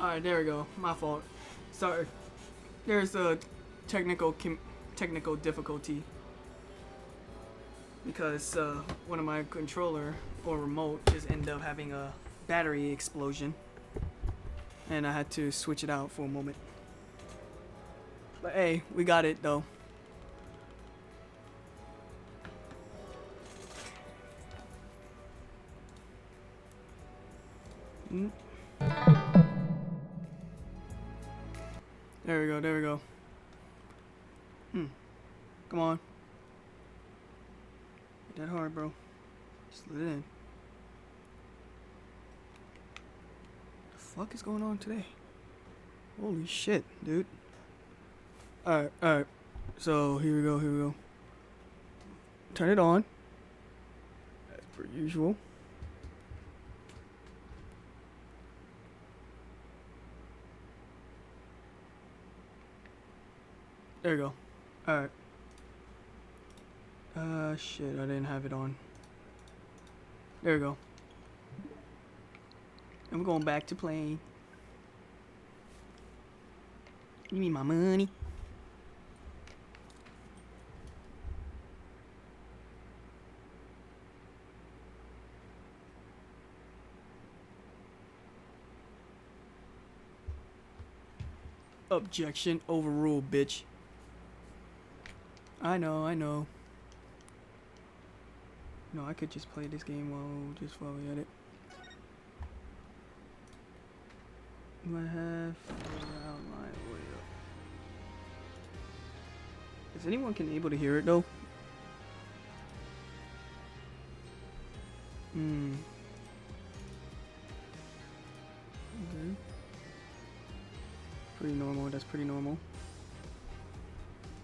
Alright, there we go. My fault. Sorry. There's a technical difficulty. Because one of my controller or remote just ended up having a battery explosion. And I had to switch it out for a moment. But hey, we got it though. There we go, there we go. Come on. Hit that hard, bro. Just let it in. The fuck is going on today? Holy shit, dude. Alright, alright. So, here we go, here we go. Turn it on. As per usual. There we go. Alright. Shit, I didn't have it on. There we go. And we're going back to playing. Give me my money. Objection overruled, bitch. I know, I know. No, I could just play this game while we at it. Do I have outline audio? Is anyone able to hear it though? Okay. Pretty normal, that's pretty normal.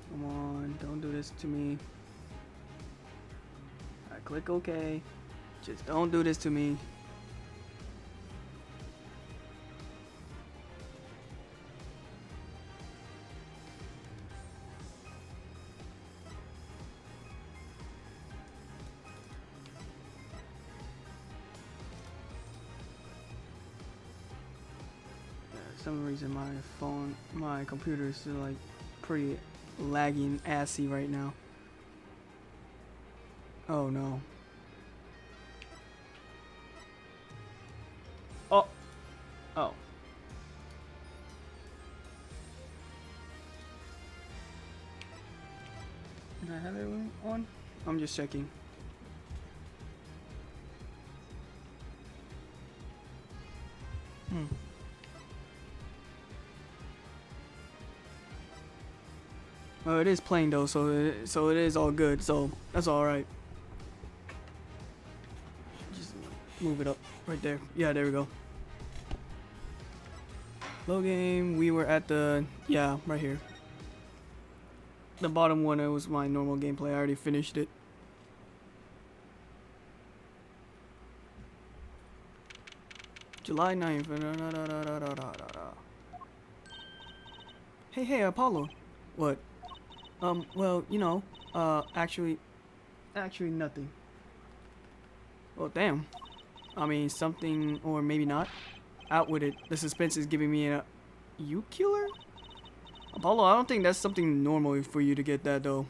Come on, don't do this to me. I click OK. Just don't do this to me. For some reason my computer is like pretty laggy and assy right now. Oh no. Oh. Oh. Did I have it on? I'm just checking. Well, it is playing though, so it is all good. So that's all right. Just move it up right there. Yeah, there we go. Low game. We were at the right here. The bottom one. It was my normal gameplay. I already finished it. July 9th. Hey, Apollo. What? Well, you know, actually nothing. Well, damn. I mean, something, or maybe not. Out with it. The suspense is giving me a... You killer? Apollo, I don't think that's something normal for you to get that, though.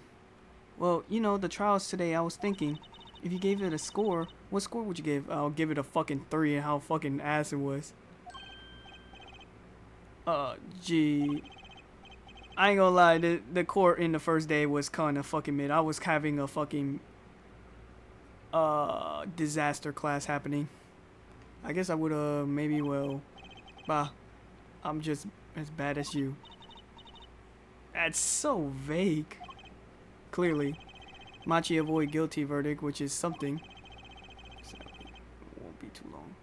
Well, you know, the trials today, I was thinking, if you gave it a score, what score would you give? I'll give it a fucking 3 and how fucking ass it was. Gee... I ain't gonna lie, the court in the first day was kind of fucking mid. I was having a fucking disaster class happening. I guess I would've maybe, well, bah, I'm just as bad as you. That's so vague. Clearly. Machi avoid guilty verdict, which is something. So it won't be too long.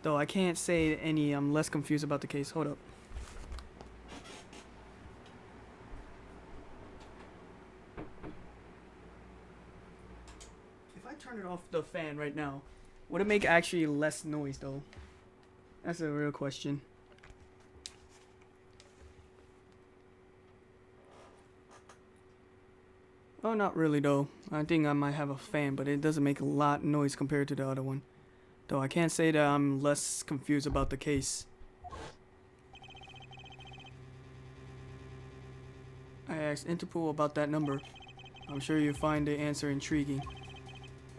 Though I can't say any, I'm less confused about the case. Hold up. Turn it off the fan right now. Would it make actually less noise though? That's a real question. Oh, not really though. I think I might have a fan, but it doesn't make a lot of noise compared to the other one. Though I can't say that I'm less confused about the case. I asked Interpol about that number. I'm sure you'll find the answer intriguing.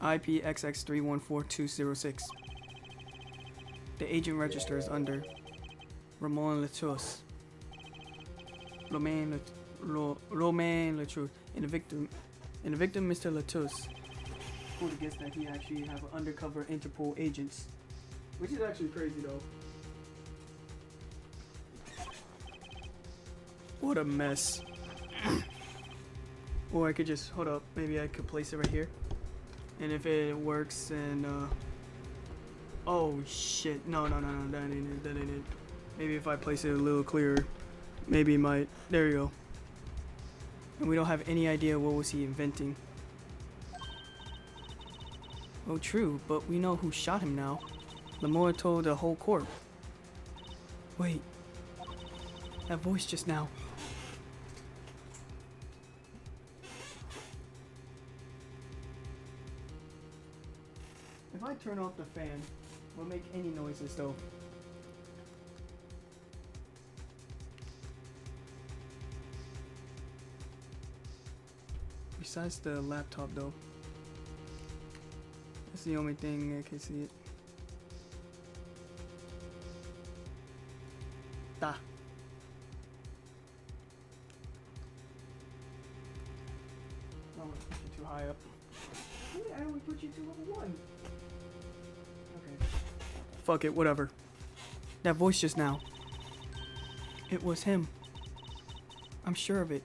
IPXX314206. The agent registers under Romain Letus. Romain Letus. And the victim, Mr. Letus. Cool to guess that he actually have undercover Interpol agents. Which is actually crazy though. What a mess. Or I could just, hold up, maybe I could place it right here. And if it works and, oh shit, no, that ain't it. Maybe if I place it a little clearer, maybe it might, there you go. And we don't have any idea what was he inventing. Oh true, but we know who shot him now. Lamore told the whole court. Wait, that voice just now. If I turn off the fan, will make any noises though. Besides the laptop though. That's the only thing I can see it. Da. I don't want to push you too high up. I only put you to level 1. Okay. Fuck it, whatever. That voice just now. It was him. I'm sure of it.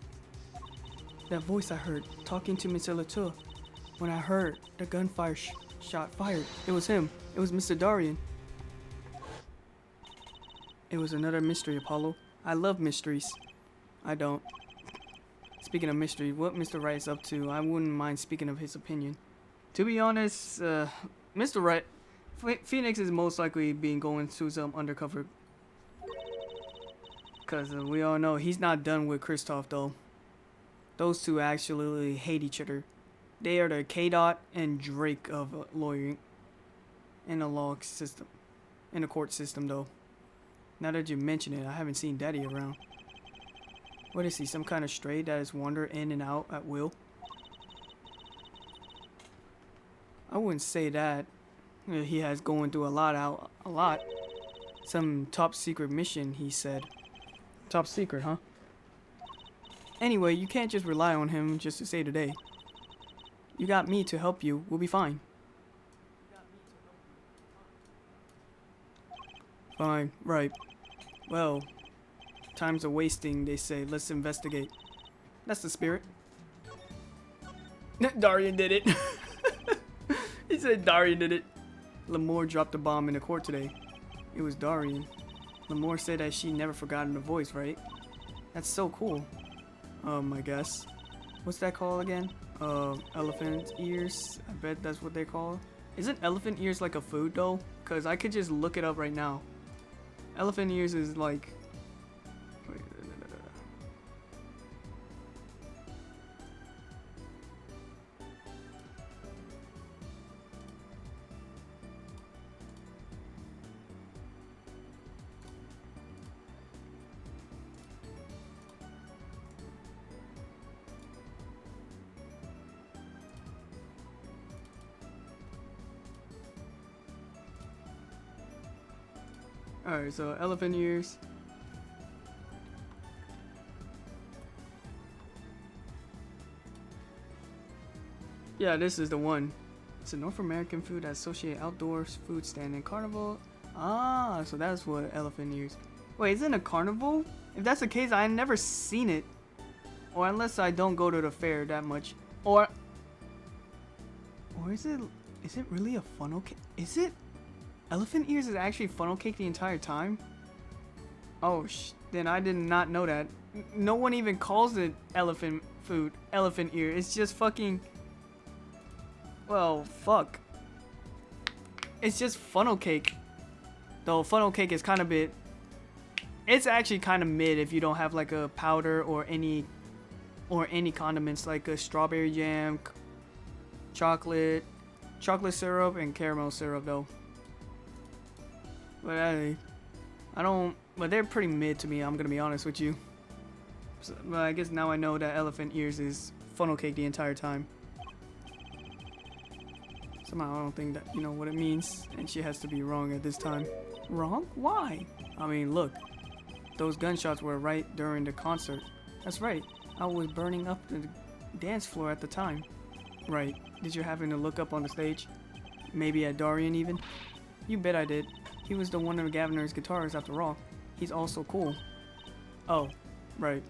That voice I heard talking to Mr. Latour. When I heard the gunfire shot fired, it was him. It was Mr. Darian. It was another mystery, Apollo. I love mysteries. I don't. Speaking of mystery, what Mr. Wright is up to, I wouldn't mind speaking of his opinion. To be honest, Mr. Wright, Phoenix is most likely being going to some undercover. Because we all know he's not done with Kristoff though. Those two actually hate each other. They are the K-Dot and Drake of lawyering. In the law system. In the court system though. Now that you mention it, I haven't seen Daddy around. What is he, some kind of stray that is wander in and out at will? I wouldn't say that. He has going through a lot. Some top secret mission, he said. Top secret, huh? Anyway, you can't just rely on him just to save the day. You got me to help you. We'll be fine. Fine, right. Well, time's a wasting, they say. Let's investigate. That's the spirit. Darian did it. He said Darian did it. Lamore dropped a bomb in the court today. It was Darian. Lamore said that she never forgotten the voice, right? That's so cool. I guess. What's that called again? Elephant ears? I bet that's what they call. Isn't elephant ears like a food though? Cause I could just look it up right now. Elephant ears is like... Wait, Alright, so elephant ears. Yeah, this is the one. It's a North American food that associate outdoors food stand and carnival. Ah, so that's what elephant ears. Wait, is it a carnival? If that's the case, I never seen it. Or unless I don't go to the fair that much. Or is it really a funnel cake? Is it? Elephant ears is actually funnel cake the entire time? Oh, then I did not know that. No one even calls it elephant food, elephant ear. It's just fucking... Well, fuck. It's just funnel cake. Though funnel cake is kind of bit... It's actually kind of mid if you don't have like a powder or any condiments like a strawberry jam, chocolate syrup, and caramel syrup though. But I don't. But they're pretty mid to me. I'm gonna be honest with you. So, well, I guess now I know that elephant ears is funnel cake the entire time. Somehow I don't think that you know what it means, and she has to be wrong at this time. Wrong? Why? I mean, look. Those gunshots were right during the concert. That's right. I was burning up the dance floor at the time. Right. Did you happen to look up on the stage? Maybe at Darian even? You bet I did. He was the one of Gaviner's guitarists after all. He's also cool. Oh, right.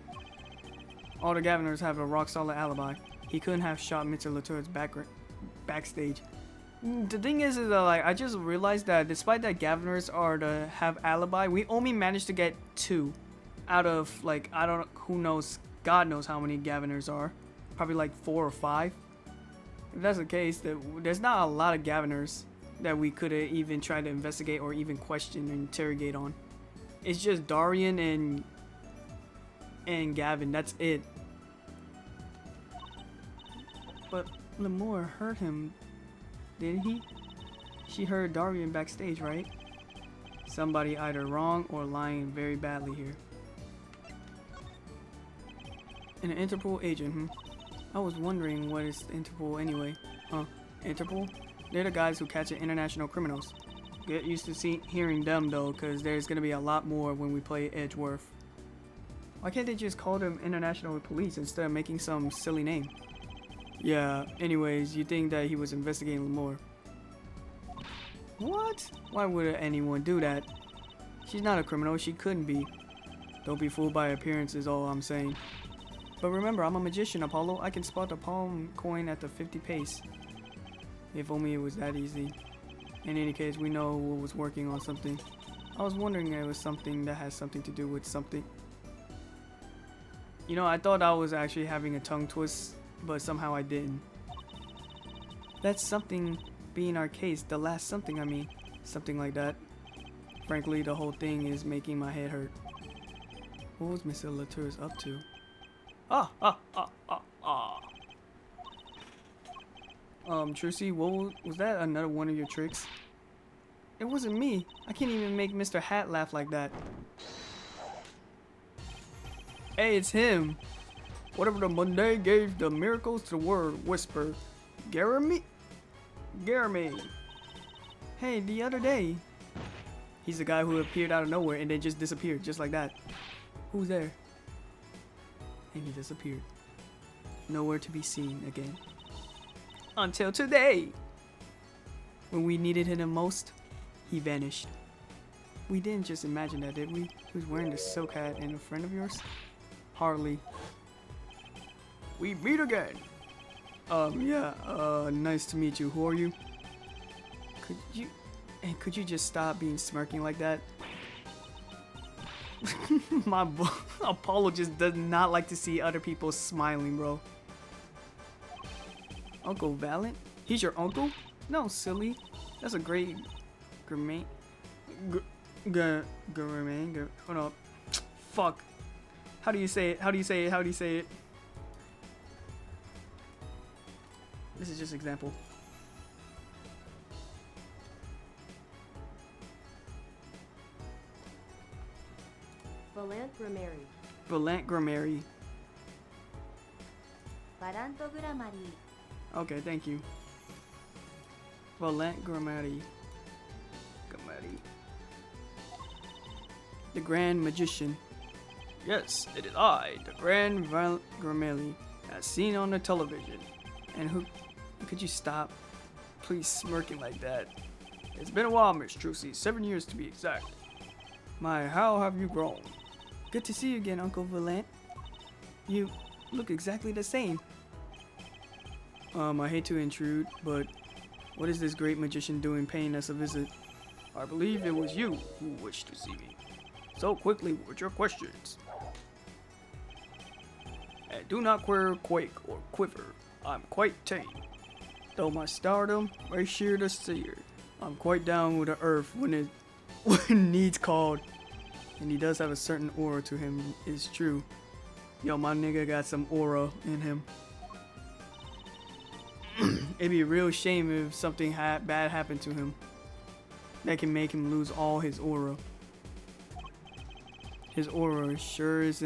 All the Gaviners have a rock-solid alibi. He couldn't have shot Mr. Latour's backstage. The thing is like, I just realized that despite that Gaviners are to have alibi, we only managed to get 2 out of, like, I don't, who knows, God knows how many Gaviners are. Probably like 4 or 5. If that's the case, there's not a lot of Gaviners that we could have even tried to investigate or even question or interrogate on. It's just Darian and Gavin, that's it. But Lemore heard him, didn't he? She heard Darian backstage, right? Somebody either wrong or lying very badly here. An Interpol agent, I was wondering what is Interpol anyway. Huh? Interpol? They're the guys who catch international criminals. Get used to hearing them though, because there's going to be a lot more when we play Edgeworth. Why can't they just call them international police instead of making some silly name? Yeah, anyways, you think that he was investigating Lemore. What? Why would anyone do that? She's not a criminal, she couldn't be. Don't be fooled by appearances, all I'm saying. But remember, I'm a magician, Apollo. I can spot the palm coin at the 50 pace. If only it was that easy. In any case, we know who was working on something. I was wondering if it was something that has something to do with something. You know, I thought I was actually having a tongue twist, but somehow I didn't. That's something being our case, the last something I mean. Something like that. Frankly, the whole thing is making my head hurt. What was Mr. Latour's up to? Trucy, what was that another one of your tricks? It wasn't me. I can't even make Mr. Hat laugh like that. Hey, it's him. Whatever the Monday gave the miracles to the word whisper. Garamy? Hey, the other day. He's the guy who appeared out of nowhere and then just disappeared, just like that. Who's there? And he disappeared. Nowhere to be seen again. Until today! When we needed him the most, he vanished. We didn't just imagine that, did we? He was wearing the silk hat and a friend of yours? Hardly. We meet again! Nice to meet you. Who are you? Could you just stop being smirking like that? Apollo just does not like to see other people smiling, bro. Uncle Valiant? He's your uncle? No, silly. That's a great gourmet. Hold up. Fuck. How do you say it? This is just example. Valant Grammary. Okay, thank you. Valant Grammary. The Grand Magician. Yes, it is I, the Grand Grammary, as seen on the television. And who... Could you stop? Please smirking like that. It's been a while, Miss Trucy. 7 years to be exact. My, how have you grown? Good to see you again, Uncle Valant. You look exactly the same. I hate to intrude, but what is this great magician doing paying us a visit? I believe it was you who wished to see me. So quickly with your questions. And do not quake or quiver. I'm quite tame. Though my stardom may sheer the seer, I'm quite down with the earth when needs called. And he does have a certain aura to him, it's true. Yo, my nigga got some aura in him. It'd be a real shame if something bad happened to him that can make him lose all his aura. His aura sure is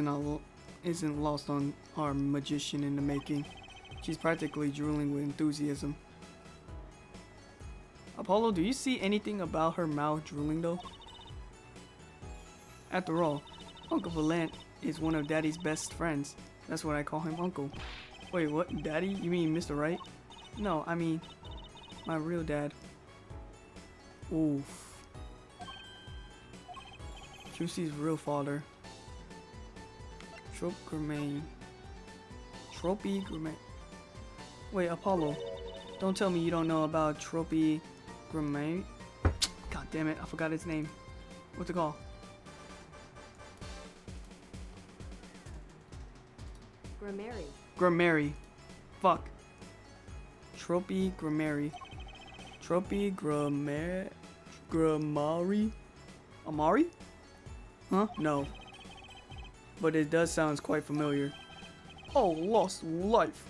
isn't lost on our magician in the making. She's practically drooling with enthusiasm. Apollo, do you see anything about her mouth drooling though? After all, Uncle Valant is one of Daddy's best friends. That's what I call him, Uncle. Wait, what? Daddy? You mean Mr. Wright? No, I mean my real dad. Oof. Juicy's real father. Tropy Gourmet. Wait, Apollo. Don't tell me you don't know about Tropy Gourmet. God damn it, I forgot its name. What's it called? Grammary. Fuck. Tropy Grammary. Grammari? Amari? Huh? No. But it does sound quite familiar. Oh, lost life.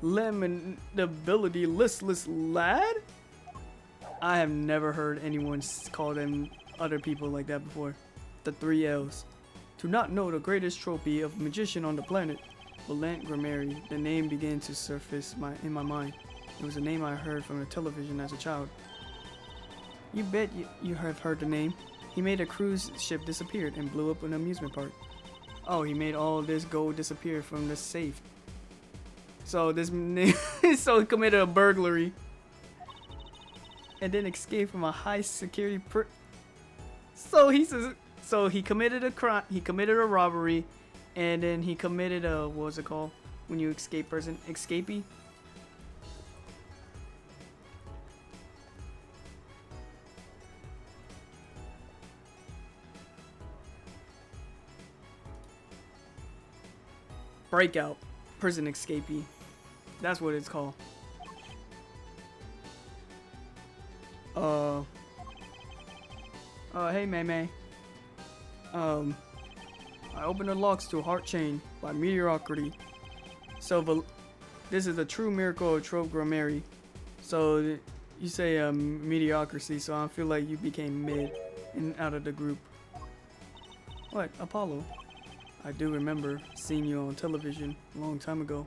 Lamentability listless lad? I have never heard anyone call them other people like that before. The 3 L's. To not know the greatest trophy of magician on the planet. Valant Grammary. The name began to surface in my mind. It was a name I heard from the television as a child. You bet you have heard the name. He made a cruise ship disappear and blew up an amusement park. Oh, he made all this gold disappear from the safe. So so he committed a burglary and then escaped from a high security So he committed a crime. He committed a robbery, and then he committed a, what was it called when you escape person? Escapee. Breakout. Prison escapee. That's what it's called. Hey, May. I opened the locks to Heart Chain by mediocrity. So, this is a true miracle of Trope Grammary. So, you say mediocrity, so I feel like you became mid and out of the group. What, Apollo? I do remember seeing you on television a long time ago.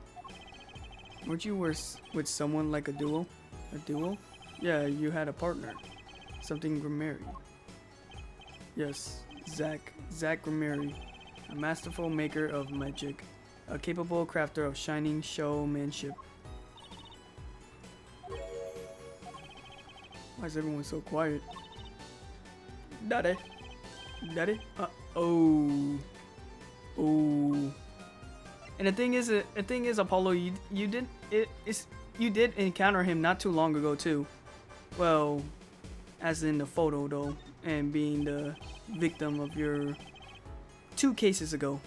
Weren't you with someone like a duo? A duo? Yeah, you had a partner. Something Grammary. Yes, Zach Grammary. A masterful maker of magic. A capable crafter of shining showmanship. Why is everyone so quiet? Daddy? Oh. And the thing is, Apollo, you did encounter him not too long ago too. Well, as in the photo though, and being the victim of your 2 cases ago.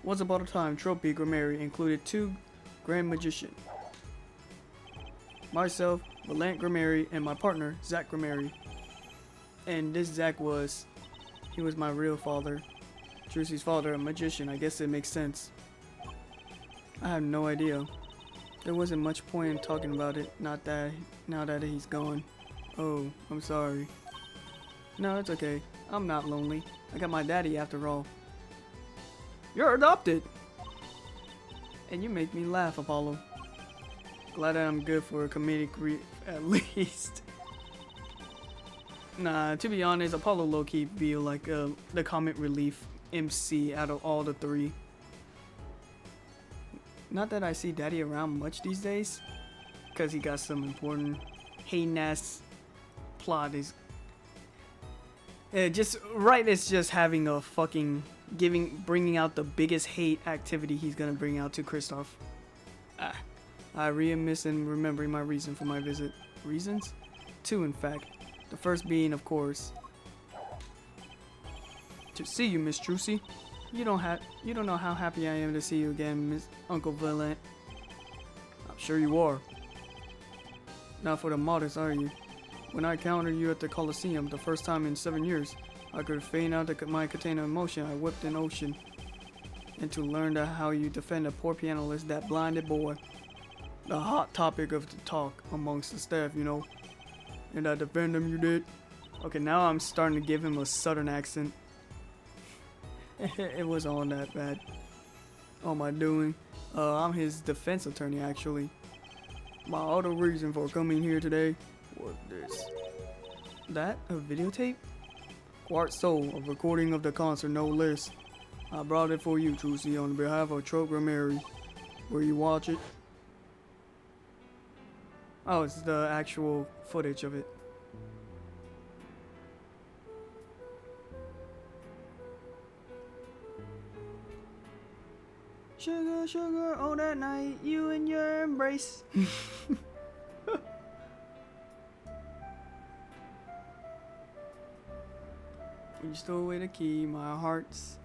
Once upon a time, Tropy Grammary included 2 Grand Magician. Myself, Valant Grammary, and my partner, Zach Grammary. And this Zach was my real father. Trucy's father, a magician. I guess it makes sense. I have no idea. There wasn't much point in talking about it, now that he's gone. Oh, I'm sorry. No, it's okay. I'm not lonely. I got my daddy after all. You're adopted! And you make me laugh, Apollo. Glad that I'm good for a comedic at least. Nah, to be honest, Apollo low-key feel like the comic relief MC out of all the 3. Not that I see Daddy around much these days, cause he got some important hating-ass plot. Is just right. It's just having a fucking bringing out the biggest hate activity he's gonna bring out to Kristoff. I remiss in remembering my reason for my visit. Reasons? 2, in fact. The first being, of course, to see you, Miss Trucy. You don't know how happy I am to see you again, Miss Uncle Valant. I'm sure you are. Not for the modest, are you? When I encountered you at the Coliseum the first time in 7 years, I could feign out my container of emotion. I whipped an ocean. And to learn how you defend a poor pianist, that blinded boy. The hot topic of the talk amongst the staff, you know. And I defend him, you did? Okay, now I'm starting to give him a southern accent. It was all that bad. am I doing? I'm his defense attorney, actually. My other reason for coming here today was this. That? A videotape? Quite so, a recording of the concert, no less. I brought it for you, Trucy, on behalf of Trogra Mary. Will you watch it? Oh, it's the actual footage of it. Sugar, sugar, oh that night, you and your embrace. You stole away the key, my heart's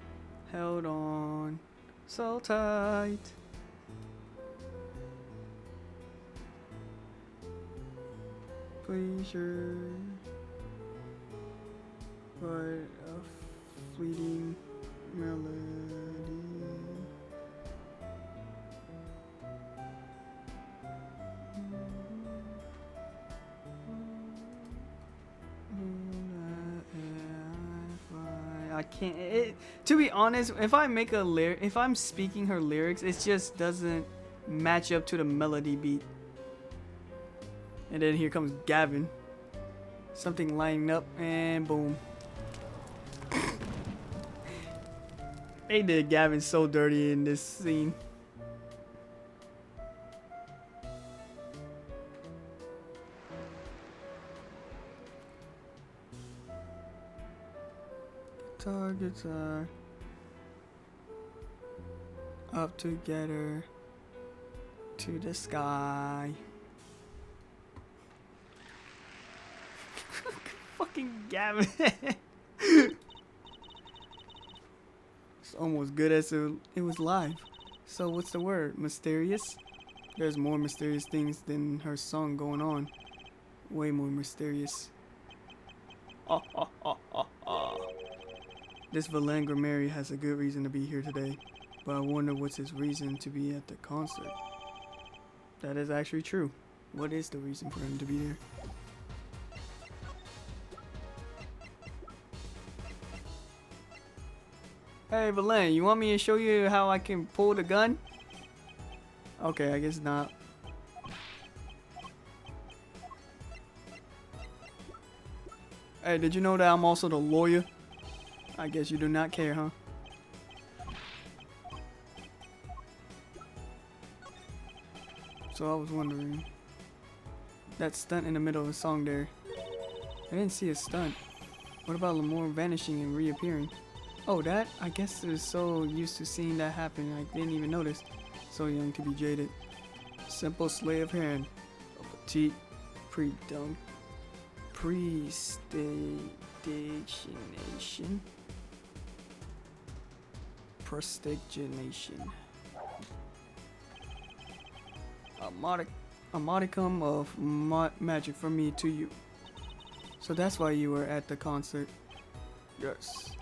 held on so tight. Please, sure, but a fleeting melody. I can't. To be honest, if I make a lyric, if I'm speaking her lyrics, it just doesn't match up to the melody beat. And then here comes Gavin. Something lining up, and boom. They did Gavin so dirty in this scene. Guitar, up together to the sky. Fucking Gavin. It's almost good as it was live. So what's the word? Mysterious? There's more mysterious things than her song going on. Way more mysterious. This Valangre Mary has a good reason to be here today, but I wonder what's his reason to be at the concert. That is actually true. What is the reason for him to be there? Hey Valan, you want me to show you how I can pull the gun? Okay, I guess not. Hey, did you know that I'm also the lawyer? I guess you do not care, huh? So I was wondering, that stunt in the middle of the song there, I didn't see a stunt. What about Lamore vanishing and reappearing? Oh, that? I guess I was so used to seeing that happen, I didn't even notice. So young to be jaded. Simple slave of hand, a petite prestidigitation. A modicum of magic from me to you. So that's why you were at the concert. Yes.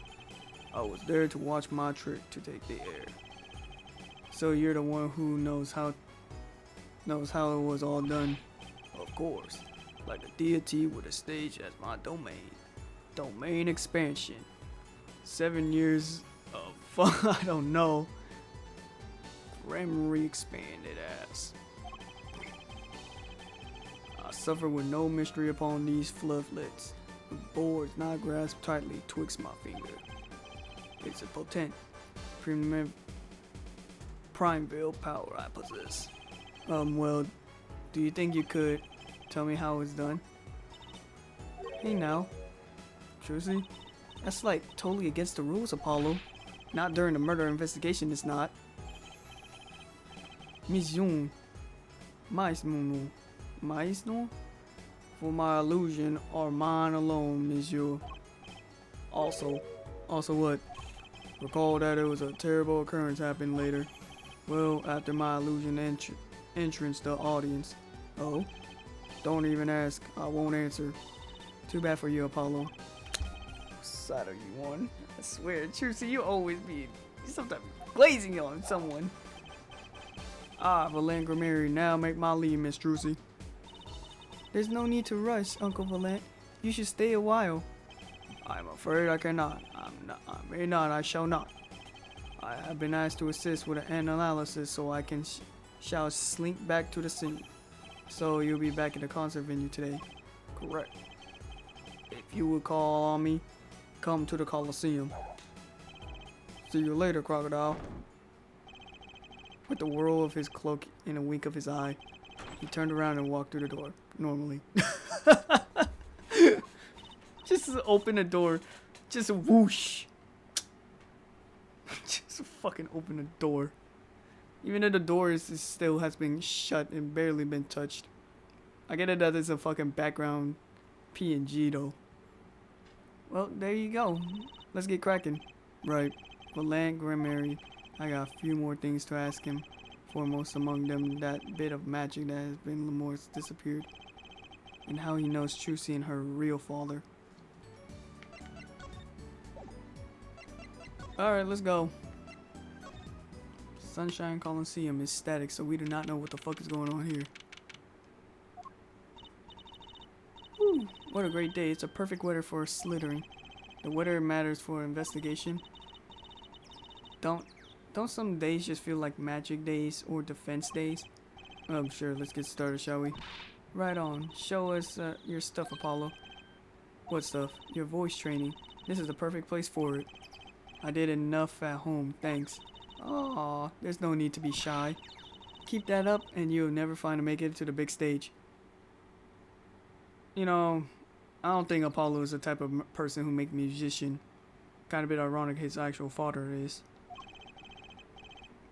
I was there to watch my trick to take the air. So you're the one who knows how it was all done. Of course. Like a deity with a stage as my domain. Domain expansion. 7 years of fun. I don't know. Memory expanded ass. I suffer with no mystery upon these flufflets. The boards not grasped tightly twixt my finger. It's a potent Primeville power I possess. Well, do you think you could tell me how it's done? Hey now, Trucy, that's like totally against the rules, Apollo. Not during the murder investigation, it's not. Mission. Mais no? For my illusion or mine alone, monsieur. Also what? Recall that it was a terrible occurrence happened later. Well, after my illusion entrance the audience. Oh? Don't even ask. I won't answer. Too bad for you, Apollo. What side are you on? I swear, Trucy, you always be sometimes glazing on someone. Ah, Valangre Mary, now make my leave, Miss Trucy. There's no need to rush, Uncle Valant. You should stay a while. I'm afraid I cannot. I may not, I shall not. I have been asked to assist with an analysis so I can shall slink back to the city. So you'll be back at the concert venue today. Correct. If you would call on me, come to the Coliseum. See you later, Crocodile. With the whirl of his cloak and a wink of his eye, he turned around and walked through the door. Normally. Just open the door. Just whoosh. Just fucking open the door. Even though the door is still has been shut and barely been touched. I get it that it's a fucking background PNG though. Well, there you go. Let's get cracking. Right. For Land Grandmary, I got a few more things to ask him. Foremost among them, that bit of magic that has been Lemor's disappeared. And how he knows Trucy and her real father. Alright, let's go. Sunshine Coliseum is static, so we do not know what the fuck is going on here. Whew, what a great day. It's a perfect weather for slithering. The weather matters for investigation. Don't some days just feel like magic days or defense days? Sure, let's get started, shall we? Right on. Show us your stuff, Apollo. What stuff? Your voice training. This is the perfect place for it. I did enough at home, thanks. Aw, there's no need to be shy. Keep that up and you'll never find to make it to the big stage. You know, I don't think Apollo is the type of person who make musician. Kind of bit ironic his actual father is.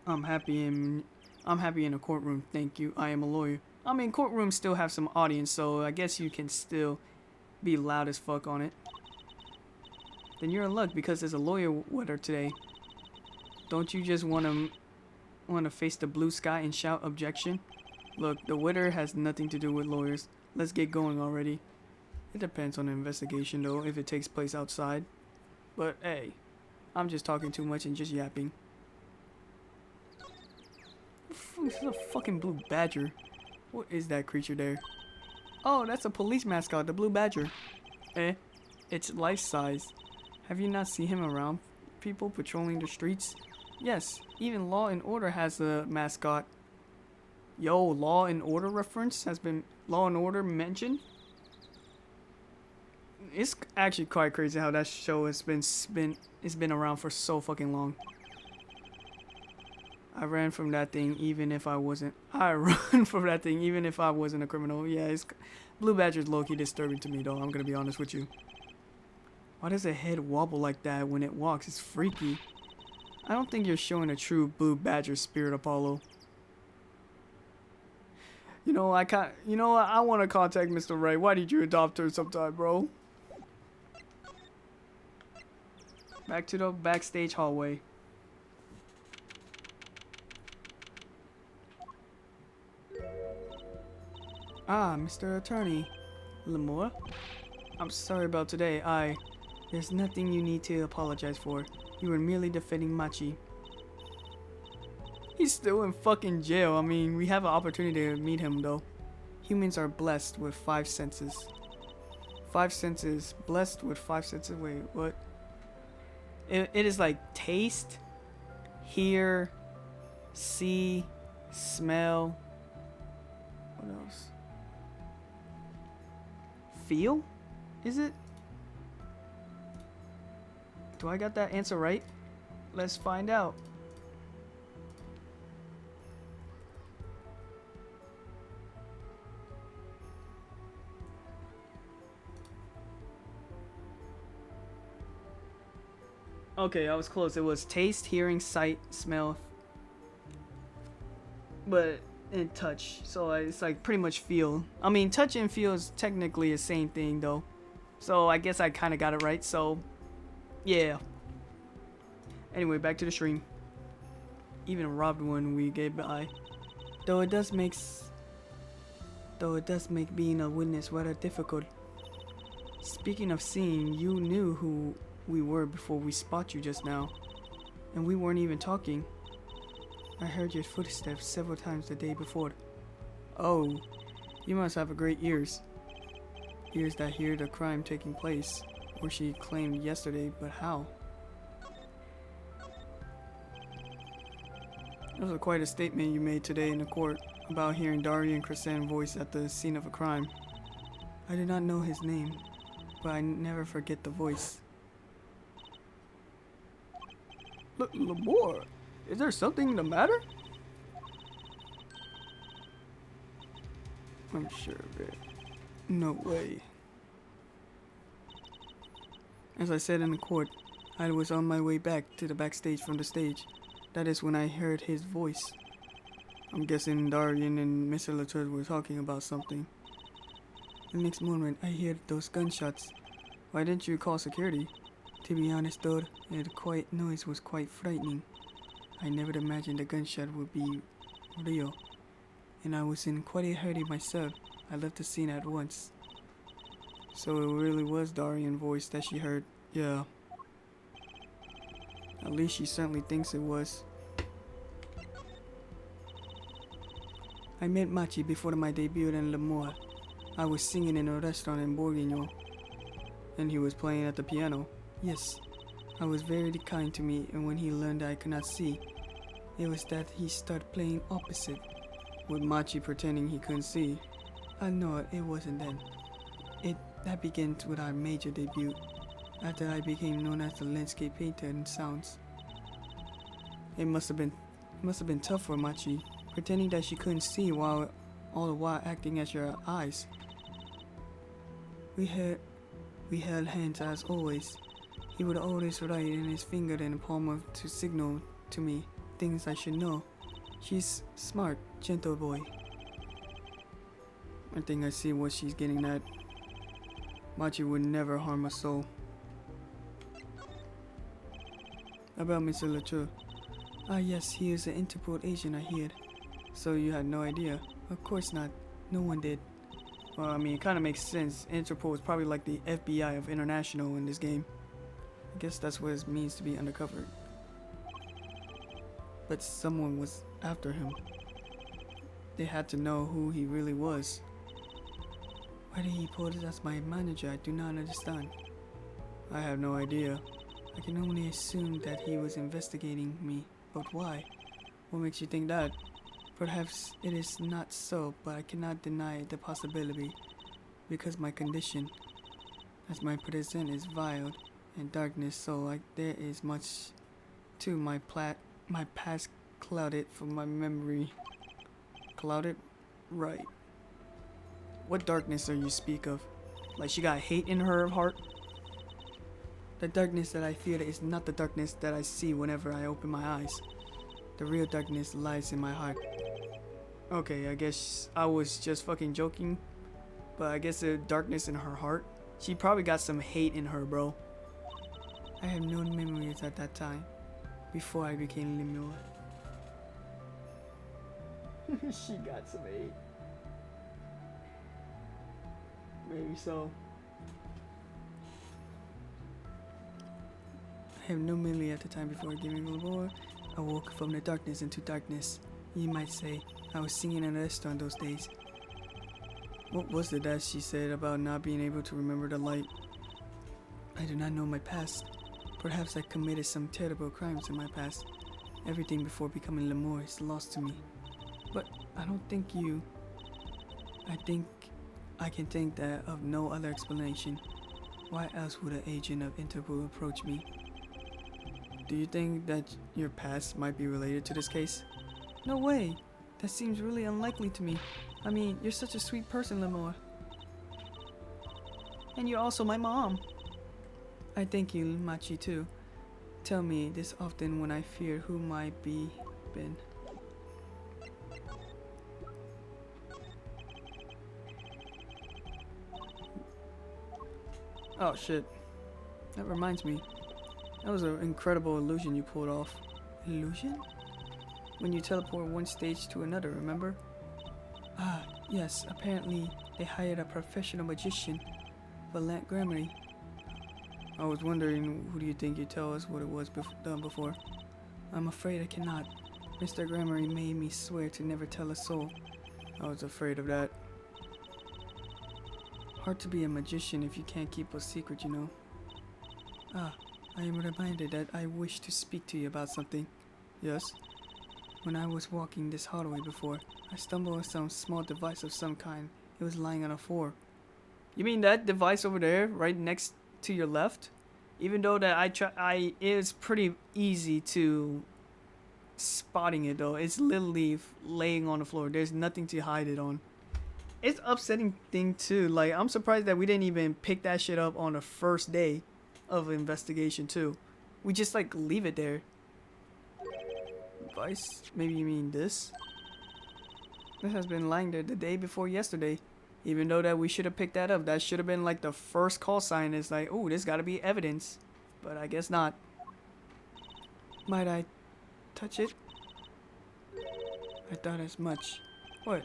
I'm happy in a courtroom, thank you. I am a lawyer. I mean, courtrooms still have some audience, so I guess you can still be loud as fuck on it. Then you're in luck because there's a lawyer weather today. Don't you just want to face the blue sky and shout objection? Look, the weather has nothing to do with lawyers. Let's get going already. It depends on the investigation though, if it takes place outside. But hey, I'm just talking too much and just yapping. This is a fucking blue badger. What is that creature there? Oh, that's a police mascot, the blue badger. It's life-size. Have you not seen him around people patrolling the streets? Yes, even Law and Order has a mascot. Yo, Law and Order reference has been Law and Order mentioned? It's actually quite crazy how that show has been around for so fucking long. I ran from that thing even if I wasn't. I run from that thing even if I wasn't a criminal. Yeah, Blue Badger's low-key disturbing to me though. I'm gonna be honest with you. Why does a head wobble like that when it walks? It's freaky. I don't think you're showing a true Blue Badger spirit, Apollo. You know, I want to contact Mr. Ray. Why did you adopt her sometime, bro? Back to the backstage hallway. Ah, Mr. Attorney. Lemore? I'm sorry about today. There's nothing you need to apologize for. You were merely defending Machi. He's still in fucking jail. I mean, we have an opportunity to meet him, though. Humans are blessed with 5 senses. 5 senses. Blessed with 5 senses. Wait, what? It is like taste, hear, see, smell. What else? Feel? Is it? Do I got that answer right? Let's find out. Okay, I was close. It was taste, hearing, sight, smell, and touch. So it's like pretty much feel. I mean, touch and feel is technically the same thing though. So I guess I kind of got it right. So yeah. Anyway, back to the stream. Even robbed one we get by. Though it does make being a witness rather difficult. Speaking of seeing, you knew who we were before we spot you just now. And we weren't even talking. I heard your footsteps several times the day before. Oh, you must have a great ears. Ears that hear the crime taking place. Or she claimed yesterday, but how? That was quite a statement you made today in the court about hearing Darian Crescent's voice at the scene of a crime. I did not know his name, but I never forget the voice. Lamore, is there something the matter? I'm sure of it. No way. As I said in the court, I was on my way back to the backstage from the stage. That is when I heard his voice. I'm guessing Darian and Mr. Latour were talking about something. The next moment, I heard those gunshots. Why didn't you call security? To be honest though, the quiet noise was quite frightening. I never imagined the gunshot would be real. And I was in quite a hurry myself. I left the scene at once. So it really was Darian's voice that she heard. Yeah. At least she certainly thinks it was. I met Machi before my debut in Lemoore. I was singing in a restaurant in Bourguignon, and he was playing at the piano. Yes, I was very kind to me, and when he learned I could not see, it was that he started playing opposite, with Machi pretending he couldn't see. No, it wasn't then. That began with our major debut, after I became known as the landscape painter in sounds. It must have been tough for Machi, pretending that she couldn't see while all the while acting as your eyes. We held hands as always. He would always write in his finger in the palm to signal to me things I should know. She's smart, gentle boy. I think I see what she's getting at. Machi would never harm a soul. About Mr. Latour. Yes, he is an Interpol agent, I heard. So you had no idea? Of course not. No one did. Well, I mean, it kind of makes sense. Interpol is probably like the FBI of International in this game. I guess that's what it means to be undercover. But someone was after him. They had to know who he really was. Why did he put it as my manager? I do not understand. I have no idea. I can only assume that he was investigating me. But why? What makes you think that? Perhaps it is not so, but I cannot deny the possibility. Because my condition, as my present, is veiled in darkness, so like there is much to my past clouded from my memory. Clouded? Right. What darkness are you speak of? Like she got hate in her heart? The darkness that I feel is not the darkness that I see whenever I open my eyes. The real darkness lies in my heart. Okay, I guess I was just fucking joking. But I guess the darkness in her heart. She probably got some hate in her, bro. I have no memories at that time. Before I became Lemure. She got some hate. Maybe so. I have no memory at the time before giving Lemure. I woke from the darkness into darkness. You might say, I was singing in a restaurant those days. What was it that she said about not being able to remember the light? I do not know my past. Perhaps I committed some terrible crimes in my past. Everything before becoming Lemure is lost to me. But I don't think you... I think I can think that of no other explanation. Why else would an agent of Interpol approach me? Do you think that your past might be related to this case? No way! That seems really unlikely to me. I mean, you're such a sweet person, Lemore. And you're also my mom. I thank you, Machi, too. Tell me this often when I fear who might be been. Oh shit. That reminds me. That was an incredible illusion you pulled off. Illusion? When you teleport one stage to another, remember? Ah, yes. Apparently, they hired a professional magician, Valant Grammary. I was wondering, who do you think you'd tell us what it was done before? I'm afraid I cannot. Mr. Grammary made me swear to never tell a soul. I was afraid of that. Hard to be a magician if you can't keep a secret, you know. Ah, I am reminded that I wish to speak to you about something. Yes? When I was walking this hallway before, I stumbled on some small device of some kind. It was lying on the floor. You mean that device over there, right next to your left? Even though that it's pretty easy to spotting it though. It's literally laying on the floor. There's nothing to hide it on. It's upsetting thing too. Like, I'm surprised that we didn't even pick that shit up on the first day of investigation too. We just like leave it there. Device? Maybe you mean this? This has been lying there the day before yesterday. Even though that we should have picked that up. That should have been like the first call sign. It's like, oh, this gotta be evidence. But I guess not. Might I touch it? I thought as much. What?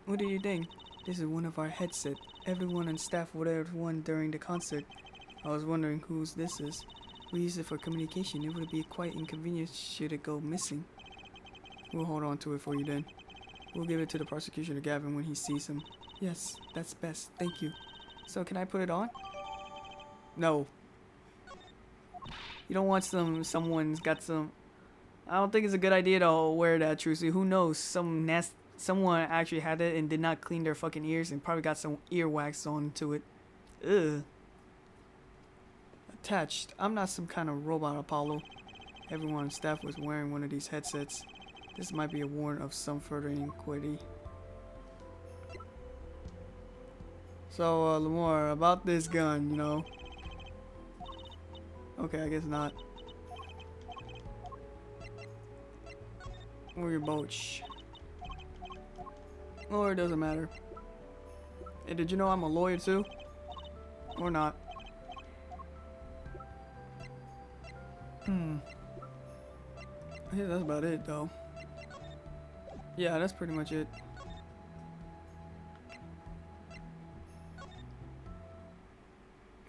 What do you think? This is one of our headsets. Everyone on staff would have one during the concert. I was wondering whose this is. We use it for communication. It would be quite inconvenient should it go missing. We'll hold on to it for you then. We'll give it to the prosecutor Gavin when he sees him. Yes, that's best. Thank you. So can I put it on? No. You don't want someone's got some... I don't think it's a good idea to wear that, truthfully. Who knows? Someone actually had it and did not clean their fucking ears and probably got some earwax onto it. Ugh. Attached. I'm not some kind of robot, Apollo. Everyone on staff was wearing one of these headsets. This might be a warrant of some further inquiry. So, Lamar, about this gun, you know. Okay, I guess not. Or your boach. Or it doesn't matter. Hey, did you know I'm a lawyer too? Or not? Yeah, that's about it though. Yeah, that's pretty much it.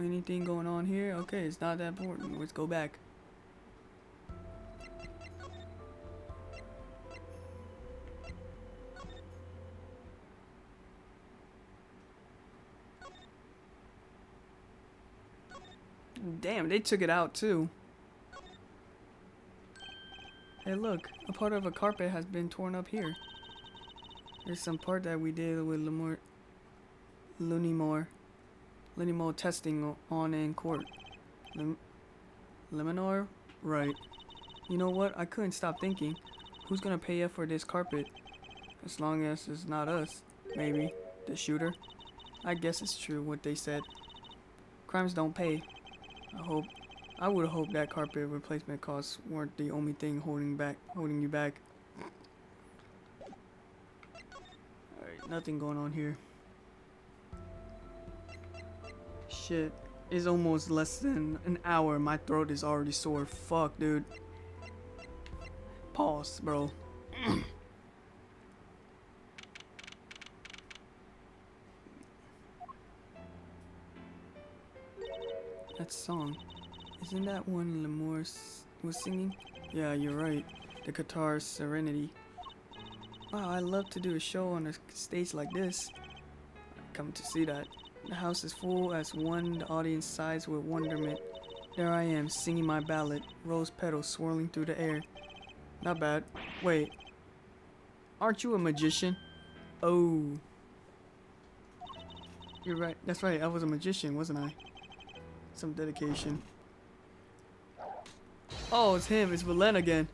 Anything going on here? Okay, it's not that important. Let's go back. Damn, they took it out too. Hey look, a part of a carpet has been torn up here. There's some part that we did with Lunimore testing on in court. Lemonor? Right. You know what? I couldn't stop thinking. Who's gonna pay up for this carpet? As long as it's not us. Maybe. The shooter? I guess it's true what they said. Crimes don't pay. I would hope that carpet replacement costs weren't the only thing holding you back. Alright, nothing going on here. Shit. It's almost less than an hour. My throat is already sore. Fuck, dude. Pause, bro. That song. Isn't that one Lemore was singing? Yeah, you're right. The guitar's Serenity. Wow, I'd love to do a show on a stage like this. I'd come to see that. The house is full as one, the audience sighs with wonderment. There I am, singing my ballad, rose petals swirling through the air. Not bad. Wait. Aren't you a magician? Oh. You're right. That's right, I was a magician, wasn't I? Some dedication. Oh, it's him. It's Valen again.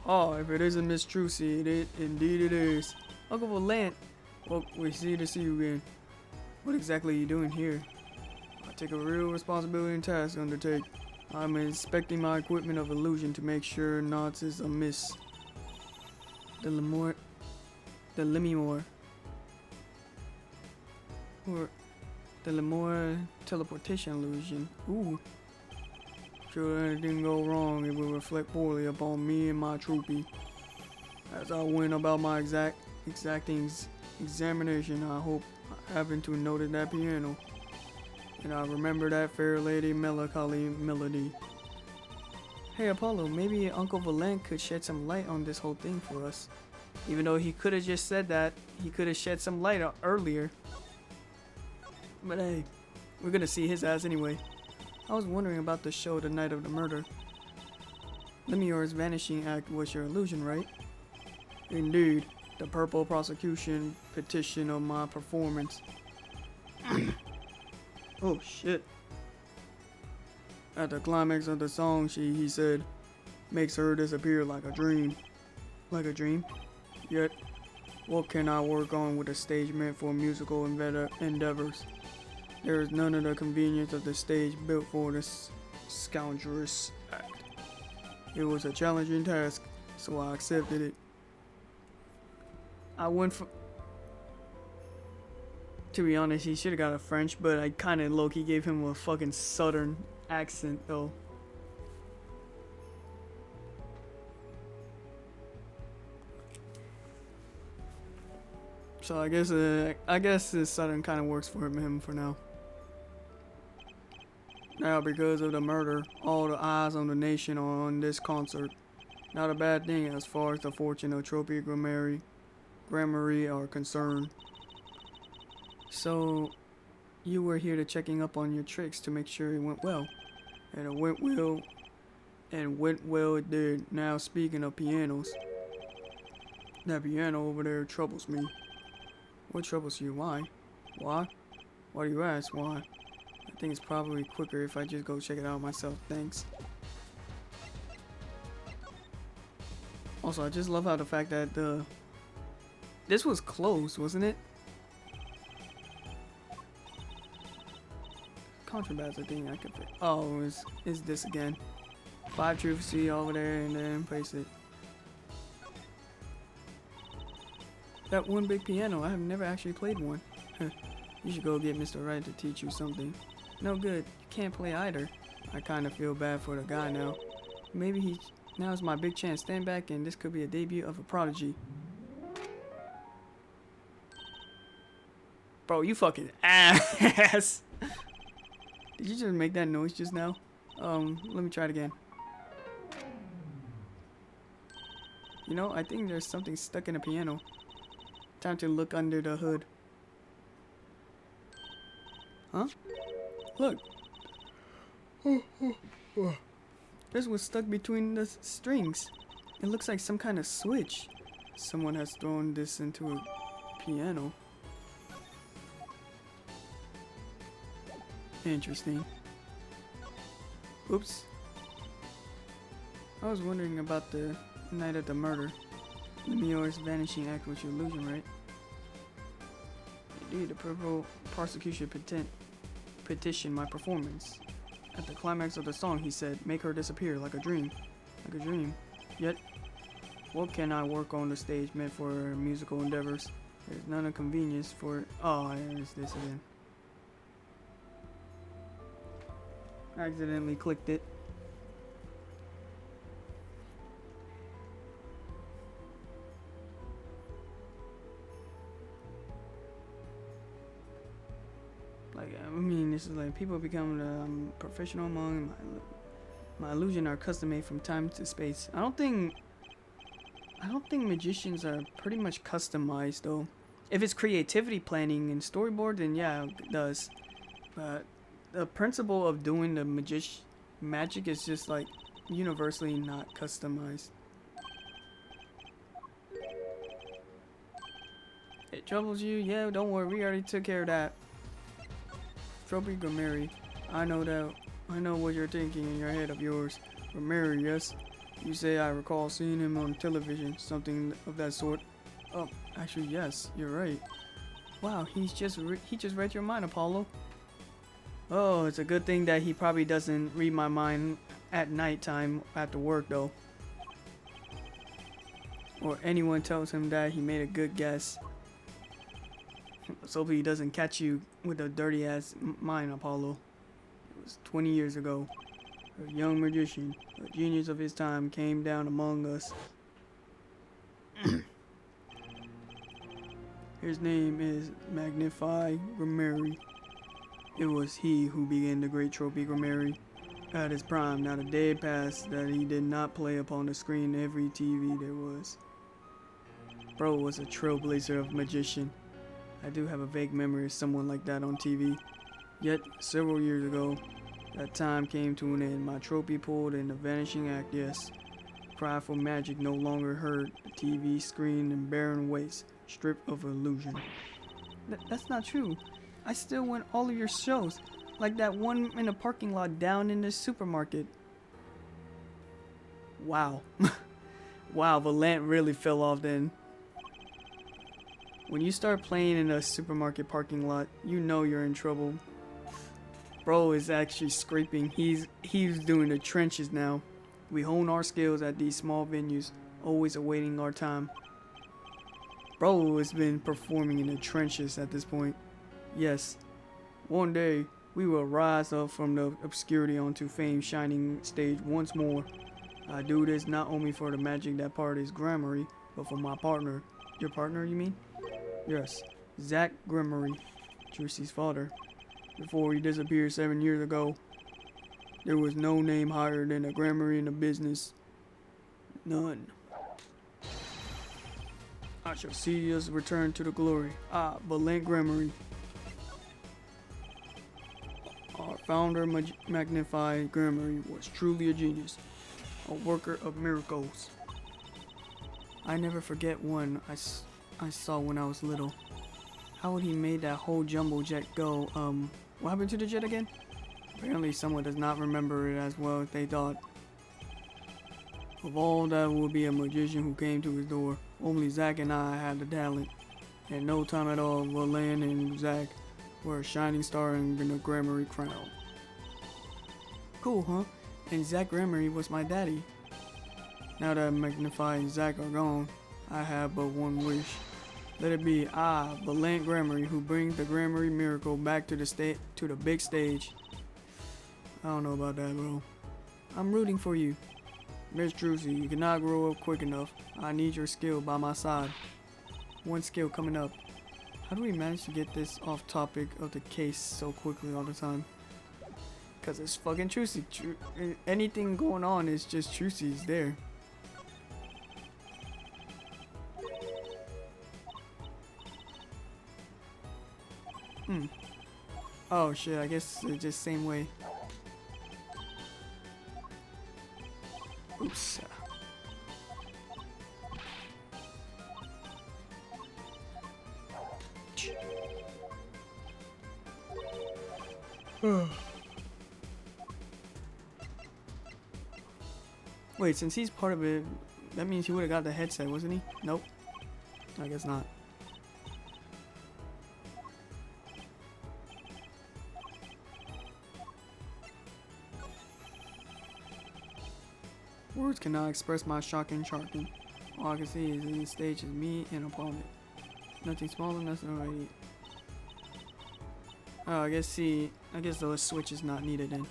Oh, if it isn't Miss Trucy, indeed it is. Uncle Valen. Well, we're here to see you again. What exactly are you doing here? I take a real responsibility and task to undertake. I'm inspecting my equipment of illusion to make sure naught is amiss. The Lemimore. Or the Lemore teleportation illusion. Ooh. Should anything go wrong, it will reflect poorly upon me and my troopy. As I went about my exacting examination, I hope I happen to noted that piano. And I remember that fair lady melancholy melody. Hey Apollo, maybe Uncle Valen could shed some light on this whole thing for us. Even though he could have just said that, he could have shed some light earlier. But hey, we're gonna see his ass anyway. I was wondering about the show the night of the murder. Lemur's vanishing act was your illusion, right? Indeed. The purple prosecution petition of my performance. Oh shit. At the climax of the song, he said, makes her disappear like a dream. Like a dream? Yet, what can I work on with a stage meant for musical endeavors? There is none of the convenience of the stage built for this scoundrelous act. It was a challenging task, so I accepted it. I went for... To be honest, he should have got a French, but I kind of low-key gave him a fucking southern accent, though. So I guess this southern kind of works for him for now. Now, because of the murder, all the eyes on the nation are on this concert. Not a bad thing as far as the fortune of Tropy Grammary are concerned. So, you were here to checking up on your tricks to make sure it went well. And it went well. And went well it did. Now, speaking of pianos. That piano over there troubles me. What troubles you? Why? Why? Why do you ask? Why? I think it's probably quicker if I just go check it out myself. Thanks. Also, I just love how the fact that this was closed, wasn't it? Contraband's a thing I could fit. Oh, is this again? 5 truth C over there and then place it. That one big piano, I have never actually played one. You should go get Mr. Wright to teach you something. No good, you can't play either. I kinda feel bad for the guy now. Maybe now's my big chance. Stand back and this could be a debut of a prodigy. Bro, you fucking ass. Did you just make that noise just now? Let me try it again. You know, I think there's something stuck in the piano. Time to look under the hood. Huh? Look. This was stuck between the strings. It looks like some kind of switch. Someone has thrown this into a piano. Interesting. Oops. I was wondering about the night of the murder. Lemur's vanishing act was your illusion, right? Indeed, the purple prosecution petition my performance. At the climax of the song, he said, make her disappear like a dream. Like a dream. Yet, what can I work on the stage meant for musical endeavors? There's none of convenience for... Oh, there's this again. I accidentally clicked it. Like, I mean, this is like people become professional among my illusion are custom made from time to space. I don't think magicians are pretty much customized though. If it's creativity planning and storyboard, then yeah, it does. But the principle of doing the magic is just like universally not customized. It troubles you? Yeah, don't worry, we already took care of that. Tropy Grammary, I know what you're thinking in your head of yours. Grammary, yes. You say I recall seeing him on television, something of that sort. Oh, actually, yes, you're right. Wow, he just read your mind, Apollo. Oh, it's a good thing that he probably doesn't read my mind at nighttime after work, though. Or anyone tells him that he made a good guess. Let's hope he doesn't catch you with a dirty ass mind, Apollo. It was 20 years ago. A young magician, a genius of his time, came down among us. His name is Magnify Grammary. It was he who began the great Tropy Grammary. At his prime, not a day passed that he did not play upon the screen every TV there was. Bro was a trailblazer of magician. I do have a vague memory of someone like that on TV. Yet, several years ago, that time came to an end. My trophy pulled in the vanishing act, yes. cry for magic no longer heard. The TV screen and barren waste, stripped of illusion. That's not true. I still went all of your shows, like that one in the parking lot down in the supermarket. Wow. Wow, Valant really fell off then. When you start playing in a supermarket parking lot, you know you're in trouble. Bro is actually scraping. He's doing the trenches now. We hone our skills at these small venues, always awaiting our time. Bro has been performing in the trenches at this point. Yes, one day we will rise up from the obscurity onto fame's shining stage once more. I do this not only for the magic that part is Grammary, but for my partner. Your partner, you mean? Yes, Zach Grammary, Juicy's father. Before he disappeared 7 years ago, there was no name higher than a Grammary in the business. None. I shall see us return to the glory. Ah, Valant Grammary. Our founder, Magnified Grammary, was truly a genius, a worker of miracles. I never forget one I saw when I was little. How would he made that whole jumbo jet go? What happened to the jet again? Apparently someone does not remember it as well as they thought. Of all that would be a magician who came to his door, only Zach and I had the talent. In no time at all, Valant and Zach were a shining star in the Grammary crown. Cool, huh? And Zach Grammary was my daddy. Now that Magnified and Zach are gone, I have but one wish. Let it be I, Valant Grammary, who brings the Grammary miracle back to the big stage. I don't know about that, bro. I'm rooting for you. Miss Druzy, you cannot grow up quick enough. I need your skill by my side. One skill coming up. How do we manage to get this off topic of the case so quickly all the time? Because it's fucking Trucy. Anything going on is just Trucy's there. Oh shit, I guess it's just same way. Oops. Wait, since he's part of it, that means he would have got the headset, wasn't he? Nope. I guess not. Words cannot express my shocking sharking. All I can see is in the stage is me and opponent. Nothing smaller, nothing already. Oh, I guess the switch is not needed then.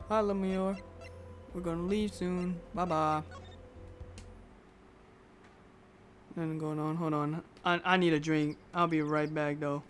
Hi, Lemure. We're gonna leave soon. Bye bye. Nothing going on. Hold on. I need a drink. I'll be right back though.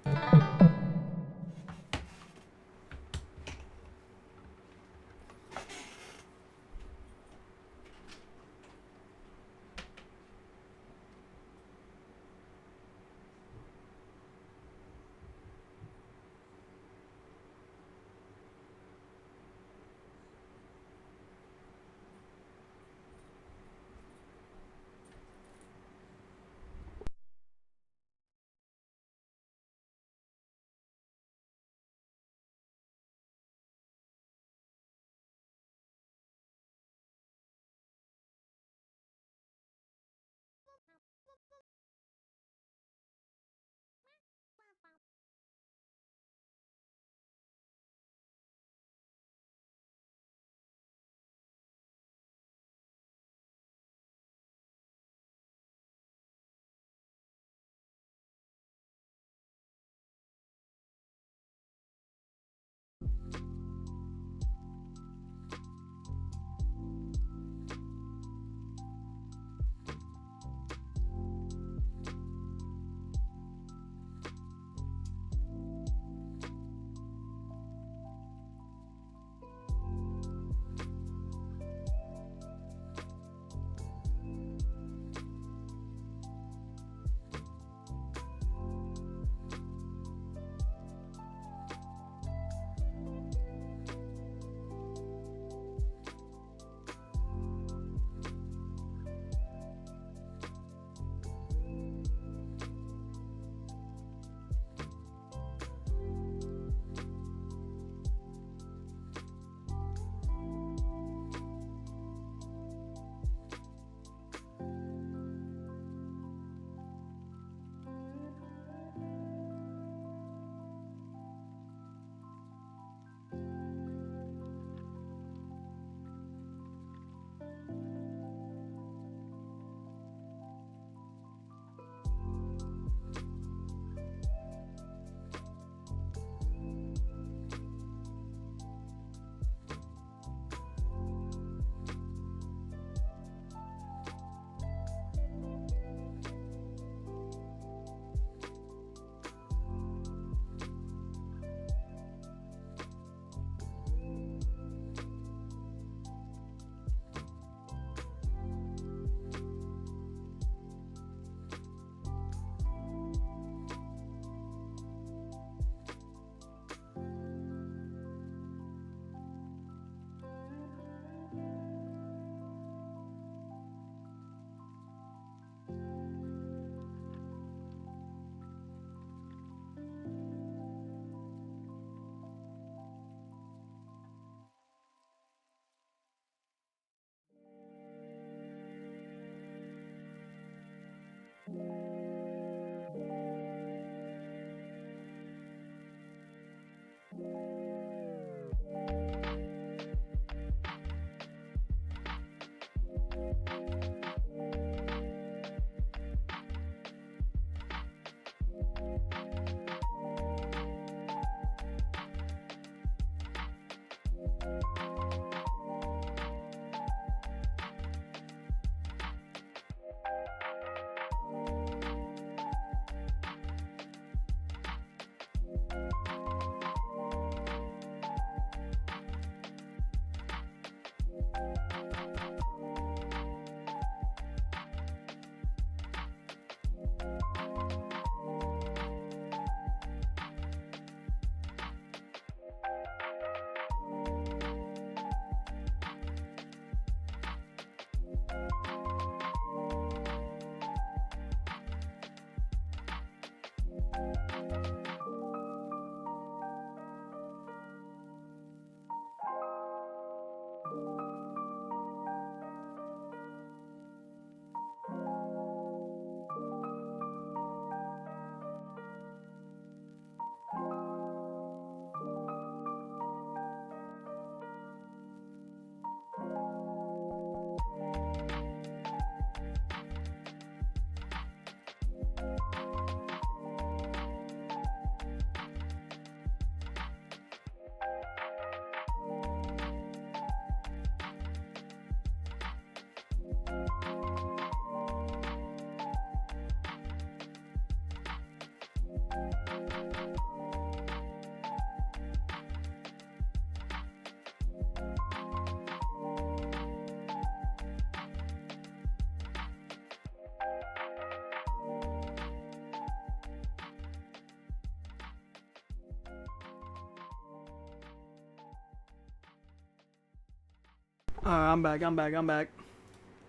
I'm back. I'm back. I'm back.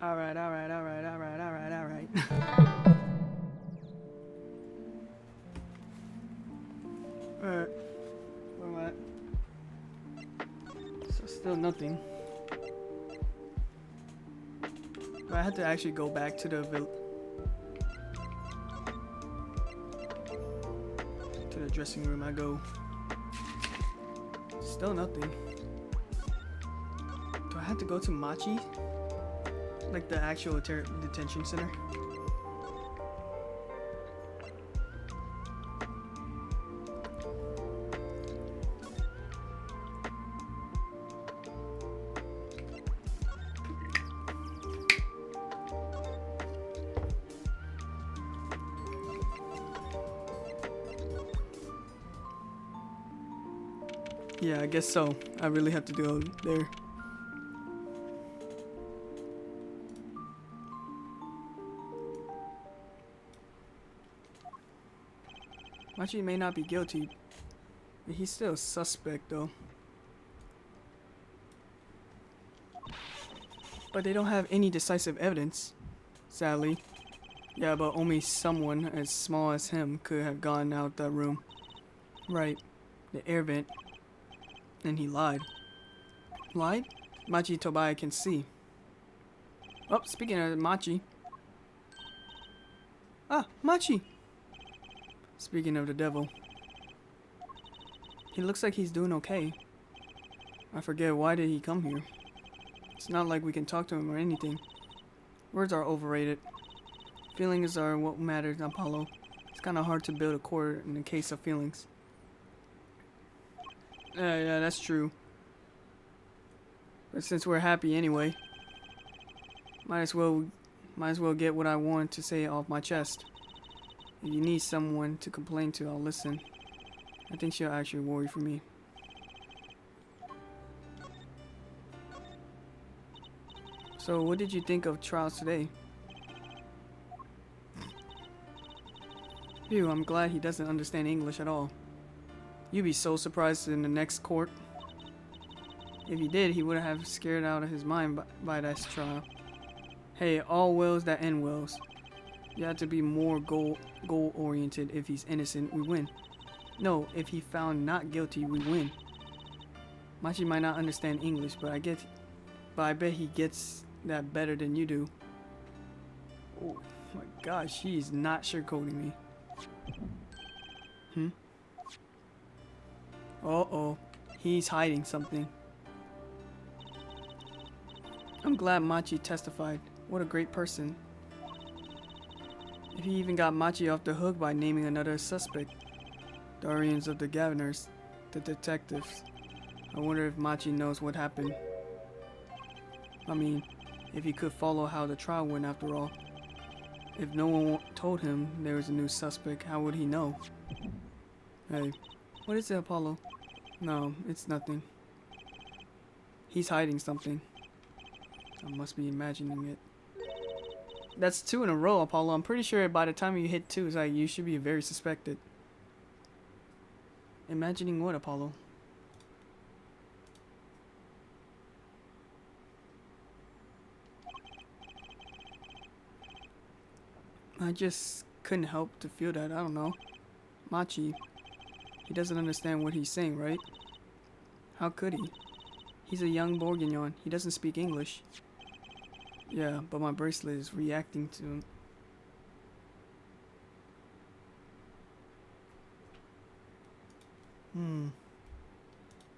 All right. All right. All right. All right. All right. All right. All right. Where am I at? So still nothing. But I had to actually go back to the dressing room. I go. Still nothing. Do I have to go to Machi? Like the actual detention center? Yeah, I guess so. I really have to go there. Machi may not be guilty, but he's still a suspect though. But they don't have any decisive evidence, sadly. Yeah, but only someone as small as him could have gone out that room. Right, the air vent. And he lied. Lied? Machi Tobaya can see. Oh, speaking of Machi. Ah, Machi! Speaking of the devil. He looks like he's doing okay. I forget, why did he come here? It's not like we can talk to him or anything. Words are overrated. Feelings are what matters, Apollo. It's kinda hard to build a core in the case of feelings. Yeah, that's true. But since we're happy anyway, might as well get what I want to say off my chest. If you need someone to complain to, I'll listen. I think she'll actually worry for me. So, what did you think of trials today? Phew, I'm glad he doesn't understand English at all. You'd be so surprised in the next court. If he did, he would have scared out of his mind by that trial. Hey, all wills that end wills. You have to be more goal-oriented. If he's innocent, we win. No, if he found not guilty, we win. Machi might not understand English, but I bet he gets that better than you do. Oh my gosh, she's not sugarcoating me. Uh-oh, he's hiding something. I'm glad Machi testified. What a great person. If he even got Machi off the hook by naming another suspect. The Orions of the Governors, the detectives. I wonder if Machi knows what happened. I mean, if he could follow how the trial went after all. If no one told him there was a new suspect, how would he know? Hey, what is it, Apollo? No, it's nothing. He's hiding something. I must be imagining it. That's 2 in a row, Apollo. I'm pretty sure by the time you hit 2, it's like you should be very suspected. Imagining what, Apollo? I just couldn't help to feel that. I don't know. Machi, he doesn't understand what he's saying, right? How could he? He's a young Bourguignon. He doesn't speak English. Yeah, but my bracelet is reacting to him.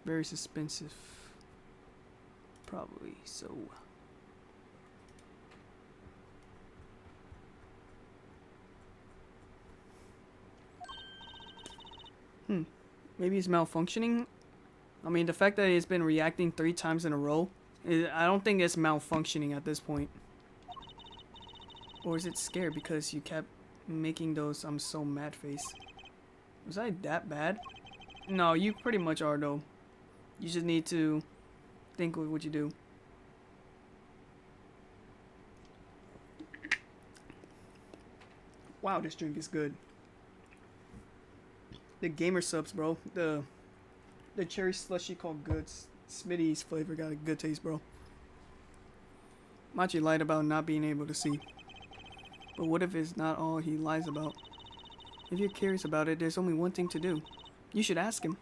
Very suspensive. Probably so. Maybe it's malfunctioning. I mean, the fact that it's been reacting 3 times in a row, I don't think it's malfunctioning at this point. Or is it scared because you kept making those I'm so mad face? Was I that bad? No, you pretty much are though. You just need to think with what you do. Wow, this drink is good. The gamer subs, bro. The cherry slushy called Goods. Smitty's flavor got a good taste, bro. Machi lied about not being able to see. But what if it's not all he lies about? If you're curious about it, there's only one thing to do. You should ask him.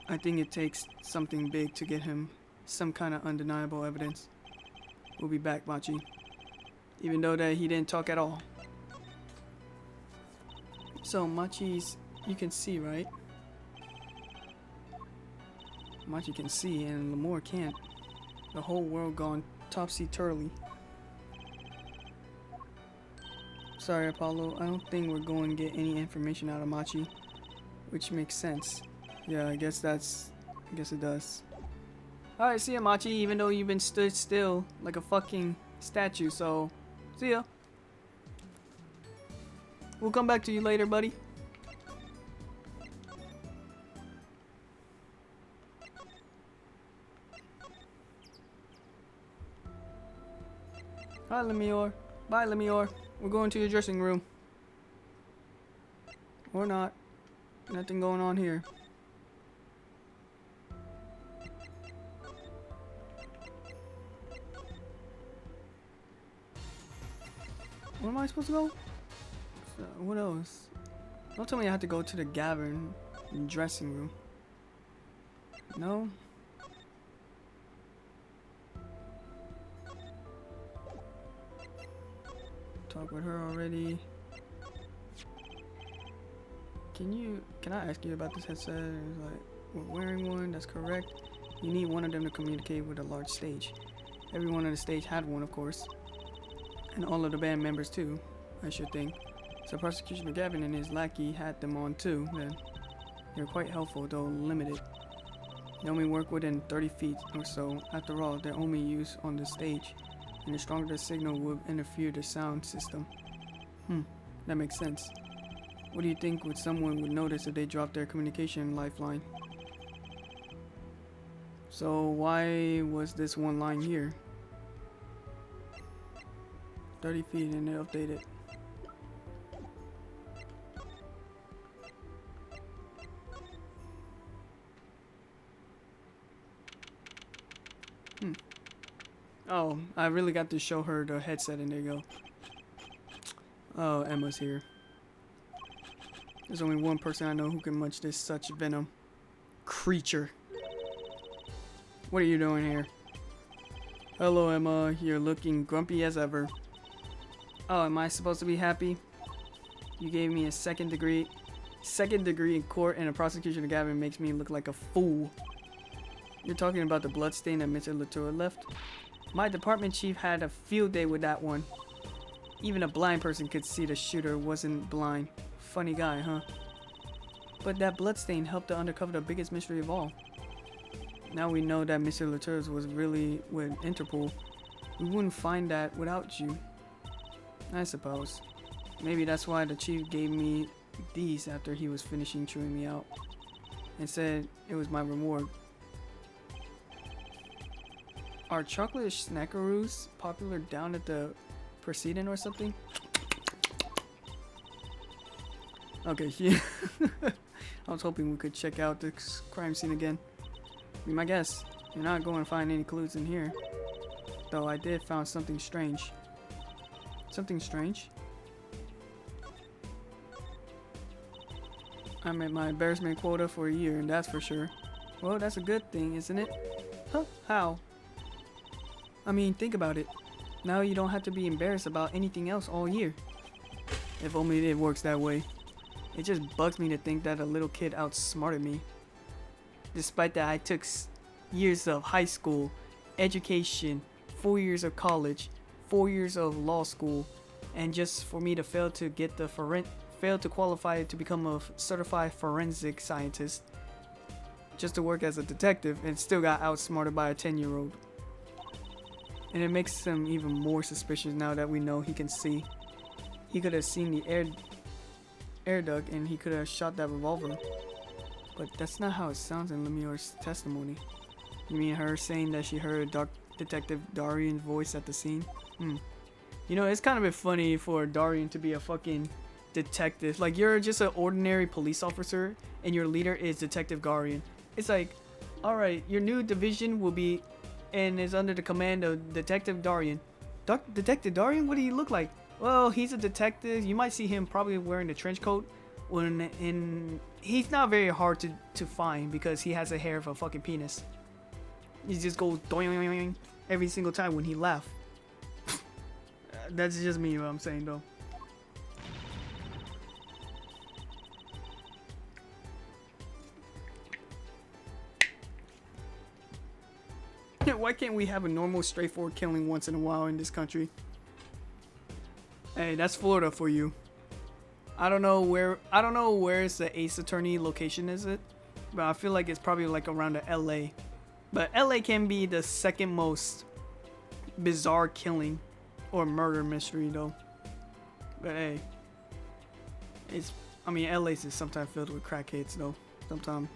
I think it takes something big to get him some kind of undeniable evidence. We'll be back, Machi. Even though that he didn't talk at all. So, Machi's... You can see, right? Machi can see, and Lamore can't. The whole world gone topsy-turvy. Sorry, Apollo. I don't think we're going to get any information out of Machi. Which makes sense. Yeah, I guess it does. Alright, see ya, Machi, even though you've been stood still like a fucking statue, so... See ya. We'll come back to you later, buddy. Hi, Lemure. Bye, Lemure. We're going to your dressing room. Or not. Nothing going on here. Where am I supposed to go? So, what else? Don't tell me I have to go to the Gavin dressing room. No? Talk with her already. Can I ask you about this headset? It's like, we're wearing one, that's correct. You need one of them to communicate with a large stage. Everyone on the stage had one, of course. And all of the band members too, I should think. So Prosecutor Gavin and his lackey had them on too, then. They're quite helpful, though limited. They only work within 30 feet or so. After all, they're only used on the stage. And the stronger the signal would interfere the sound system. That makes sense. What do you think someone would notice if they dropped their communication lifeline? So why was this one line here? 30 feet and they updated. Oh, I really got to show her the headset and there you go. Oh, Emma's here. There's only one person I know who can munch this such venom. Creature. What are you doing here? Hello, Emma. You're looking grumpy as ever. Oh, am I supposed to be happy? You gave me a second degree in court, and the prosecution of Gavin makes me look like a fool. You're talking about the bloodstain that Mr. Latour left? My department chief had a field day with that one. Even a blind person could see the shooter wasn't blind. Funny guy, huh? But that bloodstain helped to uncover the biggest mystery of all. Now we know that Mr. Latours was really with Interpol. We wouldn't find that without you. I suppose. Maybe that's why the chief gave me these after he was finishing chewing me out. And said it was my reward. Are chocolate snackaroos popular down at the President or something? Okay, yeah. I was hoping we could check out this crime scene again. Be my guess. You're not going to find any clues in here. Though I did find something strange. Something strange? I'm at my embarrassment quota for a year, and that's for sure. Well, that's a good thing, isn't it? Huh? How? I mean, think about it. Now you don't have to be embarrassed about anything else all year. If only it works that way. It just bugs me to think that a little kid outsmarted me. Despite that I took years of high school, education, 4 years of college, 4 years of law school, and just for me to fail to qualify to become a certified forensic scientist, just to work as a detective, and still got outsmarted by a 10-year-old. And it makes him even more suspicious now that we know he can see. He could have seen the air duct and he could have shot that revolver. But that's not how it sounds in Lemur's testimony. You mean her saying that she heard Detective Darian's voice at the scene? You know, it's kind of a bit funny for Darian to be a fucking detective. Like, you're just an ordinary police officer and your leader is Detective Darian. It's like, alright, your new division will be and is under the command of Detective Darian. Detective Darian? What do you look like? Well, he's a detective. You might see him probably wearing a trench coat. He's not very hard to find because he has a hair of a fucking penis. He just goes doing every single time when he laughs. That's just me, what I'm saying though. Why can't we have a normal, straightforward killing once in a while in this country? Hey, that's Florida for you. I don't know where's the Ace Attorney location is it, but I feel like it's probably like around the LA. But LA can be the second most bizarre killing or murder mystery though. But hey, LA's is sometimes filled with crackheads though. Sometimes.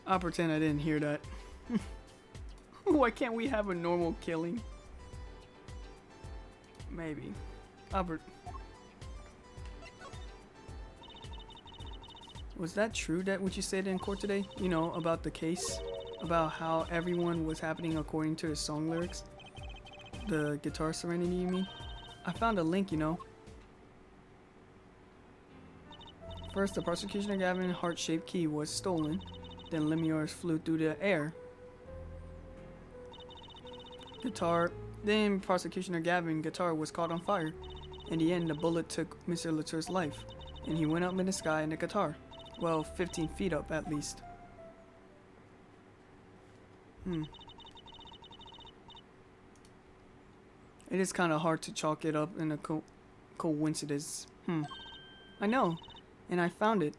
I'll pretend I didn't hear that. Why can't we have a normal killing? Maybe. Was that true that what you said in court today? You know, about the case? About how everyone was happening according to the song lyrics? The guitar serenity, you mean? I found a link, you know. First, the prosecution of Gavin's heart-shaped key was stolen. Then Lemurs flew through the air. Then Prosecutioner Gavin guitar was caught on fire. In the end, the bullet took Mr. Latour's life, and he went up in the sky in the guitar. Well, 15 feet up at least. It is kind of hard to chalk it up in a coincidence. I know, and I found it.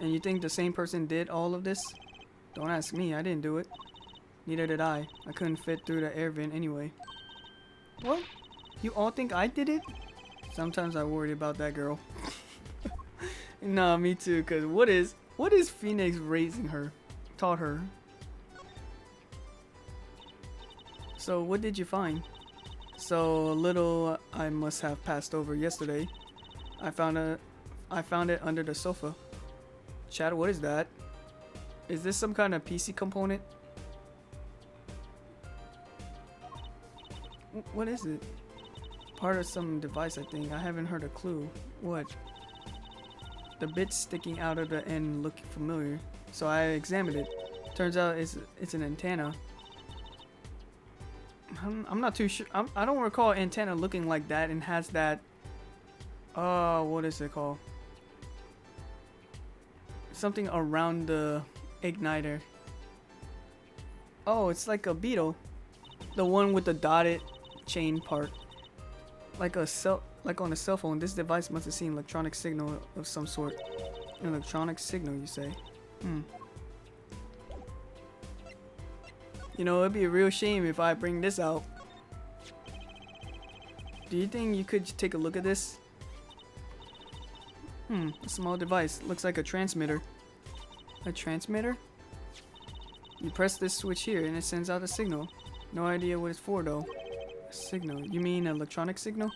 And you think the same person did all of this? Don't ask me, I didn't do it. Neither did I. I couldn't fit through the air vent anyway. What? You all think I did it? Sometimes I worry about that girl. Nah, me too, cause what is Phoenix raising her? Taught her. So what did you find? So a little I must have passed over yesterday. I found it under the sofa. Chad, what is that? Is this some kind of PC component? What is it? Part of some device, I think. I haven't heard a clue. What? The bits sticking out of the end look familiar, so I examined it. Turns out it's an antenna. I'm not too sure. I don't recall antenna looking like that and has that. What is it called? Something around the igniter. Oh, it's like a beetle. The one with the dotted chain part. Like on a cell phone, this device must have seen electronic signal of some sort. An electronic signal, you say? Hmm. You know, it'd be a real shame if I bring this out. Do you think you could take a look at this? A small device. Looks like a transmitter. A transmitter? You press this switch here and it sends out a signal. No idea what it's for though. A signal? You mean an electronic signal?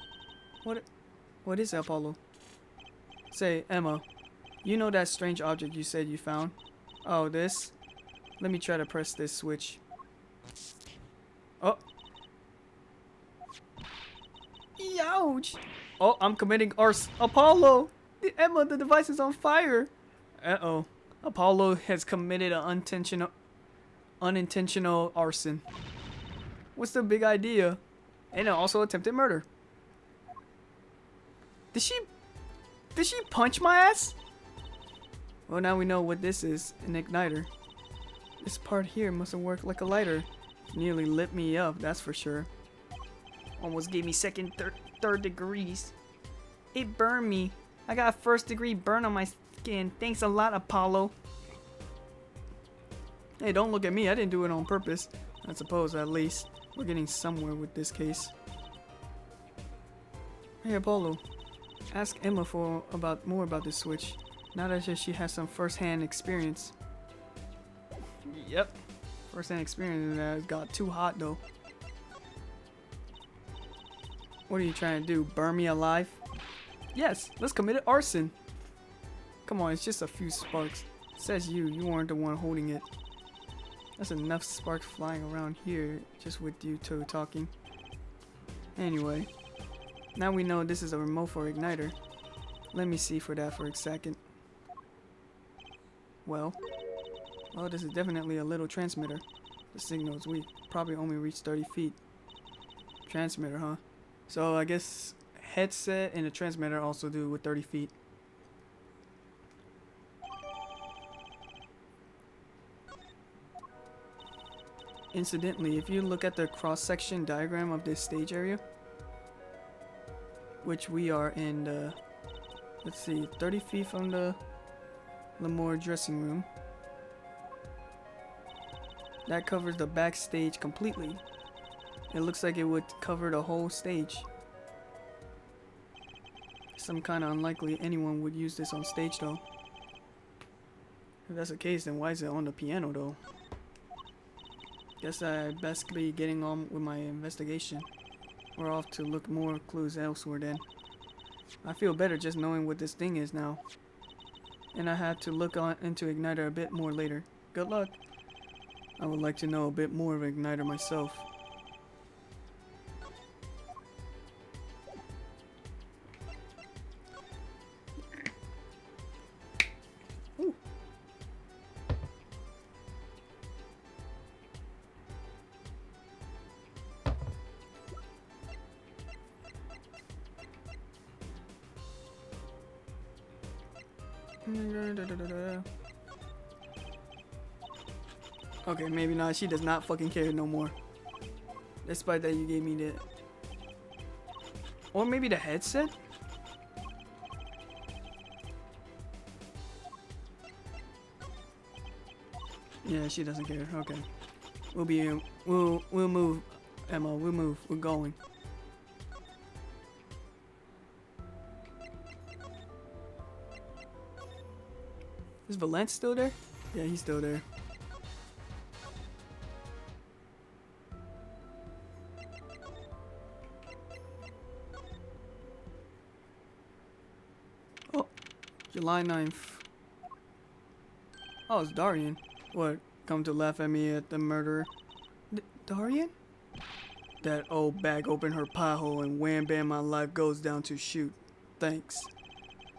What is it, Apollo? Say, Emma, you know that strange object you said you found? Oh, this? Let me try to press this switch. Oh. Ouch! Oh, I'm committing arson. Apollo! Emma, the device is on fire! Uh-oh. Apollo has committed an unintentional arson. What's the big idea? And also attempted murder. Did she punch my ass? Well, now we know what this is, an igniter. This part here must have worked like a lighter. Nearly lit me up, that's for sure. Almost gave me second, third degrees. It burned me. I got a first degree burn on my skin. Thanks a lot, Apollo. Hey, don't look at me. I didn't do it on purpose. I suppose, at least. We're getting somewhere with this case. Hey, Apollo. Ask Emma more about this switch. Now that she has some first-hand experience. Yep. First-hand experience got too hot, though. What are you trying to do? Burn me alive? Yes, let's commit arson. Come on, it's just a few sparks. Says you weren't the one holding it. There's enough sparks flying around here just with you two talking. Anyway, now we know this is a remote for igniter. Let me see for that for a second. Well, this is definitely a little transmitter. The signal is weak. Probably only reached 30 feet. Transmitter, huh? So I guess headset and a transmitter also do with 30 feet. Incidentally, if you look at the cross-section diagram of this stage area, which we are in the, let's see, 30 feet from the Lemoore dressing room, that covers the backstage completely. It looks like it would cover the whole stage. Some kind of unlikely anyone would use this on stage though. If that's the case, then why is it on the piano though? Guess I best be getting on with my investigation. We're off to look more clues elsewhere then. I feel better just knowing what this thing is now. And I have to look into Igniter a bit more later. Good luck. I would like to know a bit more of Igniter myself. Ooh. Okay, maybe not. She does not fucking care no more. Despite that you gave me the... Or maybe the headset? Yeah, she doesn't care. Okay. We'll move, Emma. We'll move. We're going. Is Valence still there? Yeah, he's still there. Oh, July 9th. Oh, it's Darian. What, come to laugh at me at the murderer? Darian? That old bag opened her pie hole and wham bam my life goes down to shoot. Thanks.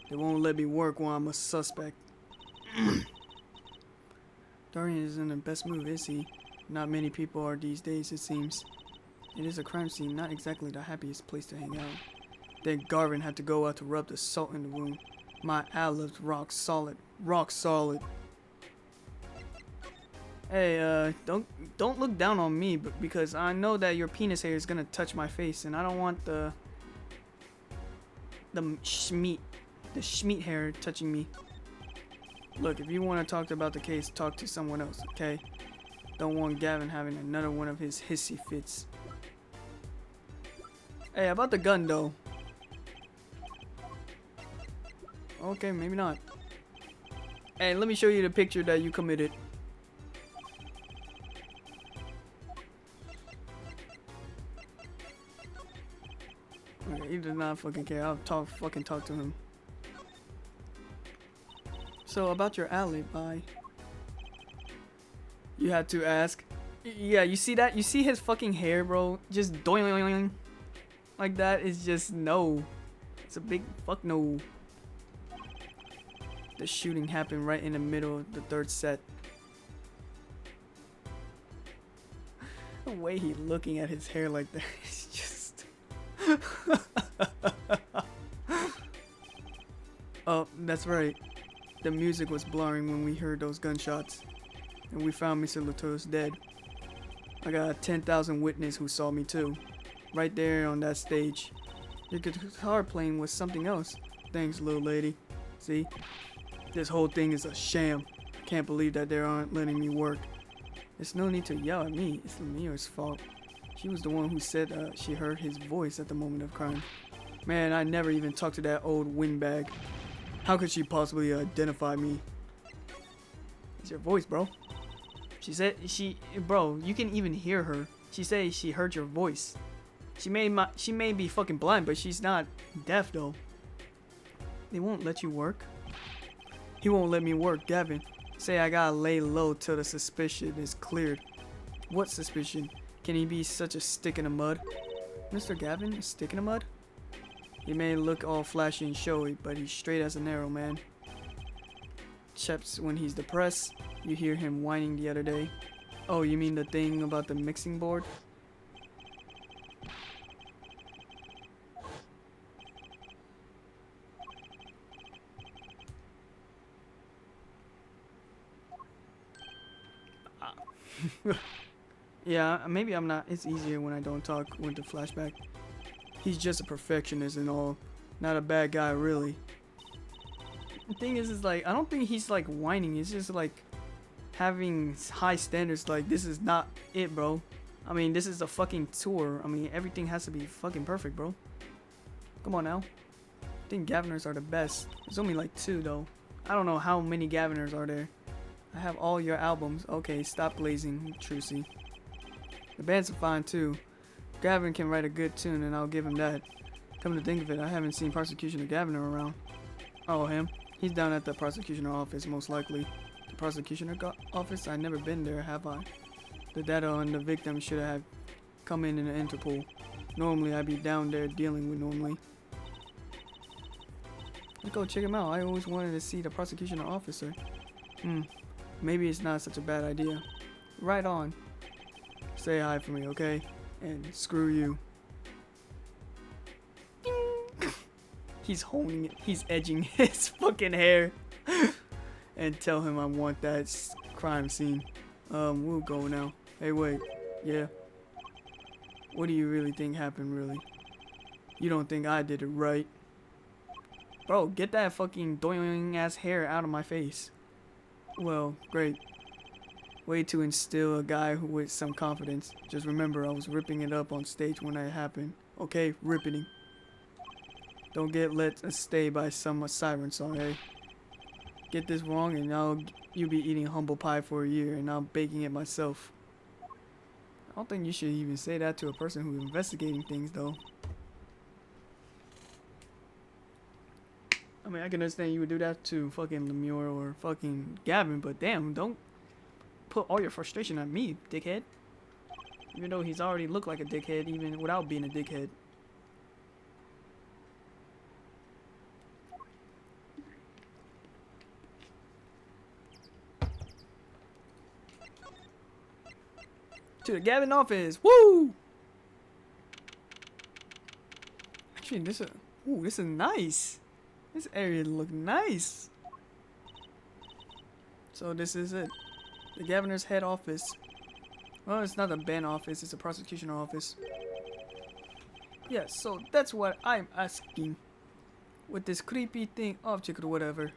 They won't let me work while I'm a suspect. Darian isn't in the best mood, is he? Not many people are these days, it seems. It is a crime scene, not exactly the happiest place to hang out. Then Garvin had to go out to rub the salt in the wound. My olives rock solid. Rock solid. Hey, don't look down on me, but because I know that your penis hair is gonna touch my face, and I don't want the schmeat, the schmeat hair touching me. Look, if you want to talk about the case, talk to someone else, okay? Don't want Gavin having another one of his hissy fits. Hey, about the gun though. Okay, maybe not. Hey, let me show you the picture that you committed. Okay, he does not fucking care. I'll fucking talk to him. So about your alibi, you had to ask. Yeah, you see that? You see his fucking hair, bro? Just doing like that is just no. It's a big fuck no. The shooting happened right in the middle of the third set. The way he's looking at his hair like that is just. Oh, that's right. The music was blaring when we heard those gunshots, and we found Mr. Latour's dead. I got a 10,000 witness who saw me too, right there on that stage. Your guitar playing was something else. Thanks, little lady. See, this whole thing is a sham. Can't believe that they aren't letting me work. There's no need to yell at me. It's Lemire's fault. She was the one who said she heard his voice at the moment of crime. Man, I never even talked to that old windbag. How could she possibly identify me? It's your voice, bro. She said bro, you can even hear her. She said she heard your voice. She may be fucking blind, but she's not deaf though. They won't let you work. He won't let me work, Gavin. Say I gotta lay low till the suspicion is cleared. What suspicion? Can he be such a stick in the mud? Mr. Gavin, a stick in the mud? He may look all flashy and showy, but he's straight as an arrow, man. Except when he's depressed, you hear him whining the other day. Oh, you mean the thing about the mixing board? Yeah, maybe I'm not. It's easier when I don't talk with the flashback. He's just a perfectionist and all. Not a bad guy, really. The thing is like, I don't think he's like whining. It's just like having high standards. Like, this is not it, bro. I mean, this is a fucking tour. I mean, everything has to be fucking perfect, bro. Come on now. I think Gaviners are the best. There's only like 2, though. I don't know how many Gaviners are there. I have all your albums. Okay, stop glazing, Trucy. The bands are fine, too. Gavin can write a good tune, and I'll give him that. Come to think of it, I haven't seen Prosecutioner Gavin around. Oh, him? He's down at the prosecutioner office, most likely. The prosecutioner office? I've never been there, have I? The data on the victim should have come in the Interpol. Normally, I'd be down there dealing with normally. Let's go check him out. I always wanted to see the prosecutioner officer. Maybe it's not such a bad idea. Right on. Say hi for me, okay? And screw you. He's holding it. He's edging his fucking hair. And tell him I want that crime scene. We'll go now. Hey, wait. Yeah. What do you really think happened, really? You don't think I did it right? Bro, get that fucking doing ass hair out of my face. Well, great. Way to instill a guy with some confidence. Just remember, I was ripping it up on stage when that happened. Okay, ripping. Don't get let stay by some siren song, eh? Get this wrong and you'll be eating humble pie for a year and I'm baking it myself. I don't think you should even say that to a person who's investigating things, though. I mean, I can understand you would do that to fucking Lemure or fucking Gavin, but damn, don't put all your frustration on me, dickhead. Even though he's already looked like a dickhead, even without being a dickhead. To the Gavin office, woo! Actually, this is nice. This area look nice. So this is it. The governor's head office. Well, it's not a band office, it's a prosecution office. Yeah, so that's what I'm asking. With this creepy thing, object or whatever.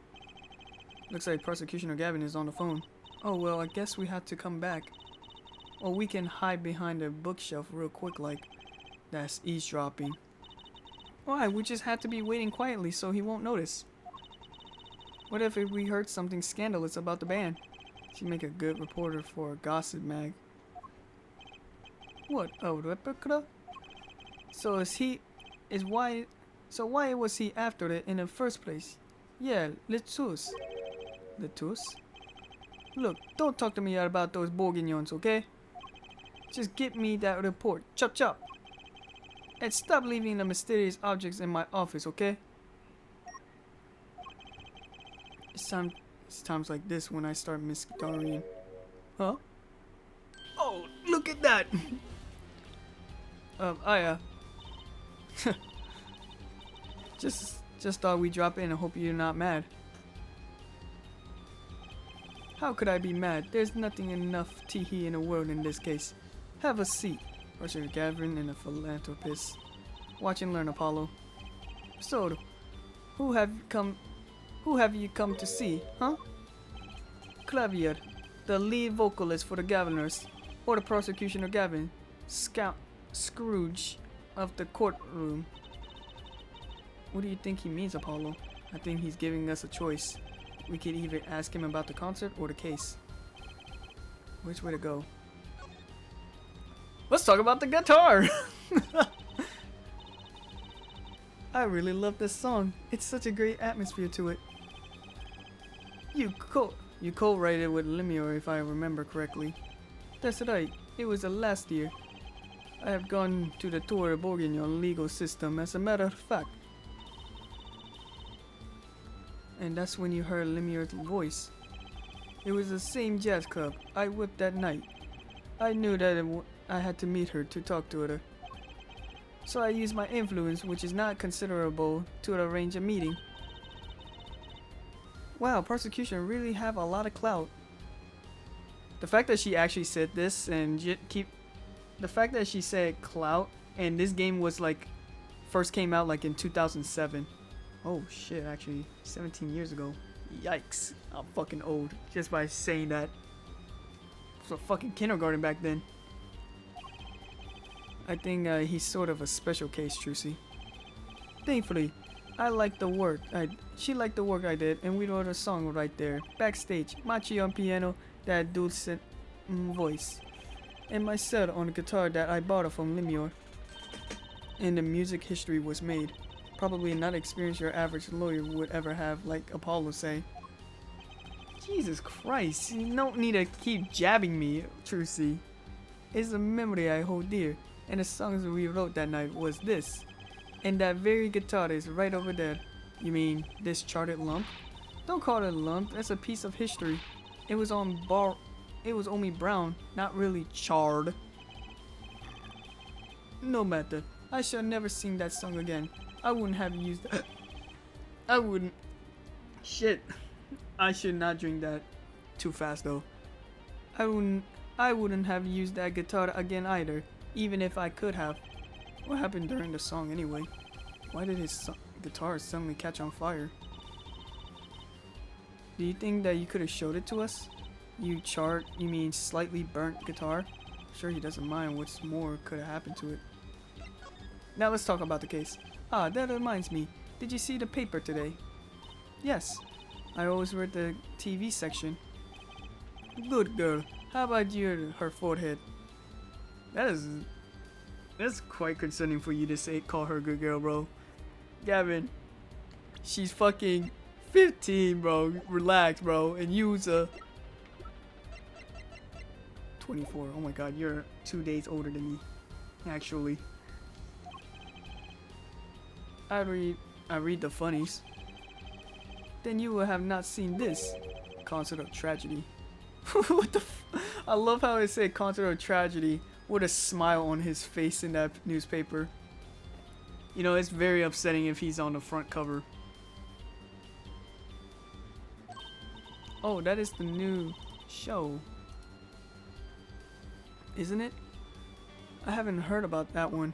Looks like Prosecutioner Gavin is on the phone. Oh, well, I guess we have to come back. Or we can hide behind a bookshelf real quick like. That's eavesdropping. Why? We just have to be waiting quietly so he won't notice. What if we heard something scandalous about the band? She'd make a good reporter for a gossip mag. What? A replica? So why was he after it in the first place? Yeah, let's. Look, don't talk to me about those bourguignons, okay? Just get me that report. Chop chop. And stop leaving the mysterious objects in my office, okay? It's times like this when I start miscarrying. Huh? Oh, look at that! Just thought we'd drop in and hope you're not mad. How could I be mad? There's nothing enough tee-hee in the world in this case. Have a seat. Rusher Gavin and a philanthropist. Watch and learn, Apollo. So, who have you come to see, huh? Clavier, the lead vocalist for the Governors, or the Prosecutioner Gavin, Scrooge of the courtroom. What do you think he means, Apollo? I think he's giving us a choice. We could either ask him about the concert or the case. Which way to go? Let's talk about the guitar! I really love this song. It's such a great atmosphere to it. You co-wrote it with Lemuel, if I remember correctly. That's right. It was the last year. I have gone to the tour of Bourguignon legal system, as a matter of fact. And that's when you heard Lemuel's voice. It was the same jazz club I whipped that night. I knew that I had to meet her to talk to her. So I used my influence, which is not considerable, to arrange a meeting. Wow, prosecution really have a lot of clout. The fact that she actually said this and the fact that she said clout and this game was like first came out like in 2007. Oh shit, actually 17 years ago. Yikes, I'm fucking old just by saying that. It was a fucking kindergarten back then. I think he's sort of a special case, Trucy. Thankfully, she liked the work I did, and we wrote a song right there, backstage. Machi on piano, that dulcet voice, and myself on the guitar that I bought from Lemuel. And the music history was made. Probably not experience your average lawyer would ever have, like Apollo say. Jesus Christ, you don't need to keep jabbing me, Trucy. It's a memory I hold dear. And the songs we wrote that night was this. And that very guitar is right over there. You mean this charted lump? Don't call it a lump, that's a piece of history. It was only brown, not really charred. No matter. I shall never sing that song again. I wouldn't have used Shit. I should not drink that too fast though. I wouldn't have used that guitar again either. Even if I could have. What happened during the song anyway? Why did his guitar suddenly catch on fire? Do you think that you could have showed it to us? You mean slightly burnt guitar? I'm sure he doesn't mind what's more could have happened to it. Now let's talk about the case. Ah, that reminds me. Did you see the paper today? Yes. I always read the TV section. Good girl. How about her forehead? That's quite concerning for you to call her good girl, bro. Gavin, she's fucking 15, bro. Relax, bro. And you's 24. Oh my god, you're 2 days older than me. Actually. I read the funnies. Then you will have not seen this. Concert of Tragedy. What the I love how it said Concert of Tragedy with a smile on his face in that newspaper. You know, it's very upsetting if he's on the front cover. Oh, that is the new show. isn't it? I haven't heard about that one.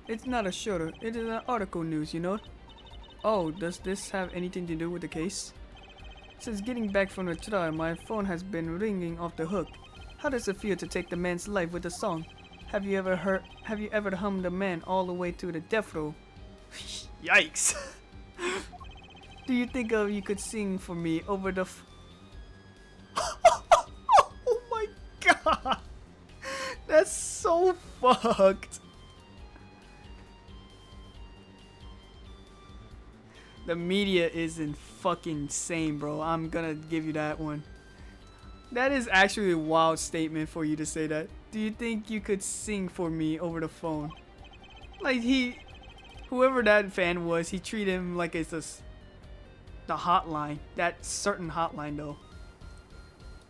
It's not a shorter, it is an article news, you know? Oh, does this have anything to do with the case? Since getting back from the trial, my phone has been ringing off the hook. How does it feel to take the man's life with a song? Have you ever hummed a man all the way to the death row? Yikes! Do you think you could sing for me over the oh my god! That's so fucked! The media isn't fucking insane, bro. I'm gonna give you that one. That is actually a wild statement for you to say that. Do you think you could sing for me over the phone? Like whoever that fan was, he treated him like it's the hotline. That certain hotline though.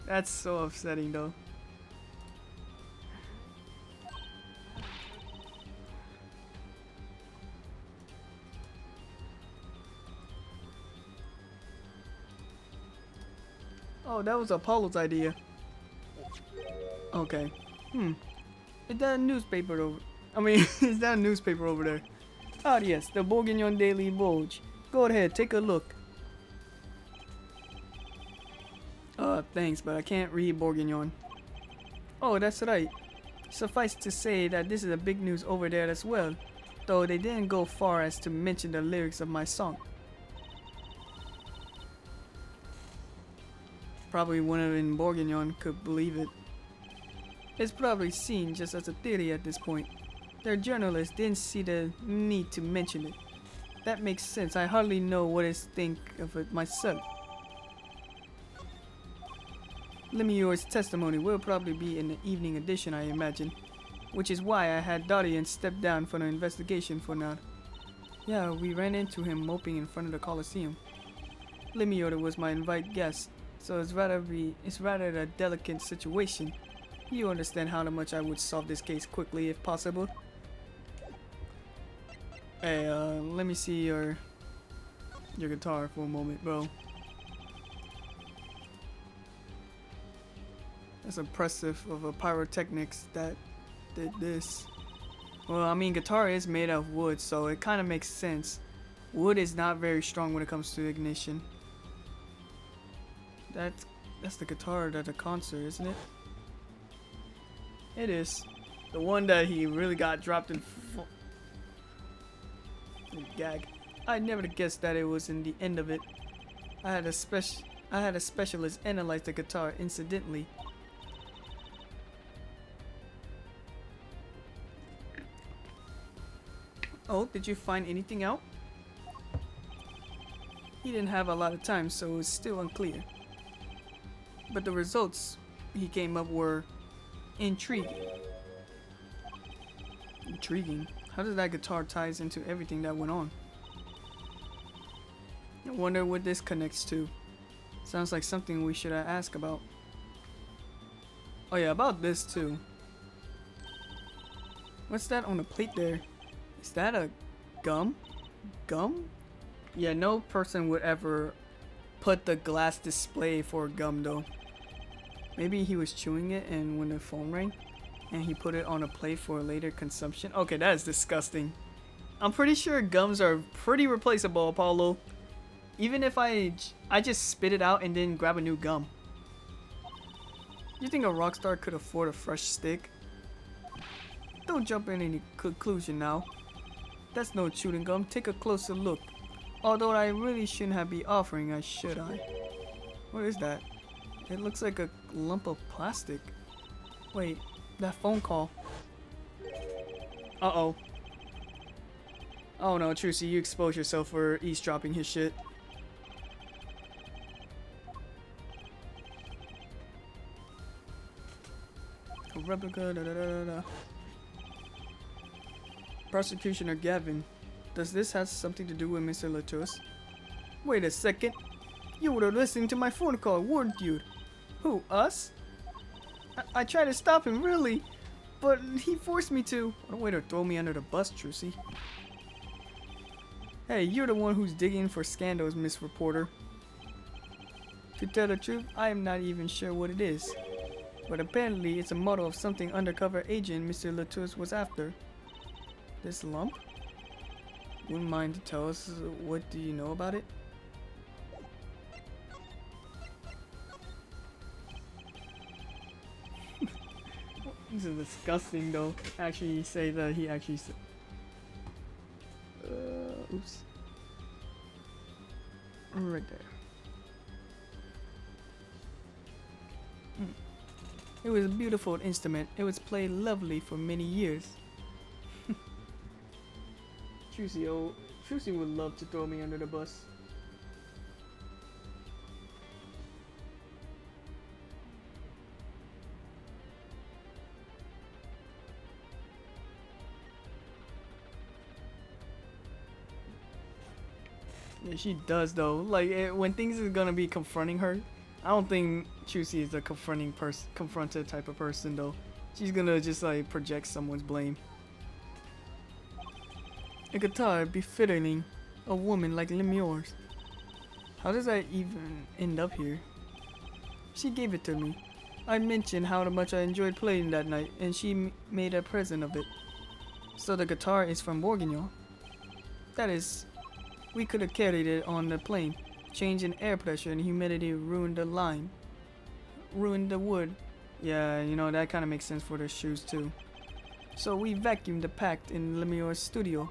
That's so upsetting though. Oh, that was Apollo's idea. Okay. Is that a newspaper over? Is that a newspaper over there? Ah, yes, the Bourguignon Daily Vogue. Go ahead, take a look. Thanks, but I can't read Bourguignon. Oh, that's right. Suffice to say that this is a big news over there as well, though they didn't go far as to mention the lyrics of my song. Probably one of in Bourguignon could believe it. It's probably seen just as a theory at this point. Their journalists didn't see the need to mention it. That makes sense. I hardly know what to think of it myself. Lemieux's testimony will probably be in the evening edition, I imagine. Which is why I had Darian step down from the investigation for now. Yeah, we ran into him moping in front of the Coliseum. Lemieux was my invite guest, so it's rather a delicate situation. You understand how much I would solve this case quickly if possible. Hey, let me see your guitar for a moment, bro. That's impressive of a pyrotechnics that did this. Well, I mean, guitar is made out of wood, so it kind of makes sense. Wood is not very strong when it comes to ignition. That's the guitar at the concert, isn't it? It is. The one that he really got dropped in gag. I never guessed that it was in the end of it. I had a specialist analyze the guitar incidentally. Oh, did you find anything out? He didn't have a lot of time, so it was still unclear. But the results he came up were intriguing. Intriguing? How does that guitar ties into everything that went on? I wonder what this connects to. Sounds like something we should ask about. Oh yeah, about this too. What's that on the plate there? Is that a gum? Gum? Yeah, no person would ever put the glass display for gum though. Maybe he was chewing it and when the phone rang and he put it on a plate for later consumption. Okay, that is disgusting. I'm pretty sure gums are pretty replaceable, Apollo. Even if I just spit it out and then grab a new gum. You think a rock star could afford a fresh stick? Don't jump in any conclusion now. That's no chewing gum. Take a closer look. Although I really shouldn't have been offering it, should I? What is that? It looks like a lump of plastic. Wait, that phone call. Uh-oh. Oh no, Trucy, you exposed yourself for eavesdropping his shit. A replica, da da da da. Prosecutioner Gavin, does this have something to do with Mr. Latours? Wait a second. You were listening to my phone call, weren't you? Who, us? I tried to stop him, really, but he forced me to. What a way to throw me under the bus, Trucy. Hey, you're the one who's digging for scandals, Miss Reporter. To tell the truth, I am not even sure what it is. but apparently it's a model of something undercover agent Mr. Latour was after. This lump? Wouldn't mind to tell us what do you know about it? This is disgusting though. Actually say that he actually said. Oops. Right there. It was a beautiful instrument. It was played lovely for many years. Trucy would love to throw me under the bus. Yeah, she does though. Like when things is gonna be confronting her, I don't think Trucy is a confronted type of person though. She's gonna just like project someone's blame. A guitar befitting a woman like Lemures. How does that even end up here? She gave it to me. I mentioned how much I enjoyed playing that night, and she made a present of it. So the guitar is from Bourguignon. That is, we could have carried it on the plane. Change in air pressure and humidity ruined the line. Ruined the wood. Yeah, you know, that kind of makes sense for the shoes too. So we vacuumed the pack in Lemur's studio.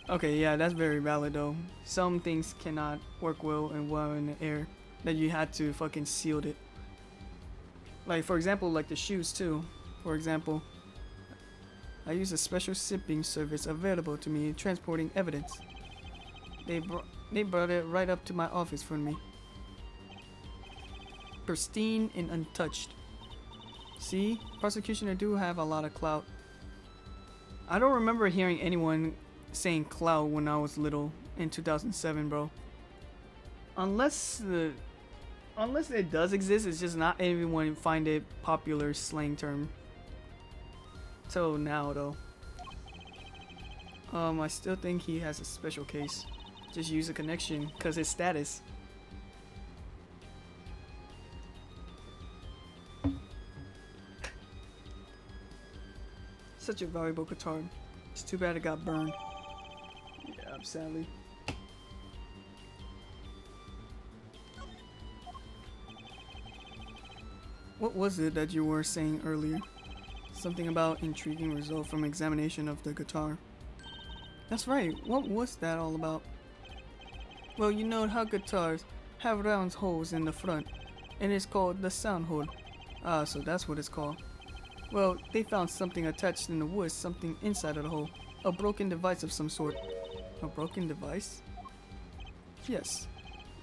Okay, yeah, that's very valid though. Some things cannot work well in the air. That you had to fucking sealed it. Like for example, like the shoes too. For example, I use a special shipping service available to me transporting evidence. They brought it right up to my office for me. Pristine and untouched. See, prosecution do have a lot of clout. I don't remember hearing anyone saying clout when I was little in 2007, bro. Unless it does exist, it's just not everyone find it popular slang term. Till now though. I still think he has a special case. Just use a connection, cause his status. Such a valuable guitar. It's too bad it got burned. Yeah, sadly. What was it that you were saying earlier? Something about intriguing result from examination of the guitar. That's right. What was that all about? Well, you know how guitars have round holes in the front, and it's called the sound hole. Ah, so that's what it's called. Well, they found something attached in the wood, something inside of the hole. A broken device of some sort. A broken device? Yes.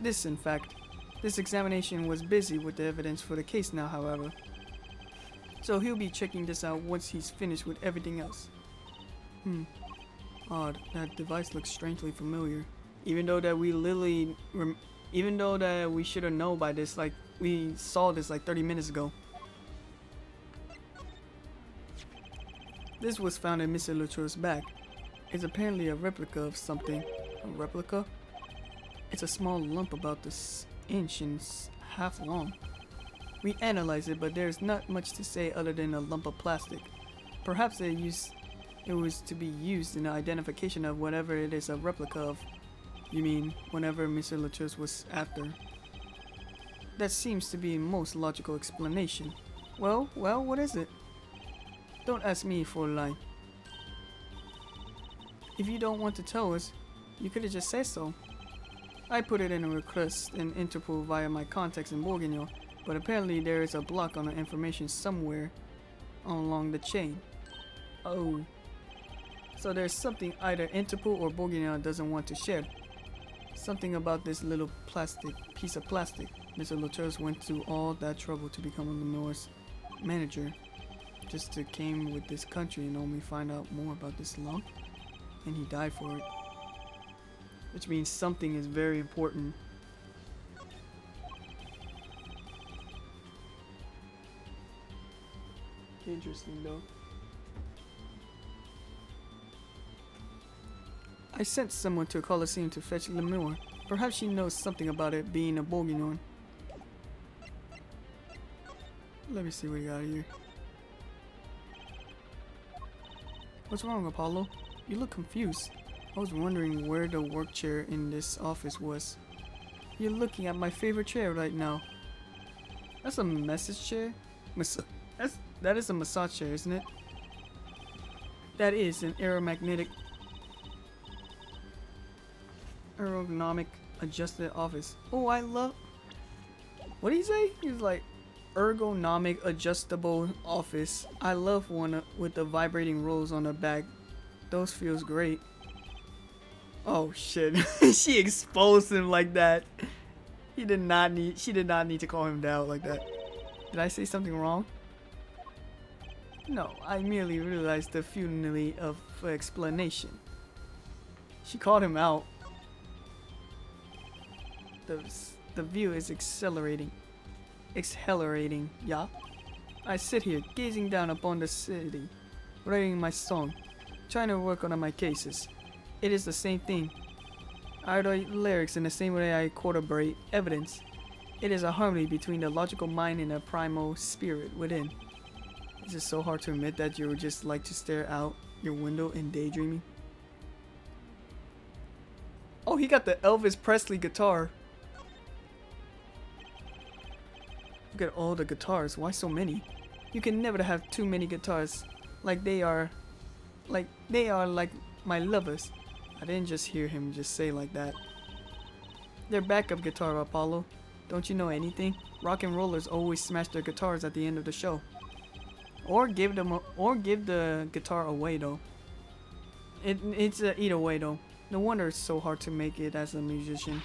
This, in fact. This examination was busy with the evidence for the case now, however. So he'll be checking this out once he's finished with everything else. Odd. That device looks strangely familiar. Even though that we literally... even though that we should have known by this, like, we saw this like 30 minutes ago. This was found in Mr. Latour's bag. It's apparently a replica of something. A replica? It's a small lump about this inch and half long. We analyzed it, but there's not much to say other than a lump of plastic. Perhaps it was to be used in the identification of whatever it is a replica of. You mean, whenever Mr. Latour was after. That seems to be the most logical explanation. Well, what is it? Don't ask me for a lie. If you don't want to tell us, you could have just said so. I put it in a request in Interpol via my contacts in Bourguignon, but apparently there is a block on the information somewhere along the chain. Oh. So there's something either Interpol or Bourguignon doesn't want to share. Something about this little piece of plastic. Mr. Latour went to all that trouble to become a Lenore's manager, just to came with this country and only find out more about this lump, and he died for it. Which means something is very important. Interesting though. I sent someone to a Colosseum to fetch Lemure. Perhaps she knows something about it being a Bourguignon. Let me see what you got here. What's wrong, Apollo? You look confused. I was wondering where the work chair in this office was. You're looking at my favorite chair right now. That's a message chair? That is a massage chair, isn't it? That is an ergonomic adjusted office. Oh, I love... What did he say? He was like, ergonomic adjustable office. I love one with the vibrating rolls on the back. Those feels great. Oh shit. She exposed him like that. She did not need to call him down like that. Did I say something wrong? No, I merely realized the futility of explanation. She called him out. The view is exhilarating, yeah? I sit here, gazing down upon the city, writing my song, trying to work on my cases. It is the same thing. I write lyrics in the same way I corroborate evidence. It is a harmony between the logical mind and the primal spirit within. Is it so hard to admit that you would just like to stare out your window and daydreaming? Oh, he got the Elvis Presley guitar. Look at all the guitars. Why so many? You can never have too many guitars. Like they are like my lovers. I didn't just hear him just say like that. Their backup guitar, Apollo. Don't you know anything? Rock and rollers always smash their guitars at the end of the show. Or give the guitar away though. It's either way though. No wonder it's so hard to make it as a musician.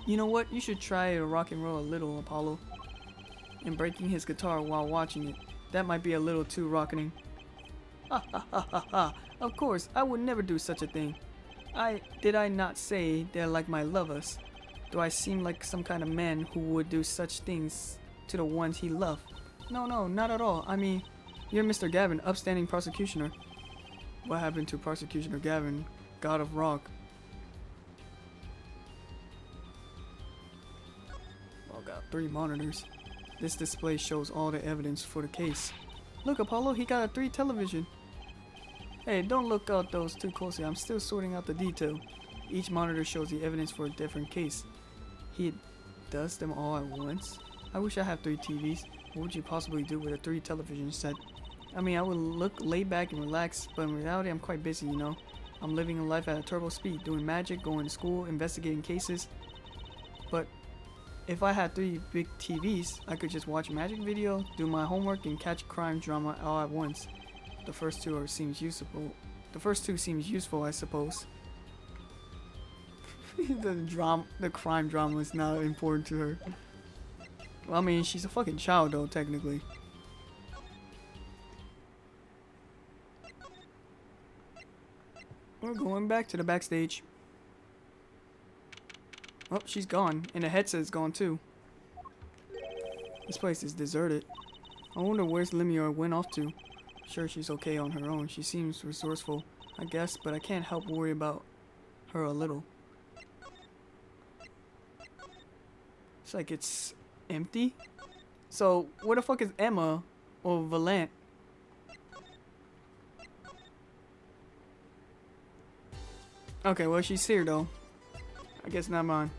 You know what? You should try to rock and roll a little, Apollo. And breaking his guitar while watching it. That might be a little too rocketing. Ha ha ha ha ha. Of course, I would never do such a thing. Did I not say they're like my lovers? Do I seem like some kind of man who would do such things to the ones he loved? No, not at all. I mean, you're Mr. Gavin, upstanding prosecutioner. What happened to Prosecutioner Gavin, God of Rock? Oh, got 3 monitors. This display shows all the evidence for the case. Look, Apollo, he got a 3 television. Hey, don't look at those too closely. I'm still sorting out the detail. Each monitor shows the evidence for a different case. He does them all at once? I wish I had 3 TVs. What would you possibly do with a 3 television set? I mean, I would look laid back and relaxed, but in reality, I'm quite busy, you know. I'm living a life at a turbo speed, doing magic, going to school, investigating cases. But if I had 3 big TVs, I could just watch magic video, do my homework, and catch crime drama all at once. The first two seems useful, I suppose. The crime drama is not important to her. Well, I mean, she's a fucking child, though, technically. We're going back to the backstage. Oh, she's gone, and the headset's gone too. This place is deserted. I wonder where's Lemure went off to. Sure, she's okay on her own. She seems resourceful, I guess, but I can't help worry about her a little. It's like it's empty. So, where the fuck is Emma or Valant? Okay, well, she's here though. I guess not mine.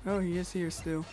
Oh, he is here still.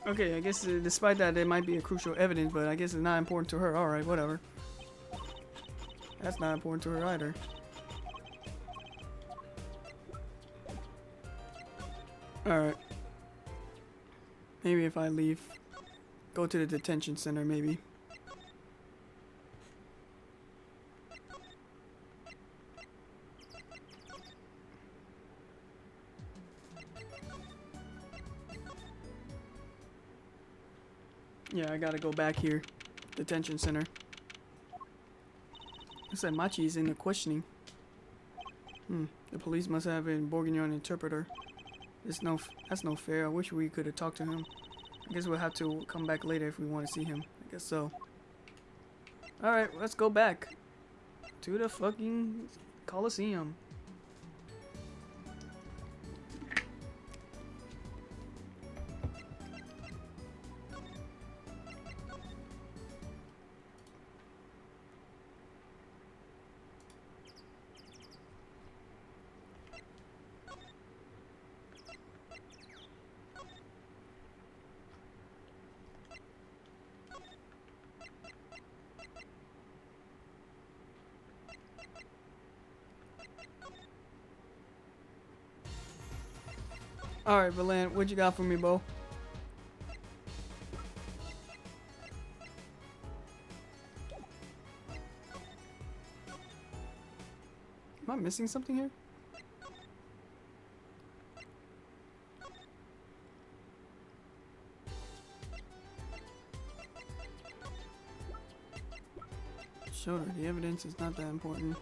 Okay, I guess despite that, it might be a crucial evidence, but I guess it's not important to her. Alright, whatever. That's not important to her either. Alright. Maybe if I leave, go to the detention center, maybe. Yeah, I gotta go back here. Detention center. Looks like Machi's in the questioning. The police must have been borging an interpreter. That's no fair. I wish we could have talked to him. I guess we'll have to come back later if we want to see him. I guess so. Alright, let's go back to the fucking Coliseum. Alright, Valan, what you got for me, Bo? Am I missing something here? Sure, the evidence is not that important.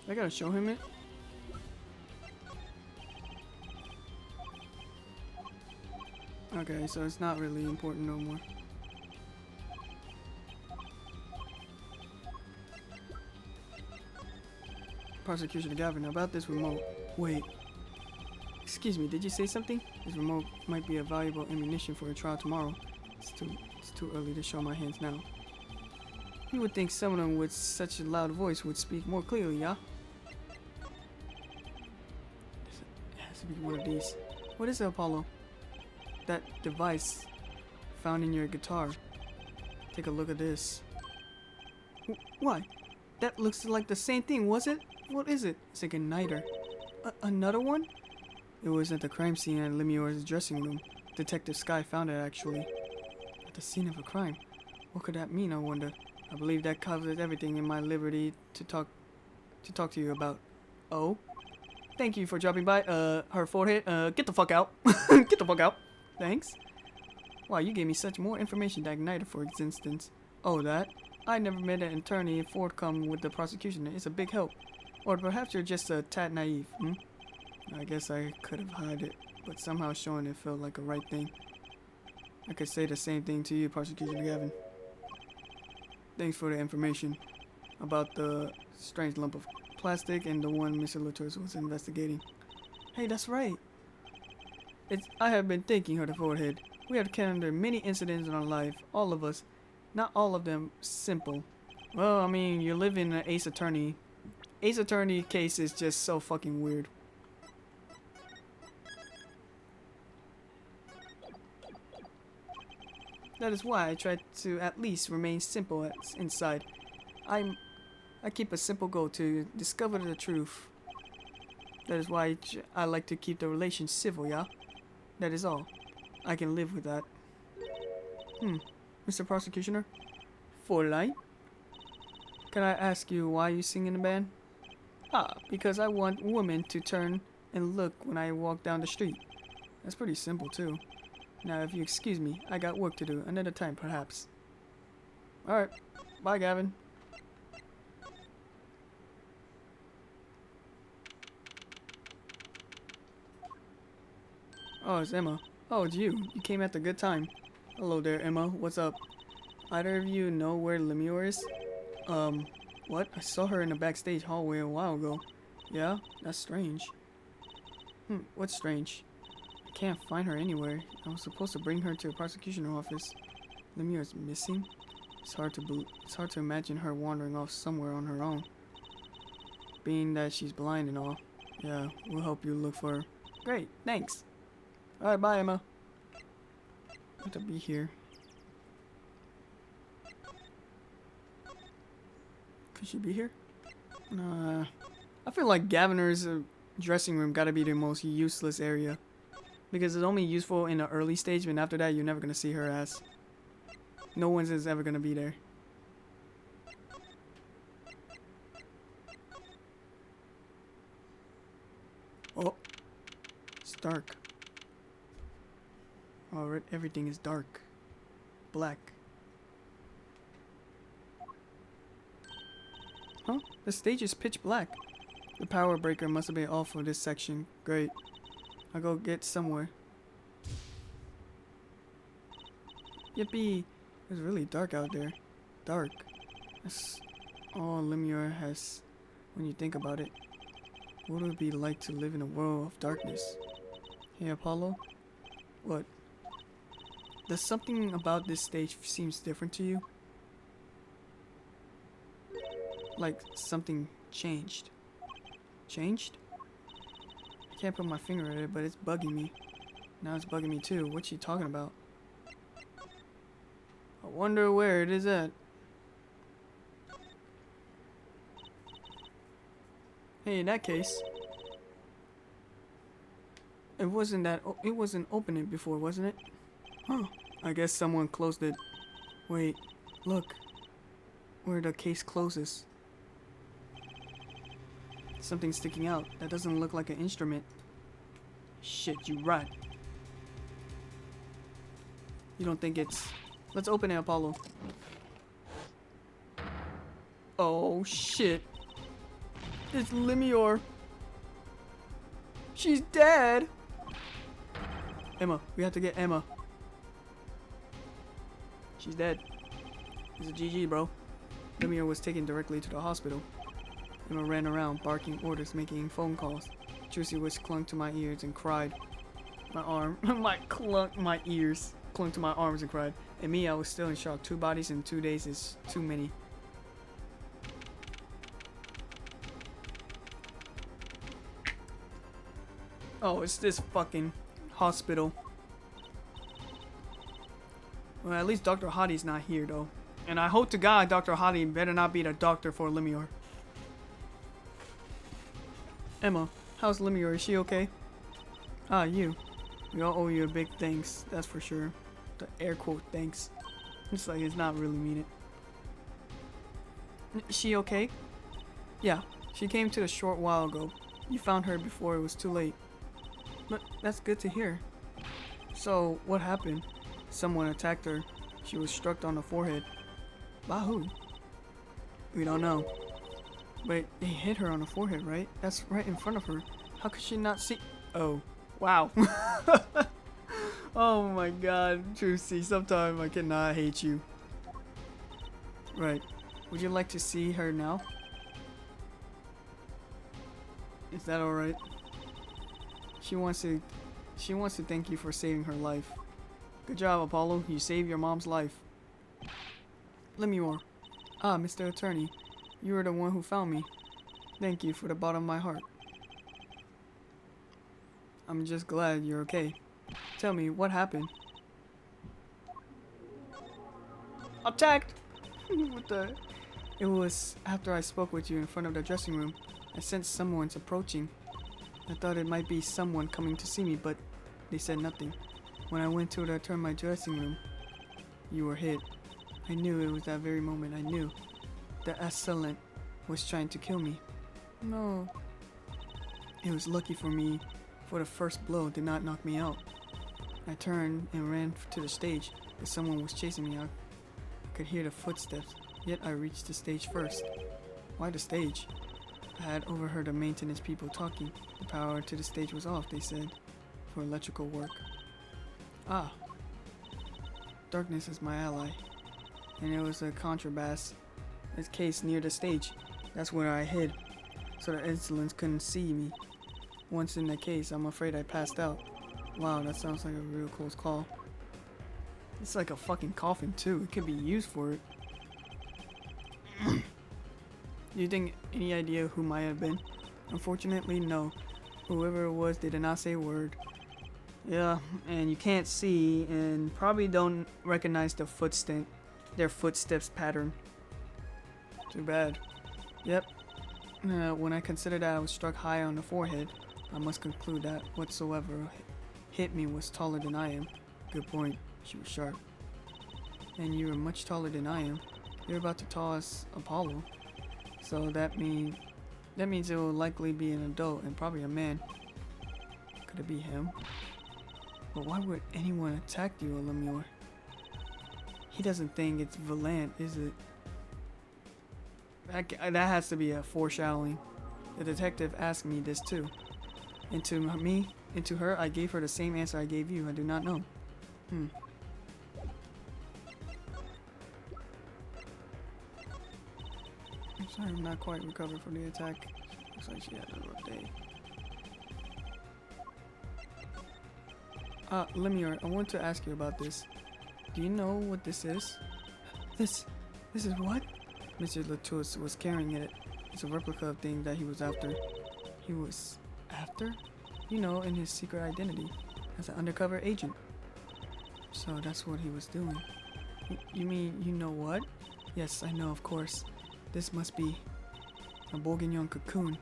I gotta show him it. Okay, so it's not really important no more. Prosecution of Gavin about this remote. Wait. Excuse me, did you say something? This remote might be a valuable ammunition for a trial tomorrow. It's too early to show my hands now. You would think someone with such a loud voice would speak more clearly, yeah? It has to be one of these. What is it, Apollo? That device found in your guitar. Take a look at this. Why? That looks like the same thing, was it? What is it? It's a igniter. Another one? It was at the crime scene at Lemieux's dressing room. Detective Sky found it, actually. At the scene of a crime? What could that mean, I wonder? I believe that covers everything in my liberty to talk to you about. Oh? Thank you for dropping by. Her forehead. Get the fuck out. Get the fuck out. Thanks. Wow, you gave me such more information than igniter, for instance. Oh, that? I never met an attorney forthcoming with the prosecution. It's a big help. Or perhaps you're just a tad naive, I guess I could have hid it, but somehow showing it felt like a right thing. I could say the same thing to you, Prosecutor Gavin. Thanks for the information about the strange lump of plastic and the one Mr. Latours was investigating. Hey, that's right. I have been thinking, her forehead. We have encountered many incidents in our life, all of us. Not all of them simple. Well, I mean, you live in an Ace Attorney. Ace Attorney case is just so fucking weird. That is why I try to at least remain simple inside. I keep a simple goal to discover the truth. That is why I like to keep the relations civil, yeah? That is all. I can live with that. Mr. Prosecutioner? Fräulein? Can I ask you why you sing in the band? Because I want women to turn and look when I walk down the street. That's pretty simple, too. Now, if you excuse me, I got work to do. Another time, perhaps. Alright. Bye, Gavin. Oh, it's Emma. Oh, it's you. You came at the good time. Hello there, Emma. What's up? Either of you know where Lemieux is? What? I saw her in the backstage hallway a while ago. Yeah? That's strange. What's strange? I can't find her anywhere. I was supposed to bring her to a prosecution office. Lemieux is missing? It's hard to imagine her wandering off somewhere on her own. Being that she's blind and all. Yeah, we'll help you look for her. Great, thanks. Alright, bye, Emma. I have to be here. Could she be here? Nah. I feel like Gaviner's dressing room gotta be the most useless area. Because it's only useful in the early stage, but after that, you're never gonna see her ass. No one's is ever gonna be there. Oh, it's dark. Oh, everything is dark. Black. Huh? The stage is pitch black. The power breaker must have been off for this section. Great. I'll go get somewhere. Yippee! It's really dark out there. Dark. That's all Lemure has when you think about it. What would it be like to live in a world of darkness? Hey, Apollo? What? Does something about this stage seems different to you? Like something changed. Changed? I can't put my finger at it, but it's bugging me. Now it's bugging me too. What's she talking about? I wonder where it is at. Hey, in that case, it wasn't opening before, wasn't it? Huh. I guess someone closed it. Wait, look. Where the case closes. Something's sticking out. That doesn't look like an instrument. Shit, you right. You don't think it's... Let's open it, Apollo. Oh, shit. It's Lemure. She's dead. Emma, we have to get Emma. She's dead. It's a GG, bro. Lemure was taken directly to the hospital. Emma ran around, barking orders, making phone calls. Juicy Wish clung to my ears and cried. My arm, my ears clung to my arms and cried. And me, I was still in shock. 2 bodies in 2 days is too many. Oh, it's this fucking hospital. Well, at least Dr. Hottie's not here, though. And I hope to God Dr. Hottie better not be the doctor for Lemure. Emma, how's Lemure? Is she okay? Ah, you. We all owe you a big thanks, that's for sure. The air quote thanks. It's like it's not really mean it. Is she okay? Yeah, she came to a short while ago. You found her before it was too late. But that's good to hear. So, what happened? Someone attacked her. She was struck on the forehead. By who? We don't know. But they hit her on the forehead, right? That's right in front of her. How could she not see? Oh, wow. Oh my god, Trucy, sometimes I cannot hate you. Right. Would you like to see her now? Is that alright? She wants to thank you for saving her life. Good job, Apollo. You saved your mom's life. Lemure. Ah, Mr. Attorney. You were the one who found me. Thank you for the bottom of my heart. I'm just glad you're okay. Tell me, what happened? Attacked! What the... It was after I spoke with you in front of the dressing room. I sensed someone's approaching. I thought it might be someone coming to see me, but they said nothing. When I went to return my dressing room, you were hit. I knew it was that very moment. I knew the assailant was trying to kill me. No. It was lucky for me, for the first blow did not knock me out. I turned and ran to the stage, but someone was chasing me. I could hear the footsteps, yet I reached the stage first. Why the stage? I had overheard the maintenance people talking. The power to the stage was off, they said, for electrical work. Ah. Darkness is my ally. And it was a contrabass case near the stage. That's where I hid, so the insolents couldn't see me. Once in the case, I'm afraid I passed out. Wow, that sounds like a real close call. It's like a fucking coffin too. It could be used for it. Do you think any idea who might have been? Unfortunately, no. Whoever it was, they did not say a word. Yeah, and you can't see and probably don't recognize their footsteps pattern. Too bad. Yep. When I consider that I was struck high on the forehead, I must conclude that whatsoever hit me was taller than I am. Good point. She was sharp. and you are much taller than I am. You're about to toss Apollo, so that means it will likely be an adult and probably a man. Could it be him? But why would anyone attack you, Lemure? He doesn't think it's Valant, is it? That has to be a foreshadowing. The detective asked me this too. And to her, I gave her the same answer I gave you. I do not know. I'm sorry, I'm not quite recovered from the attack. Looks like she had a rough day. Lemure, I want to ask you about this. Do you know what this is? This is what? Mr. Latour was carrying it. It's a replica of thing that he was after. He was after? You know, in his secret identity as an undercover agent. So that's what he was doing. You mean you know what? Yes, I know, of course. This must be a Bourguignon cocoon,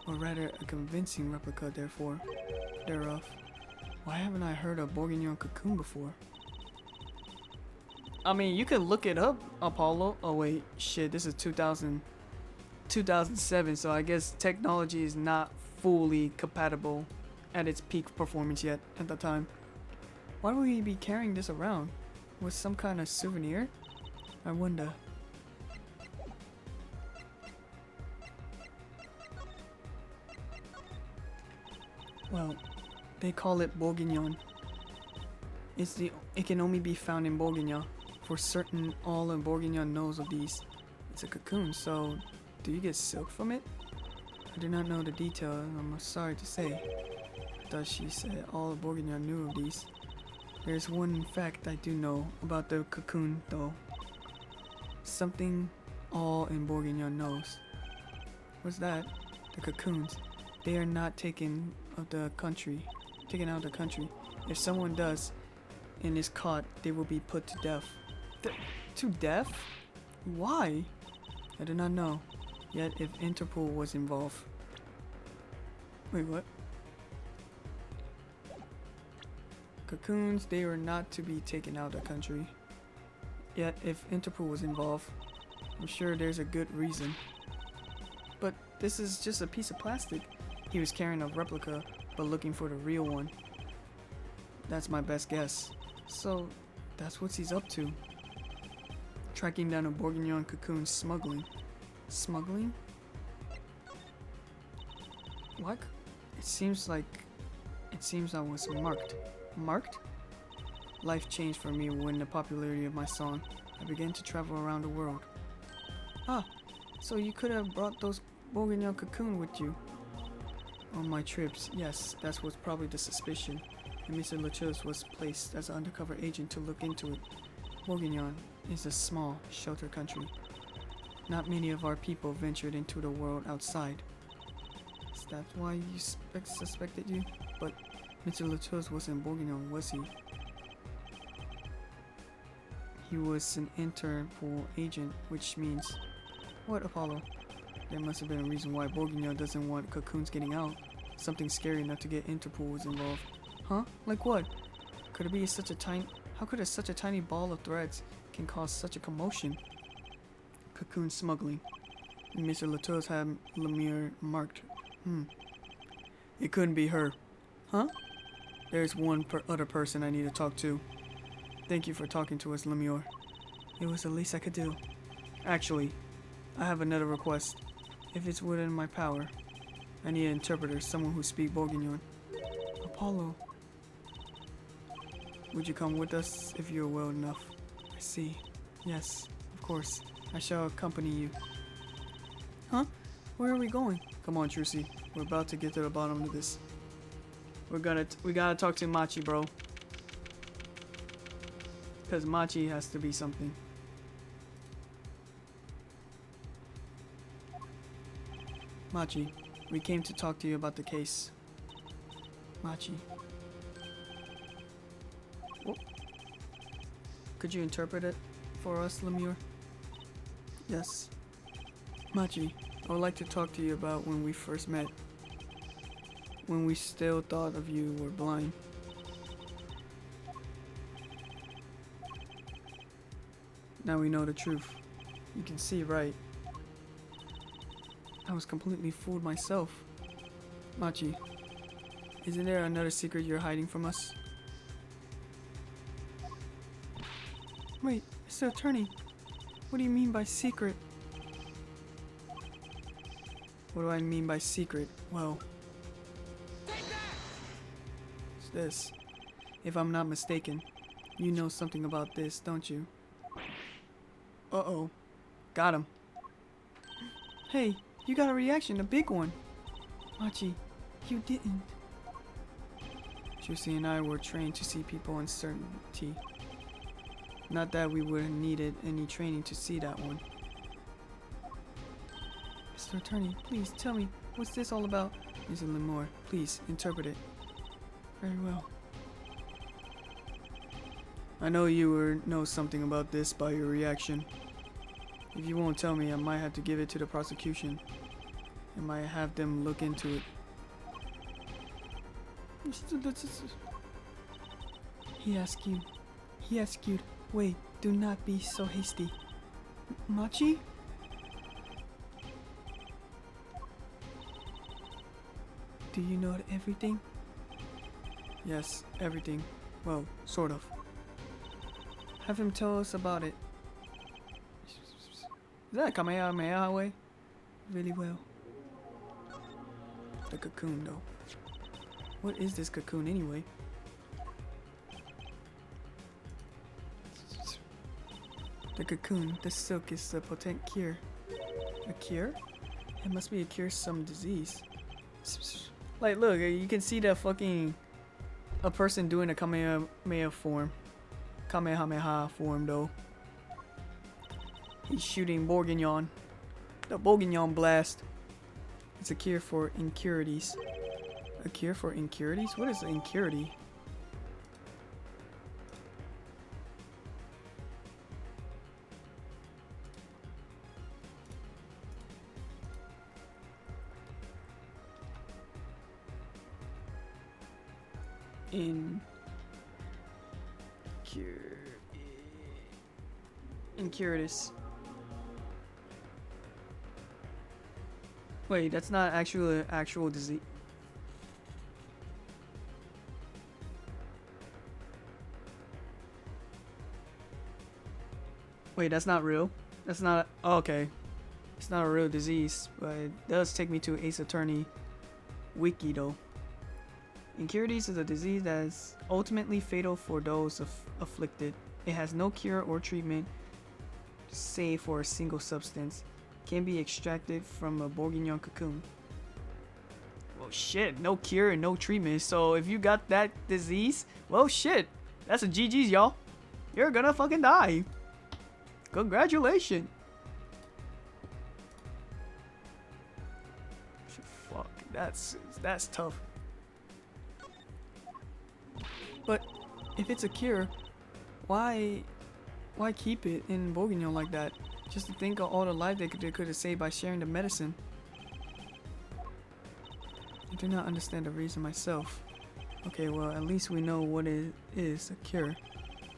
or rather a convincing replica thereof. Why haven't I heard of Bourguignon cocoon before? I mean, you could look it up, Apollo. Oh wait, shit, this is 2007, so I guess technology is not fully compatible at its peak performance yet at the time. Why would he be carrying this around? Was some kind of souvenir? I wonder. Well, they call it Bourguignon. It can only be found in Bourguignon. For certain, all in Bourguignon knows of these. It's a cocoon, so do you get silk from it? I do not know the details, I'm sorry to say. I thought she said all of Bourguignon knew of these. There's one fact I do know about the cocoon, though. Something all in Bourguignon knows. What's that? The cocoons. They are not taken out of the country. If someone does and is caught, they will be put to death. To death? Why? I do not know. Yet if Interpol was involved. Wait, what? Cocoons, they are not to be taken out of the country. Yet if Interpol was involved, I'm sure there's a good reason. But this is just a piece of plastic. He was carrying a replica, but looking for the real one. That's my best guess. So, that's what he's up to. Tracking down a Bourguignon cocoon smuggling. Smuggling? What? It seems I was marked. Marked? Life changed for me when the popularity of my song. I began to travel around the world. Ah, so you could have brought those Bourguignon cocoon with you. On my trips, yes, that was probably the suspicion. And Mr. Latour was placed as an undercover agent to look into it. Bourguignon is a small, sheltered country. Not many of our people ventured into the world outside. Is that why you suspected you? But Mr. Latour was in Bourguignon, was he? He was an Interpol agent, which means... What, Apollo? There must have been a reason why Bourguignon doesn't want cocoons getting out. Something scary enough to get Interpol was involved. Huh? Like what? Could it be such a tiny... How could such a tiny ball of threads can cause such a commotion? Cocoon smuggling. Mr. Latour had Lemure marked. It couldn't be her. Huh? There's one other person I need to talk to. Thank you for talking to us, Lemure. It was the least I could do. Actually, I have another request. If it's within my power, I need an interpreter, someone who speaks Bourguignon. Apollo. Would you come with us if you're well enough? I see. Yes, of course. I shall accompany you. Huh? Where are we going? Come on, Trucy. We're about to get to the bottom of this. We gotta talk to Machi, bro. Because Machi has to be something. Machi, we came to talk to you about the case. Machi. Oh. Could you interpret it for us, Lemure? Yes. Machi, I would like to talk to you about when we first met. When we still thought of you were blind. Now we know the truth. You can see, right? I was completely fooled myself. Machi, isn't there another secret you're hiding from us? Wait, Mr. Attorney, what do you mean by secret? What do I mean by secret? Well, it's this. If I'm not mistaken, you know something about this, don't you? Uh-oh. Got him. Hey, you got a reaction, a big one. Machi, you didn't. Juicy and I were trained to see people in certainty. Not that we would have needed any training to see that one. Mr. Attorney, please tell me, what's this all about? Mr. Lemore, please interpret it. Very well. I know you know something about this by your reaction. If you won't tell me, I might have to give it to the prosecution. I might have them look into it. He asked you. Wait, do not be so hasty. Machi? Do you know everything? Yes, everything. Well, sort of. Have him tell us about it. Is that a Kamehameha way? Really well. The cocoon, though. What is this cocoon, anyway? The cocoon, the silk is a potent cure. A cure? It must be a cure some disease. Like, look, you can see that fucking... a person doing a Kamehameha form. Kamehameha form, though. He's shooting Bourguignon. The Bourguignon blast. It's a cure for incurities. A cure for incurities? What is incurity? Incuritus. Wait, that's not actual disease. Wait, that's not real? That's not... oh, okay. It's not a real disease, but it does take me to Ace Attorney Wiki, though. Incurities is a disease that is ultimately fatal for those afflicted. It has no cure or treatment, save for a single substance. Can be extracted from a Bourguignon cocoon. Well, shit, no cure and no treatment. So if you got that disease, well, shit, that's a GG's, y'all. You're gonna fucking die. Congratulations. Fuck, that's tough. But if it's a cure, why keep it in Bourguignon like that? Just to think of all the life they could have saved by sharing the medicine. I do not understand the reason myself. Okay, well, at least we know what it is, a cure.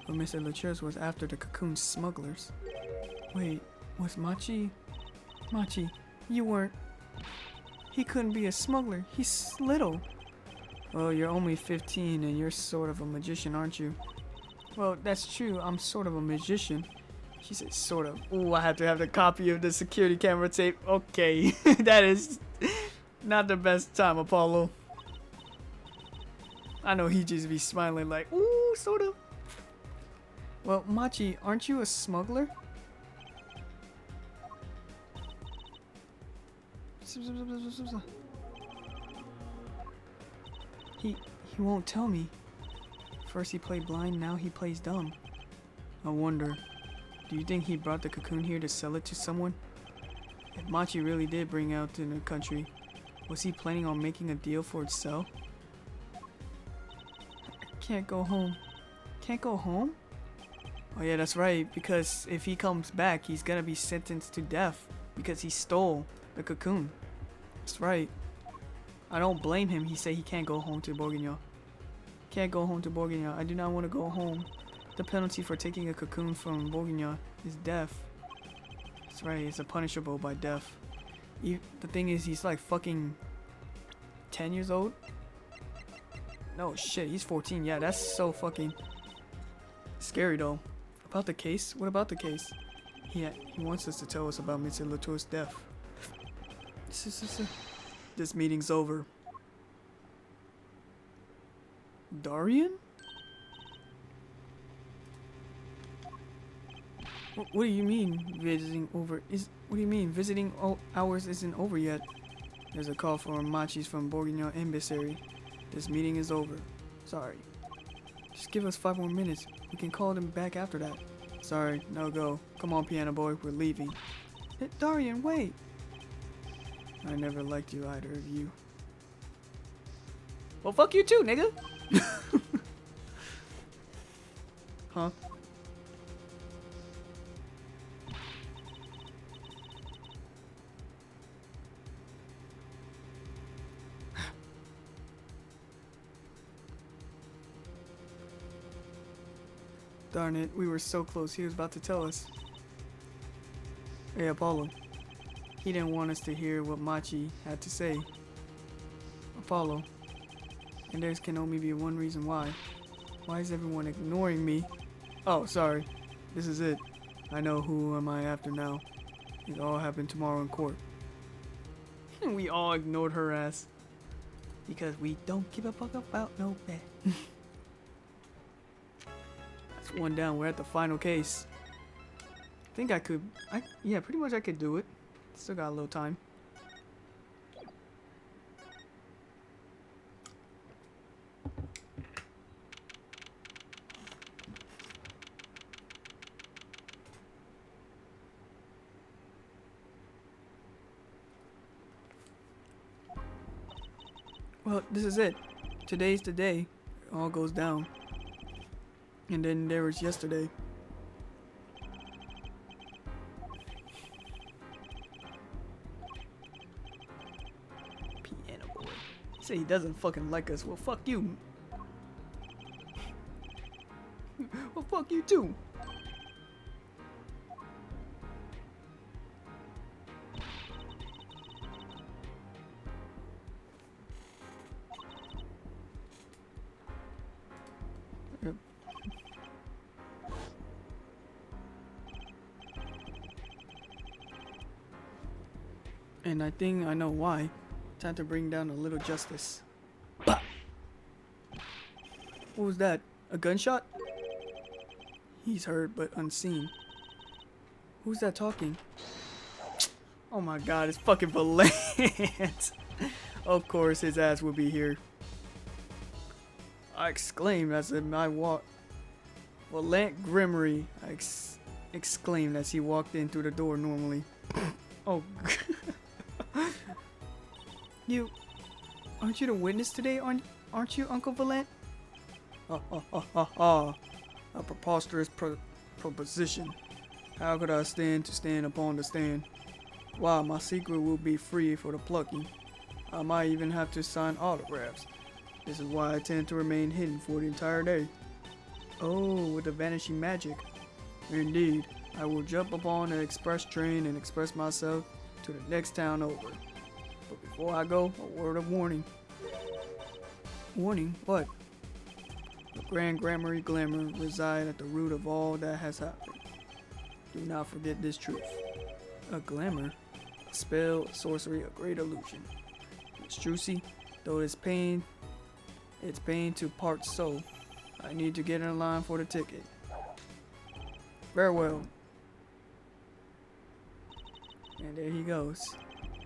But Mr. Lachers was after the cocoon smugglers. Wait, was Machi? Machi, you weren't... He couldn't be a smuggler. He's little. Well, you're only 15 and you're sort of a magician, aren't you? Well, that's true. I'm sort of a magician. She said sort of. Ooh, I have to have the copy of the security camera tape. Okay, that is not the best time, Apollo. I know he just be smiling like, ooh, sort of. Well, Machi, aren't you a smuggler? He won't tell me. First he played blind, now he plays dumb. I wonder, do you think he brought the cocoon here to sell it to someone? If Machi really did bring out in the country, was he planning on making a deal for its sale? I can't go home. Can't go home? Oh yeah, that's right, because if he comes back, he's gonna be sentenced to death because he stole the cocoon. That's right. I don't blame him. He said he can't go home to Bourguignon. Can't go home to Bourguignon. I do not want to go home The penalty for taking a cocoon from Bourguignon is death. That's right, it's a punishable by death. The thing is, he's like fucking 10 years old. No shit, he's 14. Yeah, that's so fucking scary though. About the case? What about the case? He wants us to tell us about Mr. Latour's death. This meeting's over. Darian? What do you mean visiting over? What do you mean visiting hours isn't over yet? There's a call for machis from Bourguignon embassy. This meeting is over. Sorry. Just give us 5 more minutes. We can call them back after that. Sorry, no go. Come on, piano boy, we're leaving. Darian, wait. I never liked you, either of you. Well, fuck you too, nigga. Huh? Darn it, we were so close. He was about to tell us. Hey, Apollo. He didn't want us to hear what Machi had to say. Apollo. And there can only be one reason why. Why is everyone ignoring me? Oh, sorry. This is it. I know who am I after now. It all happened tomorrow in court. We all ignored her ass. Because we don't give a fuck about no bad. That's one down. We're at the final case. I think I could... yeah, pretty much I could do it. Still got a little time. Well, this is it. Today's the day. It all goes down. And then there was yesterday. Piano boy. He said he doesn't fucking like us. Well, fuck you. Well, fuck you too. Yep. And I think I know why. Time to bring down a little justice. Bah! What was that? A gunshot? He's heard but unseen. Who's that talking? Oh my god, it's fucking Valant. Of course his ass will be here. I exclaimed as I walked. Valant Grimmery, I exclaimed as he walked in through the door normally. Oh. Aren't you the witness today, aren't you, Uncle Valant? Ha ha ha ha ha. A preposterous proposition. How could I stand to stand upon the stand? Wow, my secret will be free for the plucking. I might even have to sign autographs. This is why I tend to remain hidden for the entire day. Oh, with the vanishing magic. Indeed, I will jump upon an express train and express myself to the next town over. But before I go, a word of warning. Warning? What? The grand grammary glamour reside at the root of all that has happened. Do not forget this truth. A glamour, a spell, a sorcery, a great illusion. It's juicy, though it's pain to part so. I need to get in line for the ticket. Farewell. And there he goes.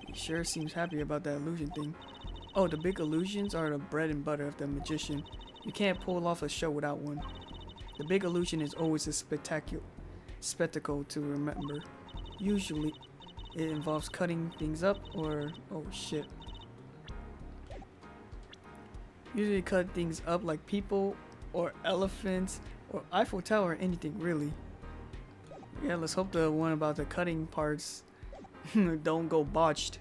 He sure seems happy about that illusion thing. Oh, the big illusions are the bread and butter of the magician. You can't pull off a show without one. The big illusion is always a spectacle to remember. Usually, it involves cutting things up or... oh shit. Usually cut things up like people or elephants or Eiffel Tower or anything really. Yeah, let's hope the one about the cutting parts don't go botched.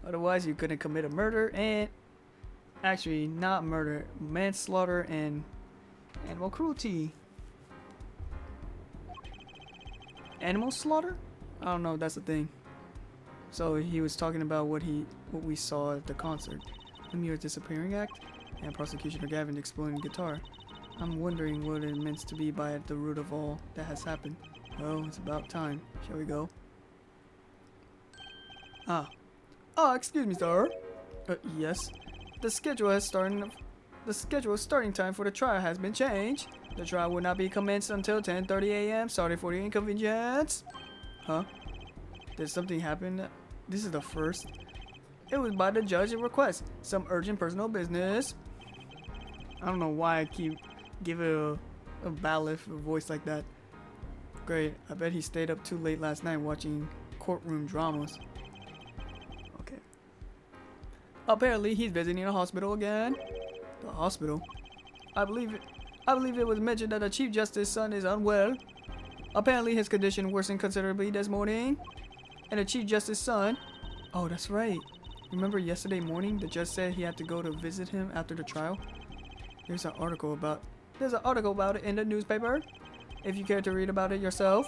Otherwise, you're gonna commit a murder and... actually, not murder. Manslaughter and animal cruelty. Animal slaughter? I don't know. That's the thing. So he was talking about what we saw at the concert. The mere disappearing act and prosecutioner Gavin exploding guitar. I'm wondering what it meant to be by the root of all that has happened. Well, it's about time. Shall we go? Ah. Excuse me, sir. Yes. The schedule starting time for the trial has been changed. The trial will not be commenced until 10:30 a.m. Sorry for the inconvenience. Huh? Did something happen? This is the first. It was by the judge at request. Some urgent personal business. I don't know why I keep giving a bailiff a voice like that. Great. I bet he stayed up too late last night watching courtroom dramas. Okay. Apparently, he's visiting a hospital again. The hospital? I believe it was mentioned that the Chief Justice's son is unwell. Apparently, his condition worsened considerably this morning. And the Chief Justice's son... Oh, that's right. Remember yesterday morning, the judge said he had to go to visit him after the trial? There's an article about it in the newspaper. If you care to read about it yourself.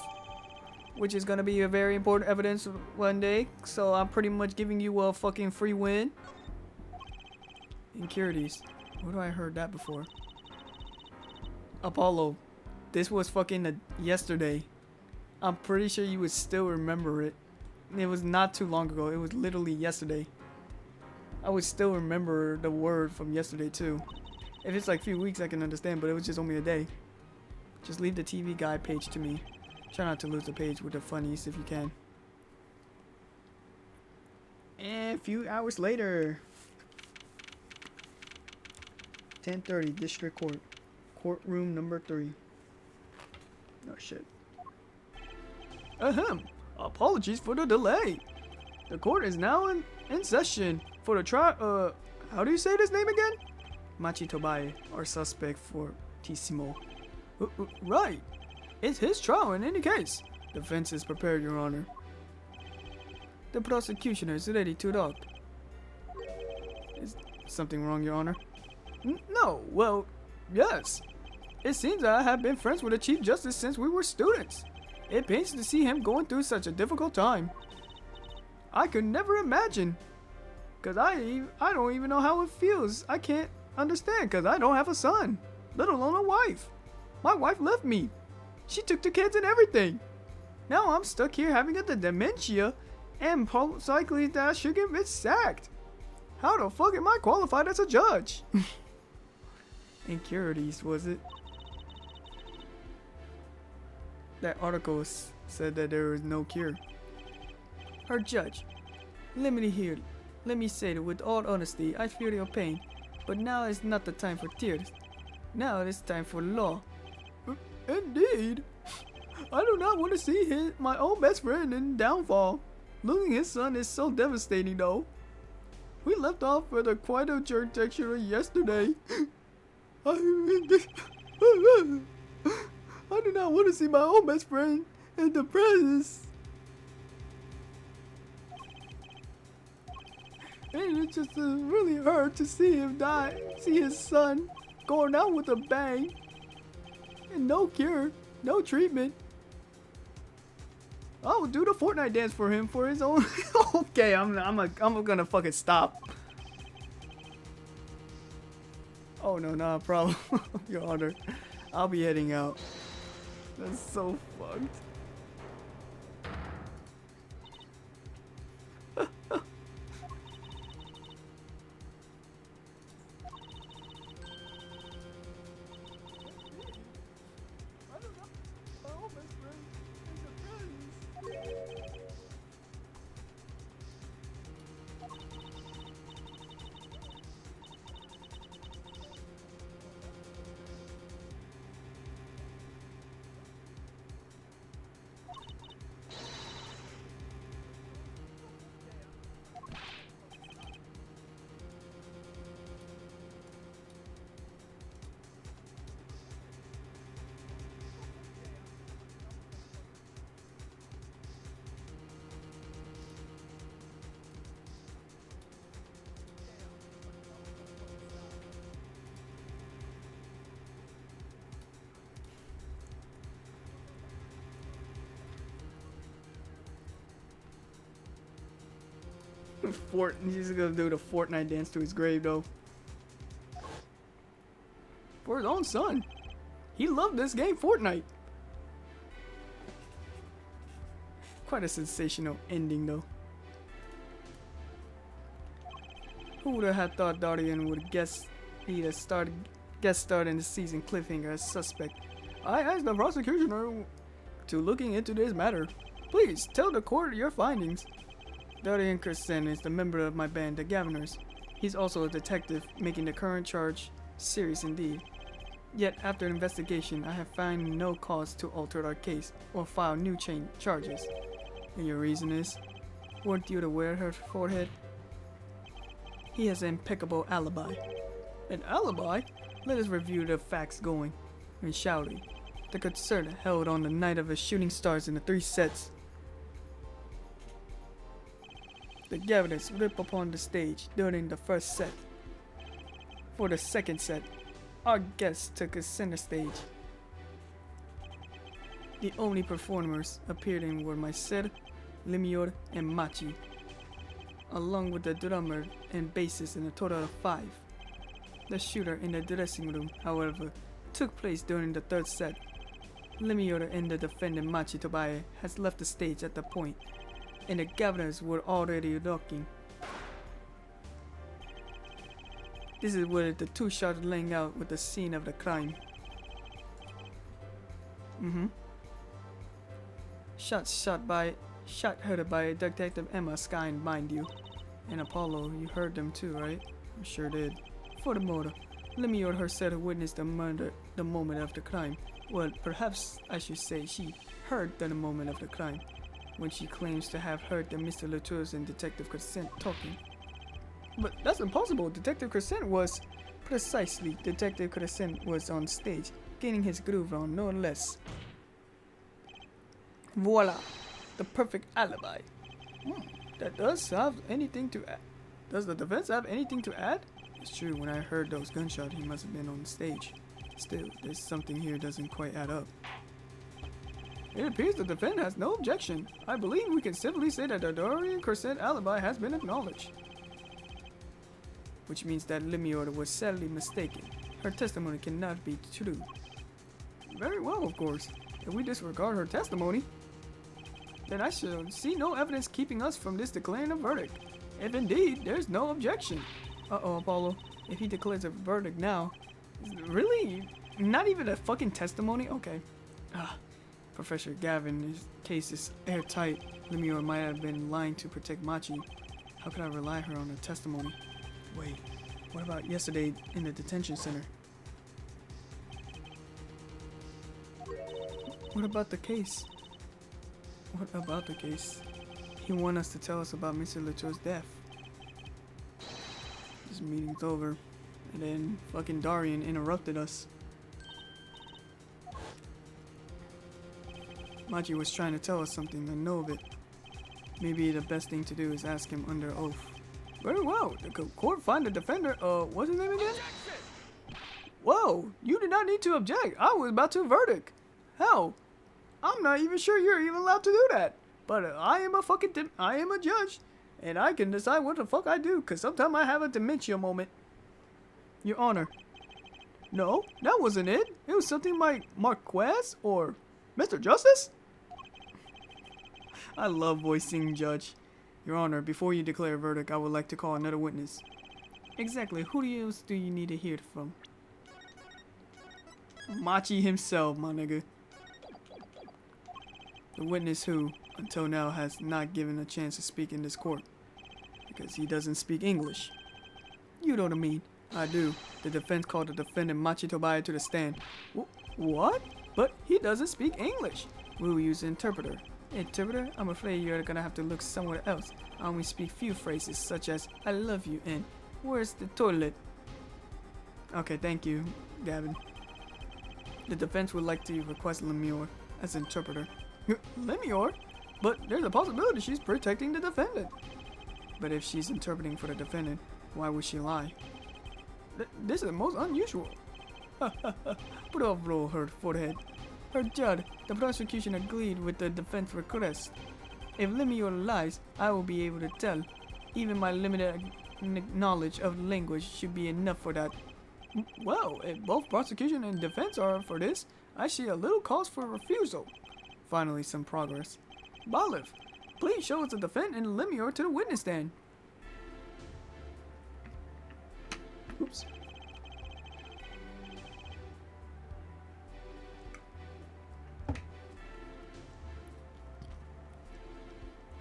Which is going to be a very important evidence one day. So I'm pretty much giving you a fucking free win. Incurities. Where do I heard that before? Apollo. This was fucking yesterday. I'm pretty sure you would still remember it. It was not too long ago. It was literally yesterday. I would still remember the word from yesterday too. If it's like a few weeks I can understand, but it was just only a day. Just leave the TV guide page to me. Try not to lose the page with the funnies if you can. And a few hours later. 10:30 District Court. Courtroom number 3. Oh shit. Ahem. Apologies for the delay. The court is now in session for the trial. How do you say this name again? Machi Tobae, our suspect for Tissimo. Right. It's his trial in any case. Defense is prepared, Your Honor. The prosecution is ready to talk. Is something wrong, Your Honor? No. Well, yes. It seems that I have been friends with the Chief Justice since we were students. It pains to see him going through such a difficult time. I could never imagine. Because I don't even know how it feels. I can't understand because I don't have a son, let alone a wife. My wife left me. She took the kids and everything. Now I'm stuck here having the dementia and most likely that I should get sacked. How the fuck am I qualified as a judge? Incurities, was it? That article said that there is no cure. Her judge, let me say that with all honesty, I feel your pain, but now is not the time for tears. Now it is time for law. Indeed. I do not want to see my own best friend in downfall. Losing his son is so devastating though. We left off with quite a jurisdiction yesterday. I do not want to see my own best friend in the presence. And it just really hurt to see him die. See his son going out with a bang. And no cure, no treatment. I will do the Fortnite dance for him for his own. Okay, I'm gonna fucking stop. Oh no, not a problem, Your Honor. I'll be heading out. That's so fucked. He's gonna do the Fortnite dance to his grave, though. For his own son. He loved this game, Fortnite. Quite a sensational ending, though. Who would have thought Darian would guest in the season cliffhanger as suspect? I asked the prosecutioner to looking into this matter. Please tell the court your findings. Darian Kirsten is the member of my band, the Governors. He's also a detective, making the current charge serious indeed. Yet, after investigation, I have found no cause to alter our case or file new charges. And your reason is? Weren't you to wear her forehead? He has an impeccable alibi. An alibi? Let us review the facts going. And shall we? The concert held on the night of the shooting stars in the 3 sets. The Governors ripped upon the stage during the first set. For the second set, our guests took a center stage. The only performers appearing were myself, Lemior, and Machi, along with the drummer and bassist in a total of 5. The shooter in the dressing room, however, took place during the 3rd set. Lemior and the defendant Machi Tobaye has left the stage at the point, and the Governors were already looking. This is where the 2 shots laying out with the scene of the crime. Shots shot heard by Detective Emma Skine, mind you. And Apollo, you heard them too, right? I sure did. Furthermore, Lemior herself witnessed the moment of the crime. Well, perhaps I should say she heard the moment of the crime, when she claims to have heard the Mr. Latours and Detective Crescent talking. But that's impossible. Detective Crescent was on stage, getting his groove on, no less. Voila! The perfect alibi. That does have anything to add. Does the defense have anything to add? It's true, when I heard those gunshots, he must have been on stage. Still, there's something here doesn't quite add up. It appears the defendant has no objection. I believe we can simply say that the Dorian Crescent alibi has been acknowledged. Which means that Lemior was sadly mistaken. Her testimony cannot be true. Very well, of course. If we disregard her testimony, then I should see no evidence keeping us from this declaring a verdict. If indeed there's no objection. Uh-oh, Apollo. If he declares a verdict now, really? Not even a fucking testimony? Okay. Professor Gavin's case is airtight. Lemior might have been lying to protect Machi. How could I rely her on her testimony? Wait, what about yesterday in the detention center? What about the case? What about the case? He wanted us to tell us about Mr. Latour's death. This meeting's over, and then fucking Darian interrupted us. Machi was trying to tell us something, I know of it. Maybe the best thing to do is ask him under oath. Very well. The court find the defender. What's his name again? Whoa, you did not need to object. I was about to verdict. Hell, I'm not even sure you're even allowed to do that. But I am a judge, and I can decide what the fuck I do. Cause sometimes I have a dementia moment. Your Honor. No, that wasn't it. It was something like Marquez or Mr. Justice. I love voicing judge. Your Honor, before you declare a verdict, I would like to call another witness. Exactly, who else do you need to hear from? Machi himself, my nigga. The witness who, until now, has not given a chance to speak in this court. Because he doesn't speak English. You know what I mean. I do. The defense called the defendant Machi Tobaye to the stand. What? But he doesn't speak English. We will use an interpreter. Interpreter, I'm afraid you're gonna have to look somewhere else. I only speak few phrases such as I love you and where's the toilet? Okay, thank you, Gavin. The defense would like to request Lemior as interpreter. Lemior? But there's a possibility she's protecting the defendant. But if she's interpreting for the defendant, why would she lie? This is most unusual. Bravo, her forehead. Her judge, the prosecution agreed with the defense request. If Lemior lies, I will be able to tell. Even my limited knowledge of the language should be enough for that. Well, if both prosecution and defense are for this, I see a little cause for refusal. Finally, some progress. Boliv, please show us the defendant and Lemior to the witness stand. Oops.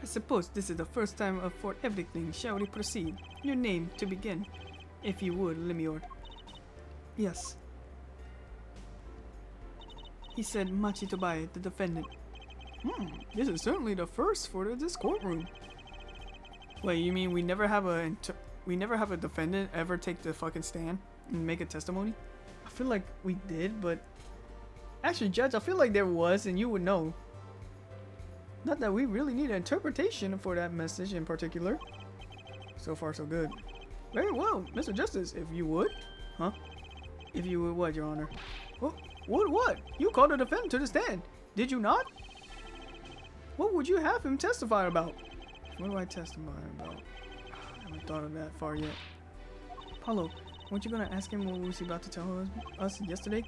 I suppose this is the first time for everything. Shall we proceed? Your name to begin, if you would, Lemior. Yes. He said Machi Tobai, the defendant. This is certainly the first for this courtroom. Wait, you mean we never have a defendant ever take the fucking stand and make a testimony? I feel like we did, but actually, Judge, I feel like there was, and you would know. Not that we really need an interpretation for that message in particular. So far, so good. Very well, Mr. Justice, if you would. Huh? If you would what, Your Honor? What? You called the defendant to the stand, did you not? What would you have him testify about? What do I testify about? I haven't thought of that far yet. Paulo, weren't you gonna ask him what was he about to tell us yesterday?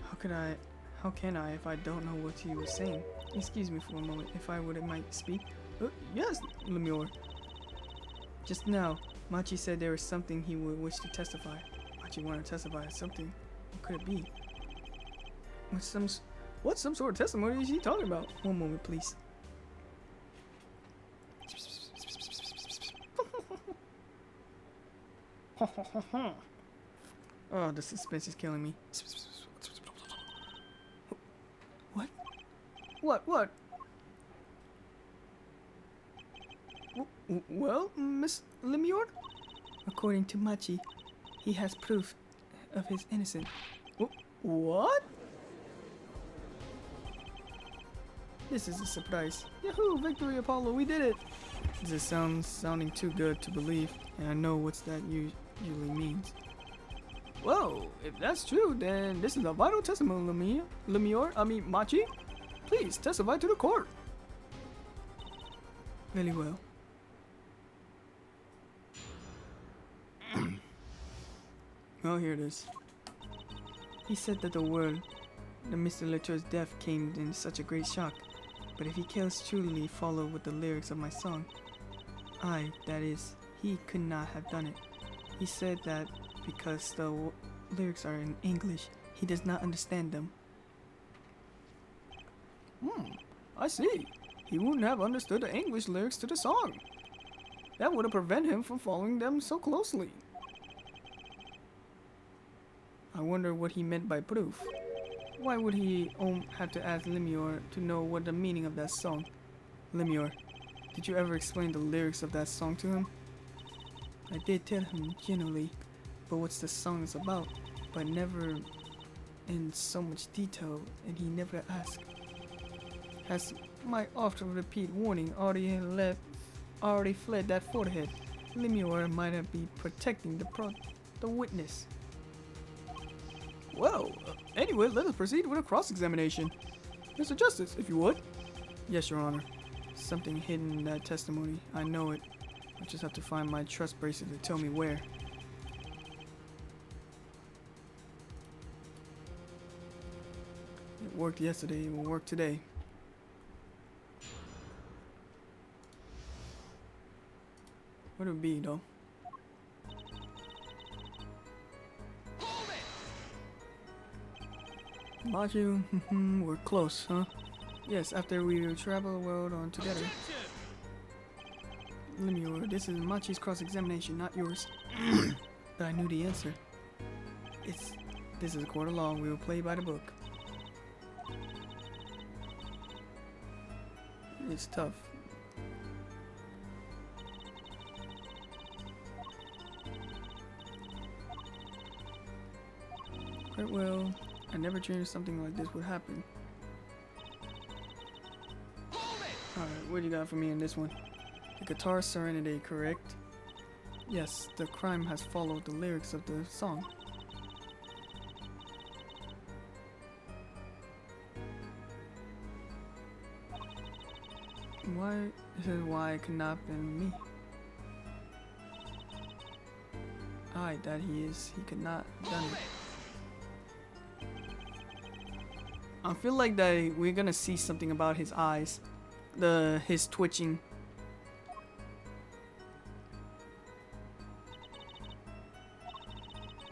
How can I if I don't know what he was saying? Excuse me for a moment, if I might speak. Yes, Lemior. Just now, Machi said there was something he would wish to testify. Machi wanted to testify something. What could it be? What some sort of testimony is he talking about? One moment, please. Oh, the suspense is killing me. What? Well, Miss Lemior? According to Machi, he has proof of his innocence. What? This is a surprise. Yahoo! Victory, Apollo! We did it! This is sounding too good to believe, and I know what that usually means. Whoa! If that's true, then this is a vital testimony, Machi. Please testify to the court. Very well. Well, here it is. He said that the Mr. Letro's death came in such a great shock. But if he kills truly follow with the lyrics of my song, that is, he could not have done it. He said that because the lyrics are in English, he does not understand them. I see. He wouldn't have understood the English lyrics to the song. That would have prevented him from following them so closely. I wonder what he meant by proof. Why would he have to ask Lemior to know what the meaning of that song? Lemior, did you ever explain the lyrics of that song to him? I did tell him generally, but what the song is about, but never in so much detail, and he never asked. Has my oft-repeat warning already fled that forehead? Lemior might have been protecting the witness. Well, anyway, let us proceed with a cross-examination. Mr. Justice, if you would. Yes, Your Honor. Something hidden in that testimony. I know it. I just have to find my trust bracelet to tell me where. It worked yesterday. It will work today. What would it be, though? Machi, we're close, huh? Yes, after we travel the world on together. Lemior, this is Machi's cross-examination, not yours. But I knew the answer. This is a court of law. We will play by the book. It's tough. Quite well. I never dreamed something like this would happen. Alright, what do you got for me in this one? The guitar serenity, correct? Yes, the crime has followed the lyrics of the song. This is why it could not have been me. Aye, that he is. He could not have done it. I feel like that we're gonna see something about his eyes. His twitching.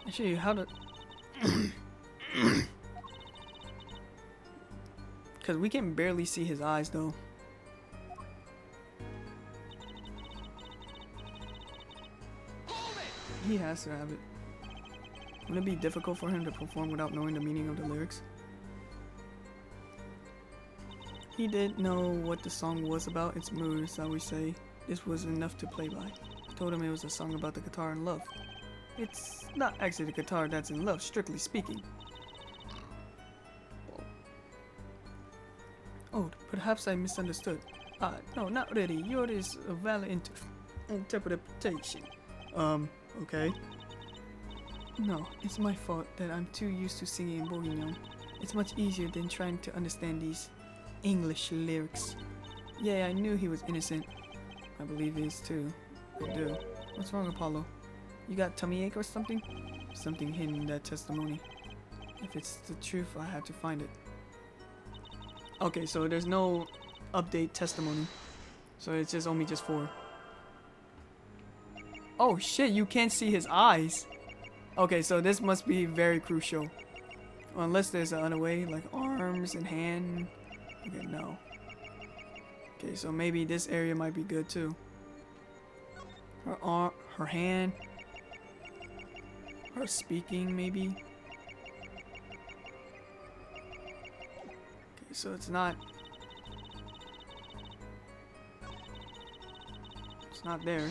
Actually, how to... Because we can barely see his eyes, though. He has to have it. Wouldn't it be difficult for him to perform without knowing the meaning of the lyrics? He did know what the song was about. Its mood, as we say. This was enough to play by. I told him it was a song about the guitar and love. It's not actually the guitar that's in love, strictly speaking. Oh, perhaps I misunderstood. No, not really. Yours is a valid interpretation. Okay. No, it's my fault that I'm too used to singing in Bourguignon. It's much easier than trying to understand these English lyrics. Yeah, I knew he was innocent. I believe he is too. I do. What's wrong, Apollo? You got tummy ache or something? Something hidden in that testimony. If it's the truth, I have to find it. Okay, so there's no update testimony. So it's just only just 4. Oh shit, you can't see his eyes. Okay, so this must be very crucial. Unless there's another way, like arms and hand. Okay, no. Okay, so maybe this area might be good too. Her arm, her hand. Her speaking, maybe. Okay, so it's not there.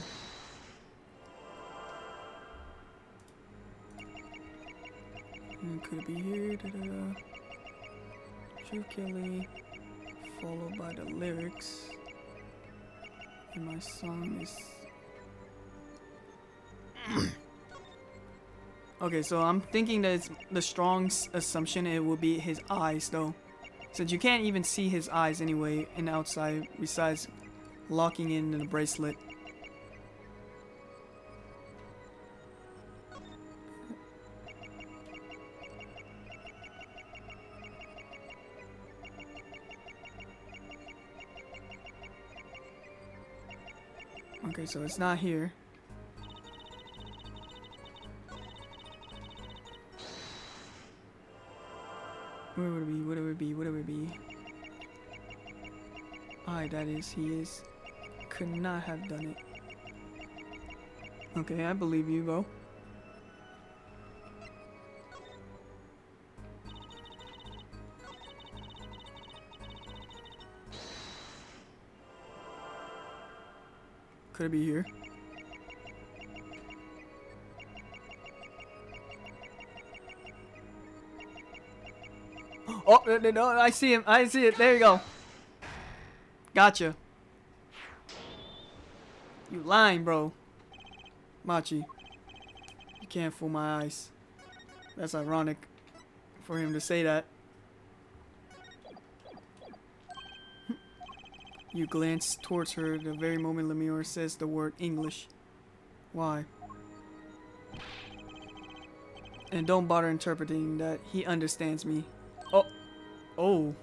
Could it be here? True Kelly, followed by the lyrics. And my song is. Okay, so I'm thinking that it's the strong assumption it will be his eyes, though. Since you can't even see his eyes anyway in the outside, besides locking in the bracelet. Okay, so it's not here. Where would it be? What would it be? What would it be? Aye, that is. He is. Could not have done it. Okay, I believe you, bro. Could it be here? Oh, no, I see him. I see it. There you go. Gotcha. You lying, bro. Machi. You can't fool my eyes. That's ironic for him to say that. You glance towards her the very moment Lemure says the word English. Why? And don't bother interpreting that he understands me. Oh. Oh.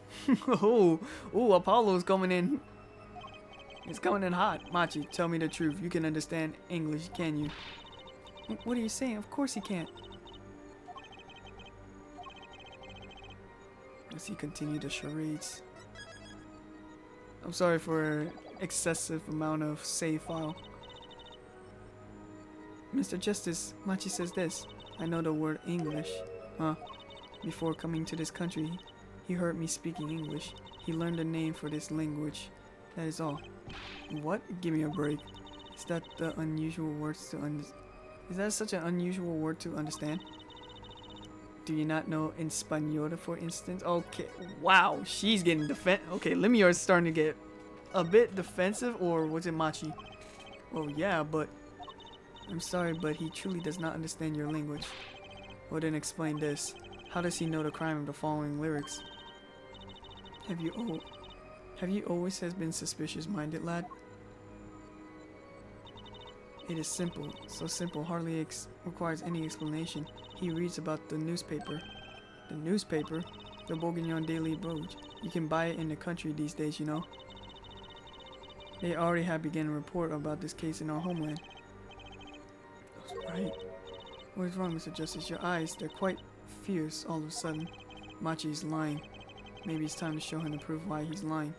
Oh, Apollo's coming in. He's coming in hot. Machi, tell me the truth. You can understand English, can you? What are you saying? Of course he can't. As he continued the charades. I'm sorry for excessive amount of save file. Mr. Justice, Machi says this. I know the word English. Huh? Before coming to this country, he heard me speaking English. He learned a name for this language. That is all. What? Give me a break. Is that the unusual words to Is that such an unusual word to understand? Do you not know Española, for instance? Okay, wow, she's getting Okay, Lemure is starting to get a bit defensive, or was it Machi? Well, yeah, but I'm sorry, but he truly does not understand your language. Well, then explain this. How does he know the crime of the following lyrics? Have you always has been suspicious-minded, lad? It is simple, so simple, hardly requires any explanation. He reads about the newspaper. The newspaper? The Bourguignon Daily Bruges. You can buy it in the country these days, you know. They already have begun a report about this case in our homeland. That's right. What is wrong, Mr. Justice? Your eyes, they're quite fierce all of a sudden. Machi's lying. Maybe it's time to show him the proof why he's lying.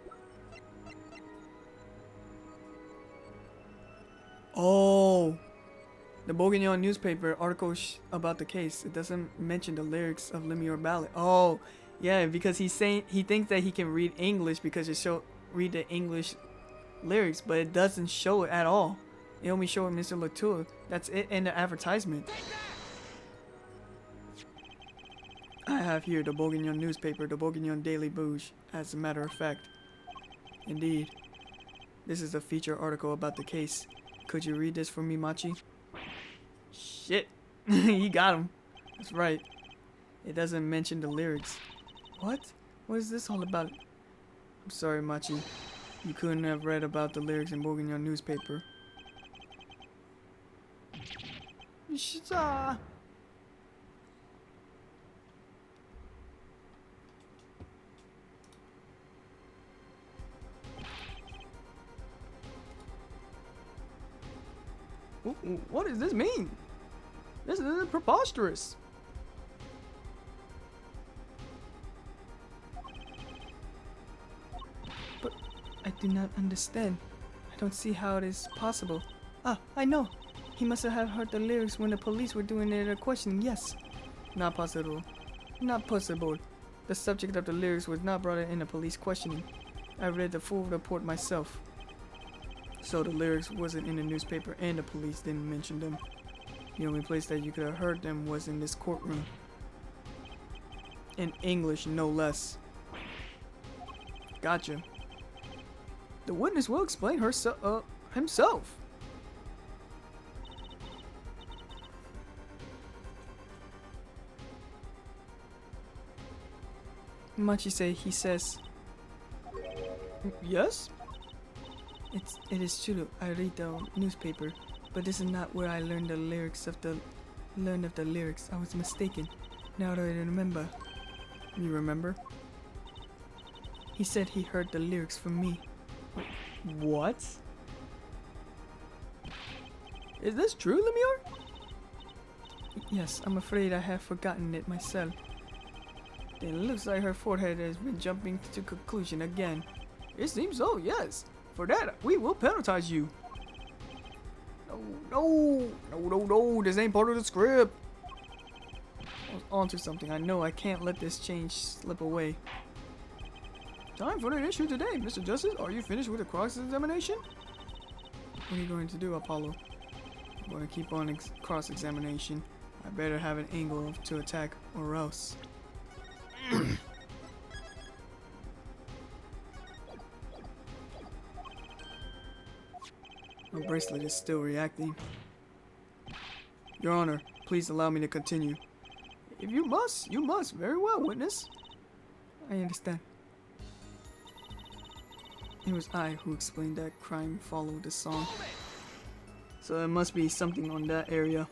Oh! The Bourguignon newspaper article about the case. It doesn't mention the lyrics of Lemure Ballad. Oh, yeah, because he thinks that he can read English because it read the English lyrics, but it doesn't show it at all. It only shows Mr. Latour. That's it in the advertisement. I have here the Bourguignon newspaper, the Bourguignon Daily Bruges, as a matter of fact. Indeed. This is a feature article about the case. Could you read this for me, Machi? Shit. He got him. That's right. It doesn't mention the lyrics. What? What is this all about? I'm sorry, Machi. You couldn't have read about the lyrics in Bourguignon newspaper. What does this mean? This is preposterous. But I do not understand. I don't see how it is possible. Ah, I know. He must have heard the lyrics when the police were doing their questioning, yes. Not possible. Not possible. The subject of the lyrics was not brought in the police questioning. I read the full report myself. So the lyrics wasn't in the newspaper and the police didn't mention them. The only place that you could have heard them was in this courtroom. In English, no less. Gotcha. The witness will explain himself. Machi he says, yes? It is true. I read the newspaper, but this is not where I learned the lyrics of the lyrics. I was mistaken. Now that I remember. You remember? He said he heard the lyrics from me. What? Is this true, Lemure? Yes, I'm afraid I have forgotten it myself. It looks like her forehead has been jumping to conclusion again. It seems so, yes. For that, we will penalize you. No, this ain't part of the script. I was onto something. I know I can't let this change slip away. Time for the issue today, Mr. Justice. Are you finished with the cross-examination? What are you going to do, Apollo? I'm going to keep on cross-examination. I better have an angle to attack or else. My bracelet is still reacting. Your Honor, please allow me to continue. If you must, you must. Very well, witness. I understand. It was I who explained that crime followed the song. So it must be something on that area.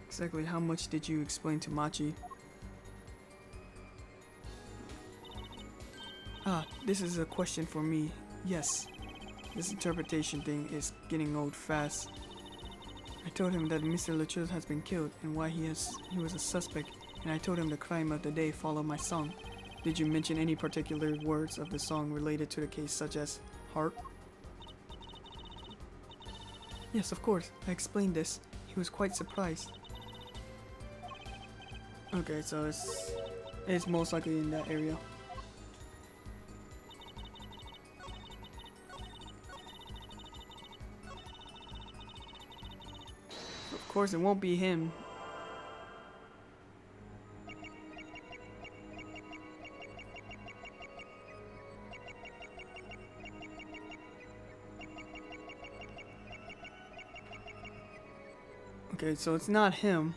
Exactly how much did you explain to Machi? Ah, this is a question for me. Yes. This interpretation thing is getting old fast. I told him that Mr. Latour has been killed and why he was a suspect, and I told him the crime of the day followed my song. Did you mention any particular words of the song related to the case, such as heart? Yes, of course. I explained this. He was quite surprised. Okay, so it's most likely in that area. Of course, it won't be him. Okay, so it's not him.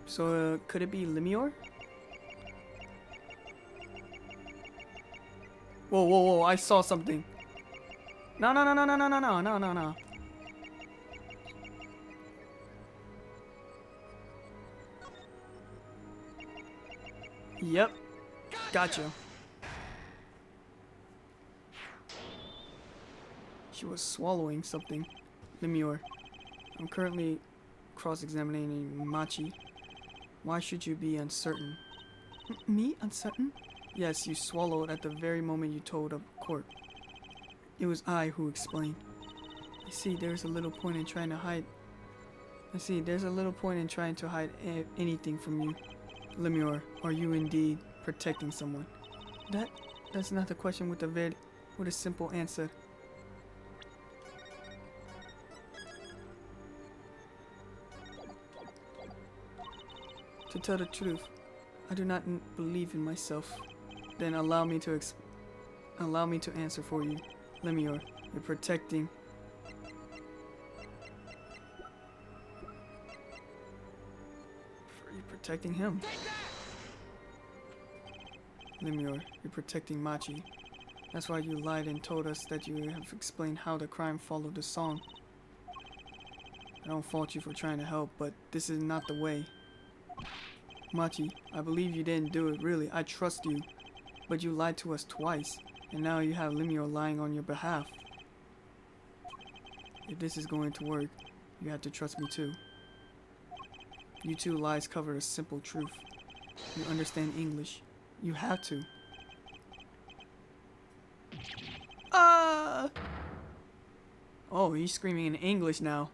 So could it be Lemure? Whoa, I saw something. No. Yep. Gotcha. She was swallowing something. Lemure, I'm currently cross-examining Machi. Why should you be uncertain? Me? Uncertain? Yes, you swallowed at the very moment you told a court. It was I who explained. I see there's a little point in trying to hide. Anything from you. Lemure, are you indeed protecting someone? That's not the question with a simple answer. To tell the truth, I do not believe in myself. Then allow me to answer for you. Lemure, you're protecting. You're protecting him. Lemure, you're protecting Machi. That's why you lied and told us that you have explained how the crime followed the song. I don't fault you for trying to help, but this is not the way. Machi, I believe you didn't do it, really. I trust you. But you lied to us twice, and now you have Lemure lying on your behalf. If this is going to work, you have to trust me too. You two lies cover a simple truth. You understand English. You have to. Ah! Oh, he's screaming in English now.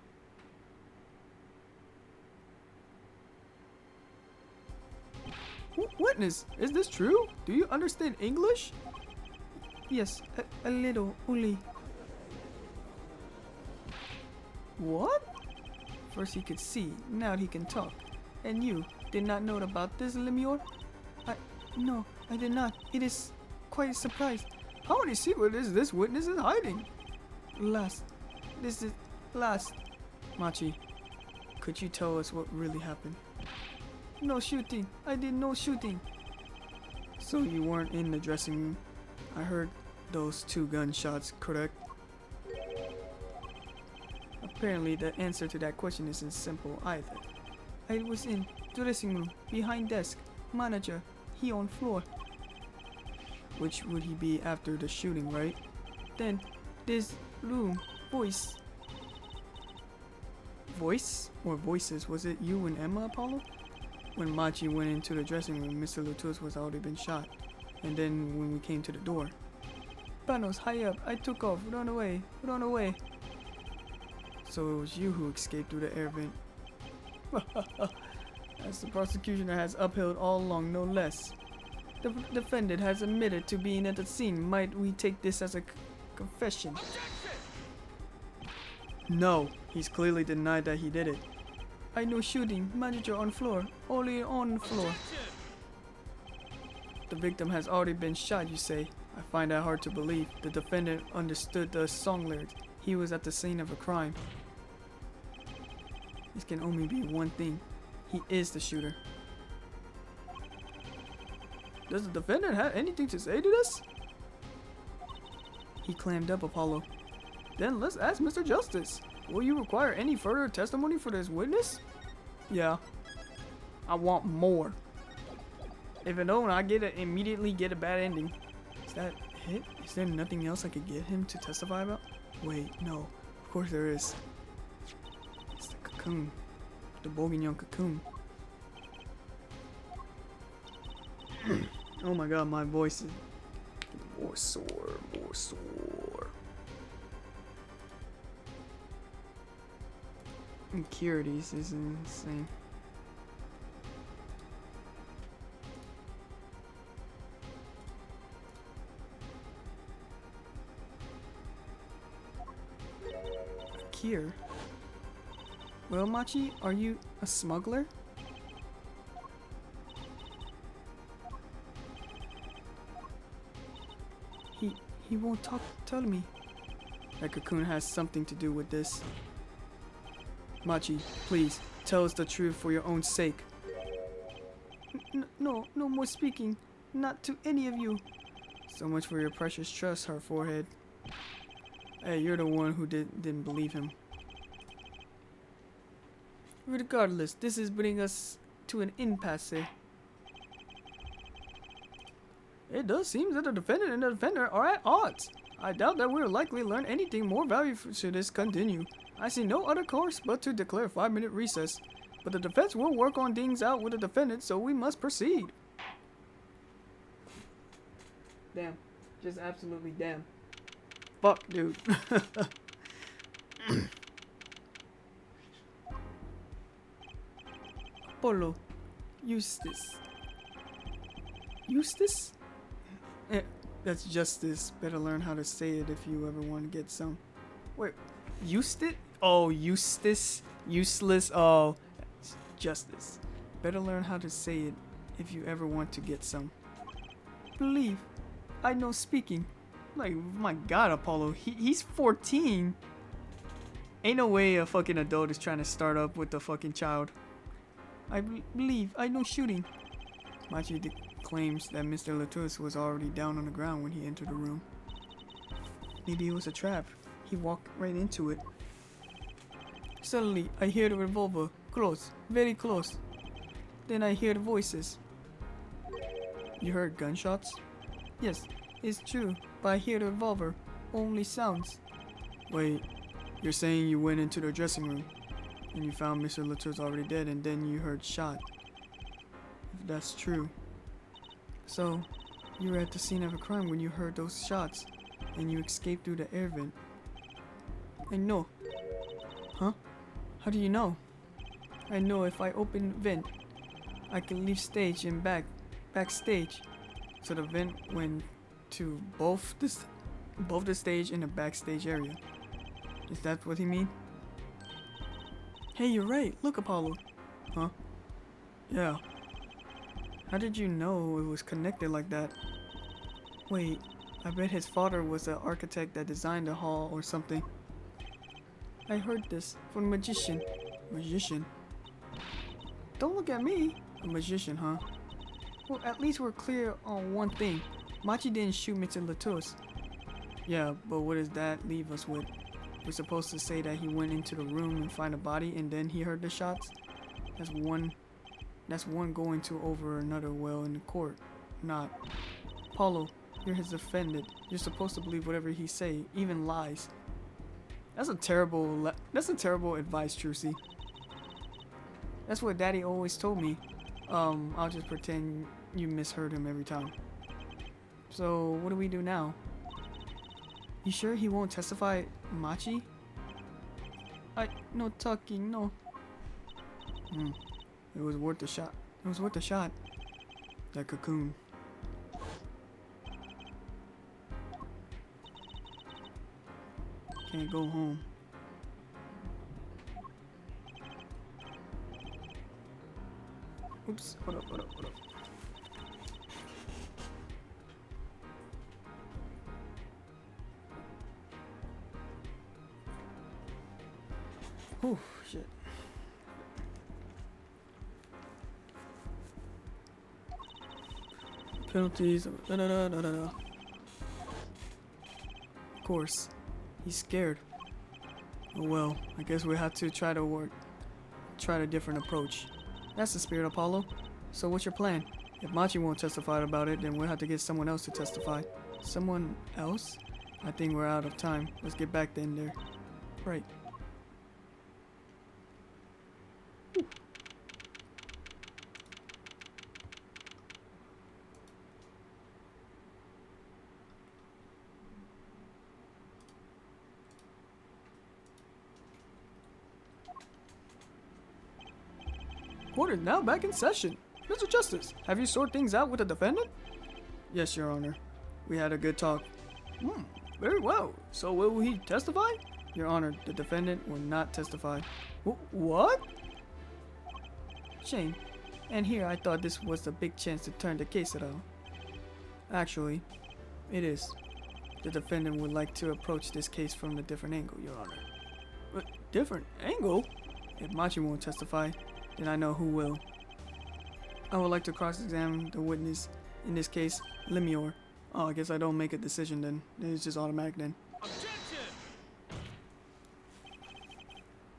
Witness, is this true? Do you understand English? Yes, a little, only. What? First he could see, now he can talk. And you did not know about this, Lemure? No, I did not. It is quite a surprise. How many secrets is this witness is hiding? This is last. Machi, could you tell us what really happened? No shooting. I did no shooting. So you weren't in the dressing room? I heard those 2 gunshots, correct? Apparently the answer to that question isn't simple either. I was in dressing room, behind desk, manager, he on floor. Which would he be after the shooting, right? Then this room, voice. Voice? Or voices? Was it you and Emma, Apollo? When Machi went into the dressing room, Mr. Lutus was already been shot. And then when we came to the door. Panos, high up, I took off, run away. So it was you who escaped through the air vent. As the prosecution has upheld all along, no less. The defendant has admitted to being at the scene. Might we take this as a confession? No, he's clearly denied that he did it. I know shooting, manager on floor, only on floor. The victim has already been shot, you say. I find that hard to believe. The defendant understood the song lyrics. He was at the scene of a crime. This can only be one thing. He is the shooter. Does the defendant have anything to say to this? He clammed up, Apollo. Then let's ask Mr. Justice. Will you require any further testimony for this witness? Yeah. I want more. If I don't, I immediately get a bad ending. Is that it? Is there nothing else I could get him to testify about? Wait, no. Of course there is. It's the cocoon. The bourguignon cocoon. Oh my god, my voice is more sore. Impurities is insane. Here. Well, Machi, are you a smuggler? He won't tell me. That cocoon has something to do with this. Machi, please, tell us the truth for your own sake. No more speaking. Not to any of you. So much for your precious trust, her forehead. Hey, you're the one who didn't believe him. Regardless, this is bringing us to an impasse. It does seem that the defendant and the defender are at odds. I doubt that we'll likely learn anything more valuable should this continue. I see no other course but to declare a 5-minute recess. But the defense will work on things out with the defendant, so we must proceed. Damn. Just absolutely damn. Fuck, dude. Apollo. Eustace. Eustace? That's justice. Better learn how to say it if you ever want to get some. Wait, Eustace? Oh, Eustace? Useless? Oh, justice. Better learn how to say it if you ever want to get some. Believe. I know speaking. Like, my god, Apollo. He's 14. Ain't no way a fucking adult is trying to start up with the fucking child. I believe. I know shooting. Machi claims that Mr. Latous was already down on the ground when he entered the room. Maybe it was a trap. He walked right into it. Suddenly, I hear the revolver. Close. Very close. Then I hear the voices. You heard gunshots? Yes, it's true, but I hear the revolver. Only sounds. Wait, you're saying you went into the dressing room and you found Mr. Latour's already dead and then you heard shot. If that's true. So, you were at the scene of a crime when you heard those shots and you escaped through the air vent. I know. Huh? How do you know? I know if I open vent, I can leave stage and backstage. So the vent went to both the stage and the backstage area. Is that what he mean? Hey, you're right. Look, Apollo. Huh? Yeah. How did you know it was connected like that? Wait, I bet his father was the architect that designed the hall or something. I heard this from a magician. Magician? Don't look at me. A magician, huh? Well, at least we're clear on one thing. Machi didn't shoot Mr. Latous. Yeah, but what does that leave us with? We're supposed to say that he went into the room and find a body and then he heard the shots? That's one going to over another well in the court. Not. Paulo, you're his defendant. You're supposed to believe whatever he say, even lies. That's a terrible advice, Trucy. That's what Daddy always told me. I'll just pretend you misheard him every time. So, what do we do now? You sure he won't testify, Machi? No talking, no. It was worth a shot. It was worth a shot. That cocoon. Can't go home. Oops, hold up. Oh, shit. Penalties. Of course, he's scared. Oh well, I guess we have to try a different approach. That's the spirit, Apollo. So what's your plan? If Machi won't testify about it, then we'll have to get someone else to testify. Someone else? I think we're out of time. Let's get back then there. Right. Court is now back in session. Mr. Justice, have you sorted things out with the defendant? Yes, Your Honor. We had a good talk. Very well. So will he testify? Your Honor, the defendant will not testify. What? Shame. And here I thought this was the big chance to turn the case around. Actually, it is. The defendant would like to approach this case from a different angle, Your Honor. Different angle? If Machi won't testify, then I know who will. I would like to cross-examine the witness, in this case, Lemior. Oh, I guess I don't make a decision then. It's just automatic then. Objection!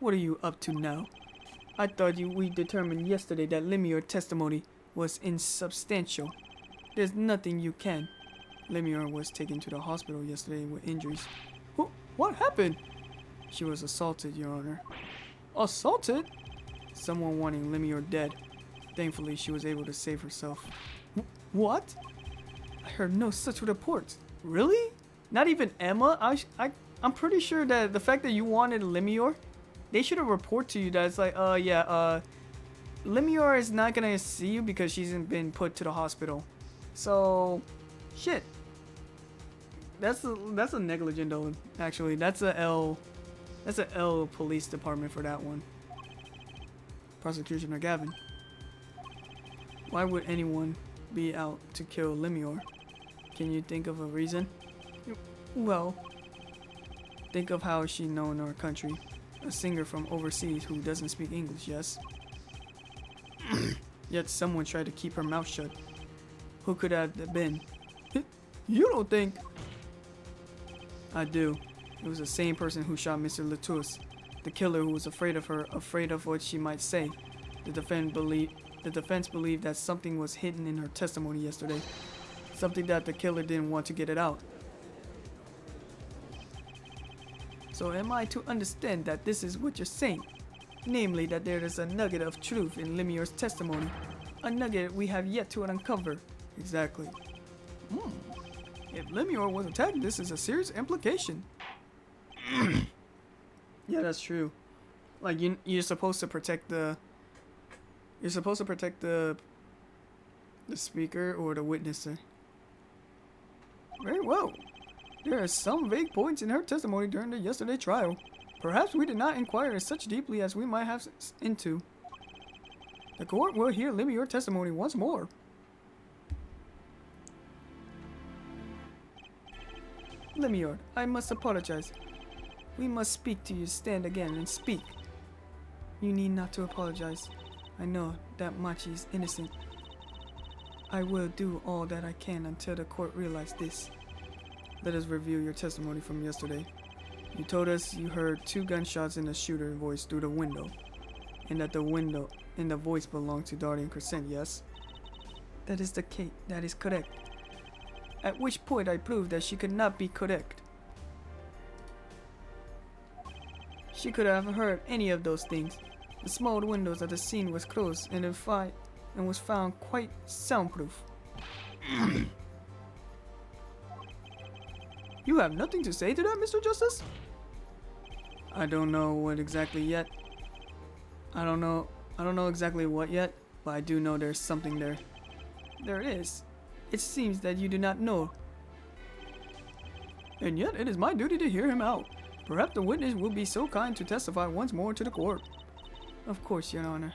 What are you up to now? I thought we determined yesterday that Lemior's testimony was insubstantial. There's nothing you can. Lemuel was taken to the hospital yesterday with injuries. What happened? She was assaulted, Your Honor. Assaulted? Someone wanting Lemuel dead. Thankfully, she was able to save herself. What? I heard no such reports. Really? Not even Emma? I'm pretty sure that the fact that you wanted Lemuel, they should have reported to you that it's like, Lemuel is not gonna see you because she's been put to the hospital. So, shit. That's a negligent though. Actually, that's a L police department for that one. Prosecutioner Gavin. Why would anyone be out to kill Lemuel? Can you think of a reason? Well, think of how she's known in our country. A singer from overseas who doesn't speak English, yes? Yet someone tried to keep her mouth shut. Who could that have been? You don't think? I do. It was the same person who shot Mr. Latours. The killer who was afraid of her, afraid of what she might say. The defense believed that something was hidden in her testimony yesterday. Something that the killer didn't want to get it out. So am I to understand that this is what you're saying? Namely, that there is a nugget of truth in Lemuel's testimony. A nugget we have yet to uncover. Exactly. If Lemuel was attacked, this is a serious implication. Yeah, that's true. Like you're supposed to protect the speaker or the witnesser. Very well. There are some vague points in her testimony during the yesterday trial. Perhaps we did not inquire as such deeply as we might have into. The court will hear Lemuel's testimony once more. Lemuel, I must apologize. We must speak to you. Stand again and speak. You need not to apologize. I know that Machi is innocent. I will do all that I can until the court realizes this. Let us review your testimony from yesterday. You told us you heard 2 gunshots in the shooter's voice through the window, and that the voice belonged to Darty and Crescent, yes? That is the case. That is correct. At which point I proved that she could not be correct. She could have heard any of those things. The small windows of the scene was closed and was found quite soundproof. You have nothing to say to that, Mr. Justice? I don't know what exactly yet. I don't know exactly what yet, but I do know there's something there. There is. It seems that you do not know. And yet it is my duty to hear him out. Perhaps the witness will be so kind to testify once more to the court. Of course, Your Honor.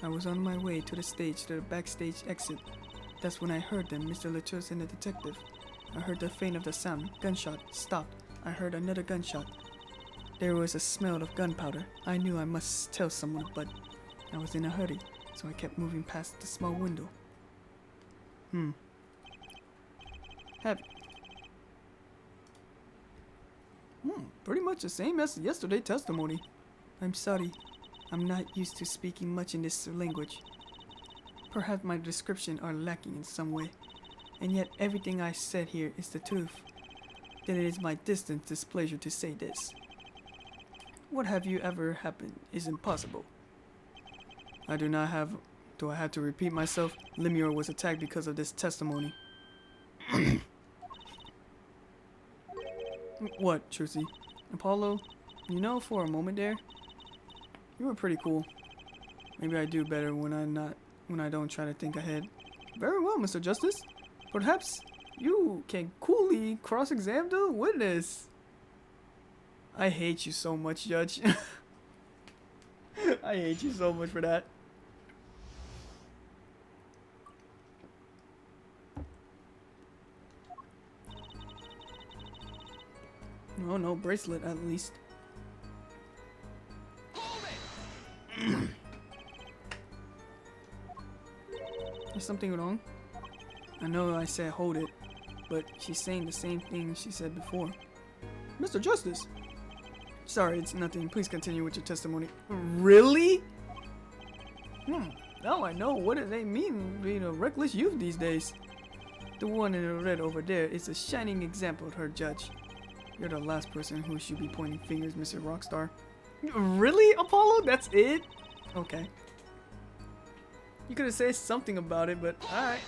I was on my way to the backstage exit. That's when I heard them, Mr. Latours and the detective. I heard the faint of the sound. Gunshot. Stopped. I heard another gunshot. There was a smell of gunpowder. I knew I must tell someone, but I was in a hurry, so I kept moving past the small window. Pretty much the same as yesterday's testimony. I'm sorry. I'm not used to speaking much in this language. Perhaps my descriptions are lacking in some way, and yet everything I said here is the truth. Then it is my distant displeasure to say this. What have you ever happened is impossible. Do I have to repeat myself? Lemuel was attacked because of this testimony. What, Trucy? Apollo, you know, for a moment there, you were pretty cool. Maybe I do better when I don't try to think ahead. Very well, Mr. Justice. Perhaps you can coolly cross-examine the witness. I hate you so much, Judge. I hate you so much for that. Oh, no bracelet at least. Is something wrong? I know I said hold it, but she's saying the same thing she said before. Mr. Justice! Sorry, it's nothing. Please continue with your testimony. Really? Now I know what do they mean being a reckless youth these days. The one in the red over there is a shining example of her, Judge. You're the last person who should be pointing fingers, Mr. Rockstar. Really, Apollo? That's it? Okay. You could have said something about it, but alright.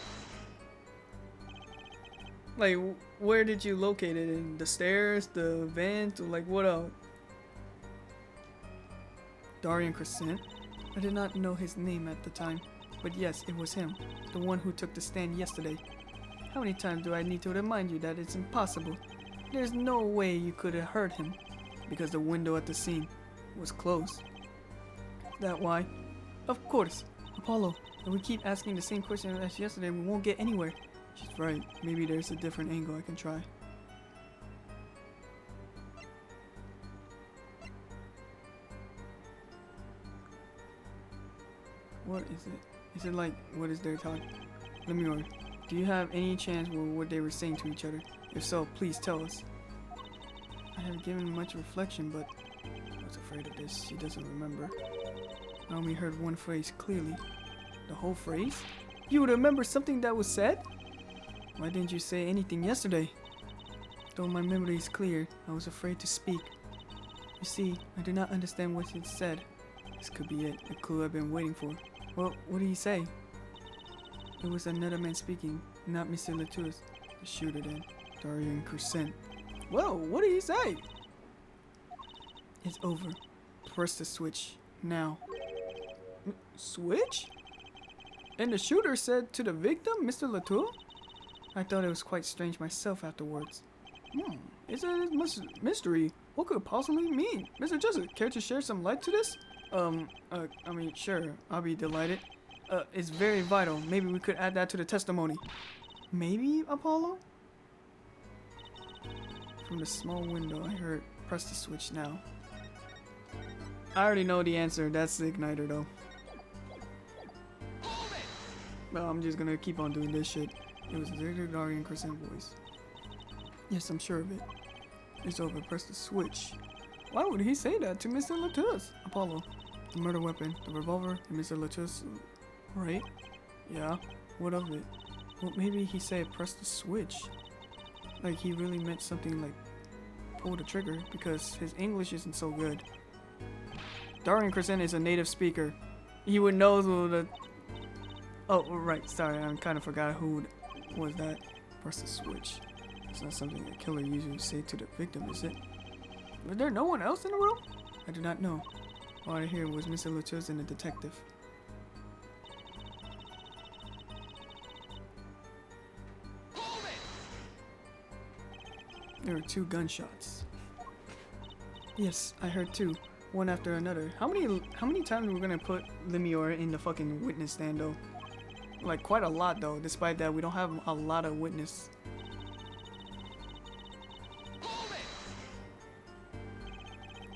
Like, where did you locate it? In the stairs, the vent, or like what else? Darian Crescent? I did not know his name at the time, but yes, it was him, the one who took the stand yesterday. How many times do I need to remind you that it's impossible? There's no way you could have heard him, because the window at the scene was closed. That why? Of course, Apollo, if we keep asking the same question as yesterday, we won't get anywhere. She's right, maybe there's a different angle I can try. What is it? Is it like, what is their talk? Lemure, do you have any chance with what they were saying to each other? If so, please tell us. I haven't given much reflection, but I was afraid of this. She doesn't remember. I only heard one phrase clearly. The whole phrase? You would remember something that was said? Why didn't you say anything yesterday? Though my memory is clear, I was afraid to speak. You see, I did not understand what it said. This could be it, the clue I've been waiting for. Well, what did he say? It was another man speaking, not Mr. Latour's. The shooter then, Darian Crescent. Well, what did he say? It's over. Press the switch, now. Switch? And the shooter said to the victim, Mr. Latour? I thought it was quite strange myself afterwards. It's a mystery. What could it possibly mean? Mr. Jessup, care to share some light to this? I mean, sure, I'll be delighted. It's very vital. Maybe we could add that to the testimony. Maybe, Apollo? From the small window, I heard, press the switch now. I already know the answer. That's the igniter, though. Well, I'm just gonna keep on doing this shit. It was the Darian Crescent voice. Yes, I'm sure of it. It's over. Press the switch. Why would he say that to Mr. Latour's? Apollo. The murder weapon, the revolver, and Mr. Latour's. Right? Yeah. What of it? Well, maybe he said press the switch. Like he really meant something like pull the trigger, because his English isn't so good. Darian Crescent is a native speaker. He would know the... Oh, right. Sorry, I kind of forgot who was that. Press the switch. It's not something a killer usually say to the victim, is it? Was there no one else in the room? I do not know. All I hear was Mr. Latour's and the detective. There were 2 gunshots. Yes, I heard 2, one after another. How many times are we gonna put Lemure in the fucking witness stand though? Like quite a lot though. Despite that, we don't have a lot of witness.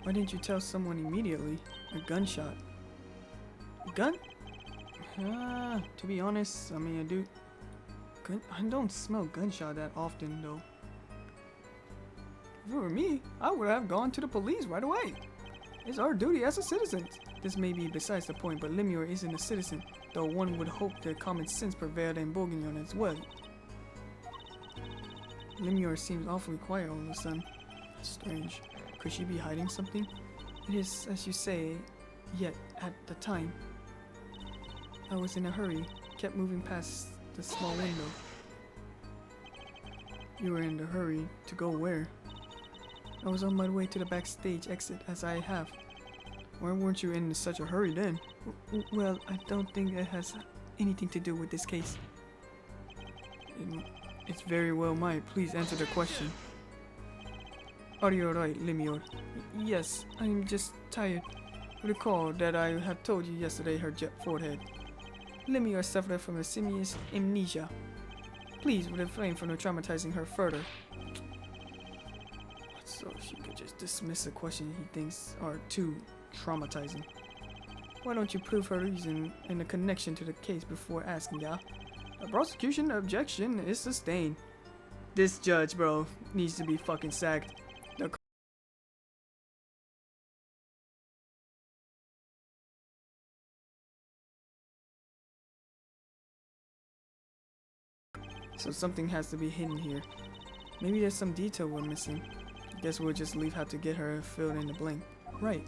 Why didn't you tell someone immediately? A gunshot. Gun? To be honest, I mean, I don't smell gunshot that often though. If it were me, I would have gone to the police right away. It's our duty as a citizen. This may be besides the point, but Lemure isn't a citizen, though one would hope that common sense prevailed in Bourguignon as well. Lemure seems awfully quiet all of a sudden. Strange. Could she be hiding something? It is, as you say, yet at the time. I was in a hurry, kept moving past the small window. You were in a hurry to go where? I was on my way to the backstage exit, as I have. Why weren't you in such a hurry then? Well, I don't think it has anything to do with this case. It's very well might. Please answer the question. Are you alright, Lemure? Yes, I'm just tired. Recall that I had told you yesterday her forehead. Lemure suffered from a serious amnesia. Please refrain from traumatizing her further. So she could just dismiss a question he thinks are too traumatizing. Why don't you prove her reason and the connection to the case before asking, ya? A prosecution objection is sustained. This judge, bro, needs to be fucking sacked. So something has to be hidden here. Maybe there's some detail we're missing. Guess we'll just leave how to get her filled in the blank. Right.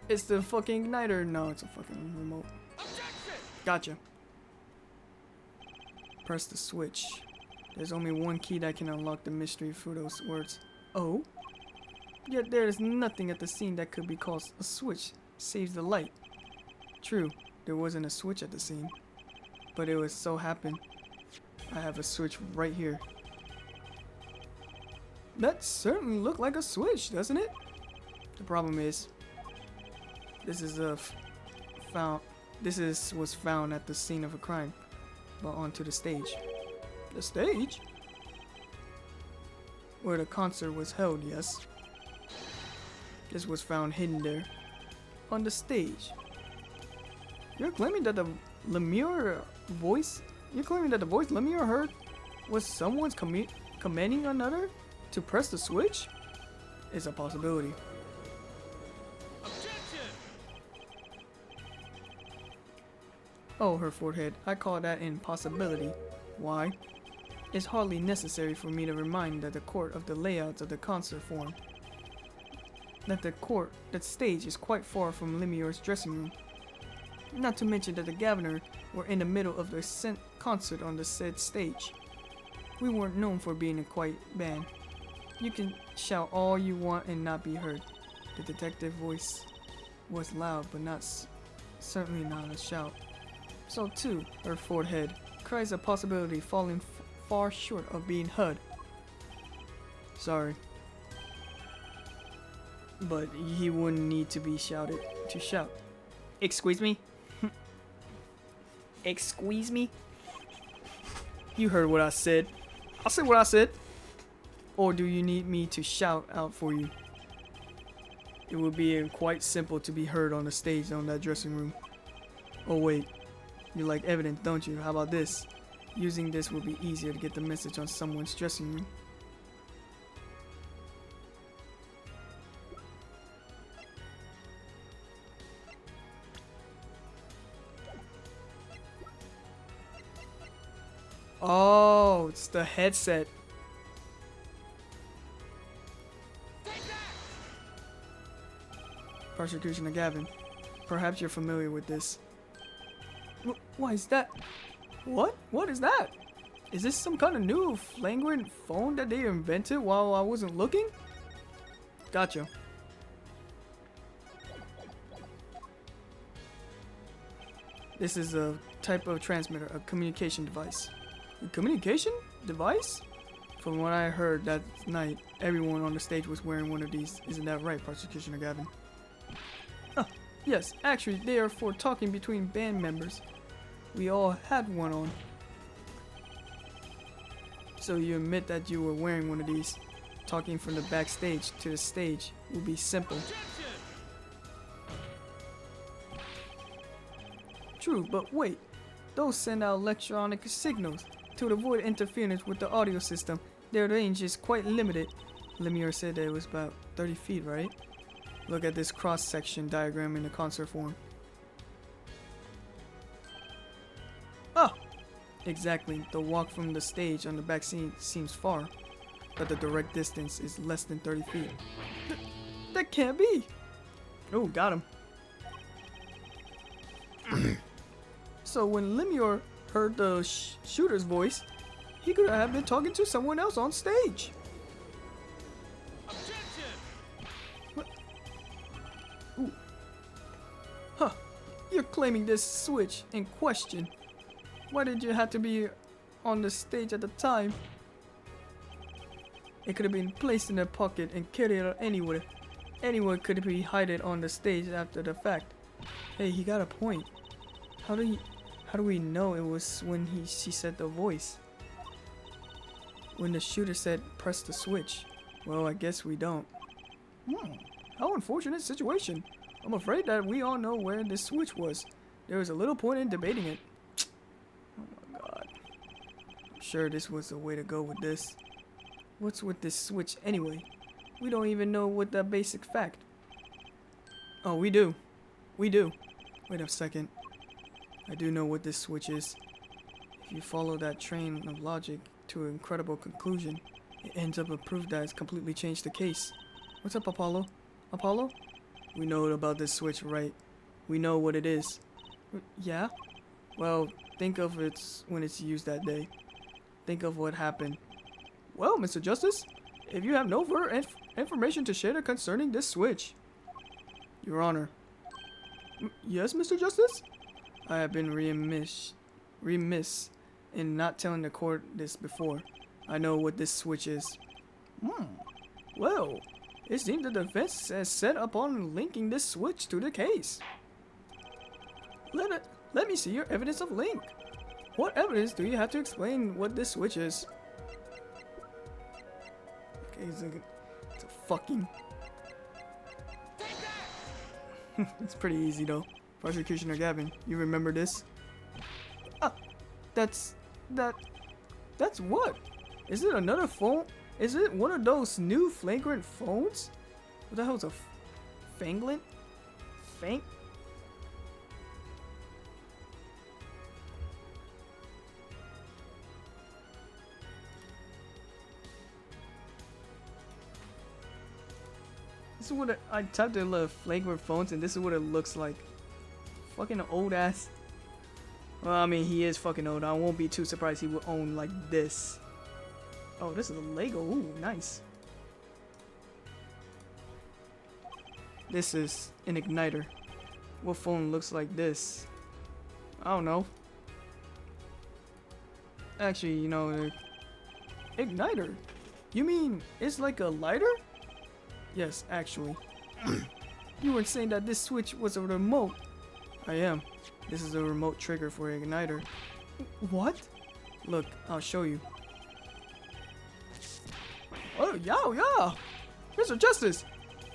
It's the fucking igniter. No, it's a fucking remote. Gotcha. Press the switch. There's only one key that can unlock the mystery through those words. Oh? Yet there is nothing at the scene that could be called a switch. Saves the light. True, there wasn't a switch at the scene. But it was so happened I have a switch right here. That certainly looked like a switch, doesn't it? The problem is, this is was found at the scene of a crime, but onto the stage. The stage? Where the concert was held, yes. This was found hidden there, on the stage. You're claiming that the voice Lemure heard was someone's commanding another to press the switch? It's a possibility. Oh, her forehead. I call that impossibility. Why? It's hardly necessary for me to remind that the court of the layouts of the concert form. That stage is quite far from Lemure's dressing room. Not to mention that the governor were in the middle of the concert on the said stage. We weren't known for being a quiet band. You can shout all you want and not be heard. The detective voice was loud, but certainly not a shout. So too, her forehead cries a possibility falling far short of being heard. Sorry. But he wouldn't need to be shouted to shout. Excuse me? Excuse me? You heard what I said. I said what I said. Or do you need me to shout out for you? It would be quite simple to be heard on the stage on that dressing room. Oh wait, you like evidence, don't you? How about this? Using this will be easier to get the message on someone's dressing room. Oh, it's the headset. Persecution of Gavin. Perhaps you're familiar with this. Why is that? What? What is that? Is this some kind of new flagrant phone that they invented while I wasn't looking? Gotcha. This is a type of transmitter, a communication device. A communication device? From what I heard that night, everyone on the stage was wearing one of these. Isn't that right, Persecution of Gavin? Yes, actually, they are for talking between band members. We all had one on. So you admit that you were wearing one of these. Talking from the backstage to the stage will be simple. True, but wait. Those send out electronic signals. To avoid interference with the audio system, their range is quite limited. Lemure said that it was about 30 feet, right? Look at this cross-section diagram in the concert form. Ah! Exactly. The walk from the stage on the back scene seems far, but the direct distance is less than 30 feet. That can't be! Oh, got him. So when Lemure heard the shooter's voice, he could have been talking to someone else on stage. What? Ooh. Huh. You're claiming this switch in question. Why did you have to be on the stage at the time? It could have been placed in a pocket and carried out anywhere. Anyone could be hidden on the stage after the fact. Hey, he got a point. How do we know it was when she said the voice? When the shooter said press the switch? Well, I guess we don't. How unfortunate situation. I'm afraid that we all know where this switch was. There was a little point in debating it. Oh my god. I'm sure this was the way to go with this. What's with this switch anyway? We don't even know what the basic fact. Oh, we do. We do. Wait a second. I do know what this switch is. If you follow that train of logic to an incredible conclusion, it ends up a proof that it's completely changed the case. What's up, Apollo? Apollo? We know about this switch, right? We know what it is. Yeah? Well, think of it when it's used that day. Think of what happened. Well, Mr. Justice, if you have no further information to share concerning this switch. Your Honor. Yes, Mr. Justice? I have been remiss in not telling the court this before. I know what this switch is. Well, it seems the defense has set upon linking this switch to the case. Let me see your evidence of link. What evidence do you have to explain what this switch is? Okay, it's a fucking... It's pretty easy though. Prosecutioner Gavin, you remember this? That's what? Is it another phone? Is it one of those new flagrant phones? What the hell's a fanglant? Fang? This is what I typed in flagrant phones, and this is what it looks like. Fucking old ass. Well, I mean, he is fucking old. I won't be too surprised he would own like this. Oh, this is a Lego. Ooh, nice. This is an igniter. What phone looks like this? I don't know. Actually, you know, igniter. You mean it's like a lighter? Yes, actually. You were saying that this switch was a remote. I am. This is a remote trigger for an igniter. What? Look, I'll show you. Oh, yeah. Mr. Justice,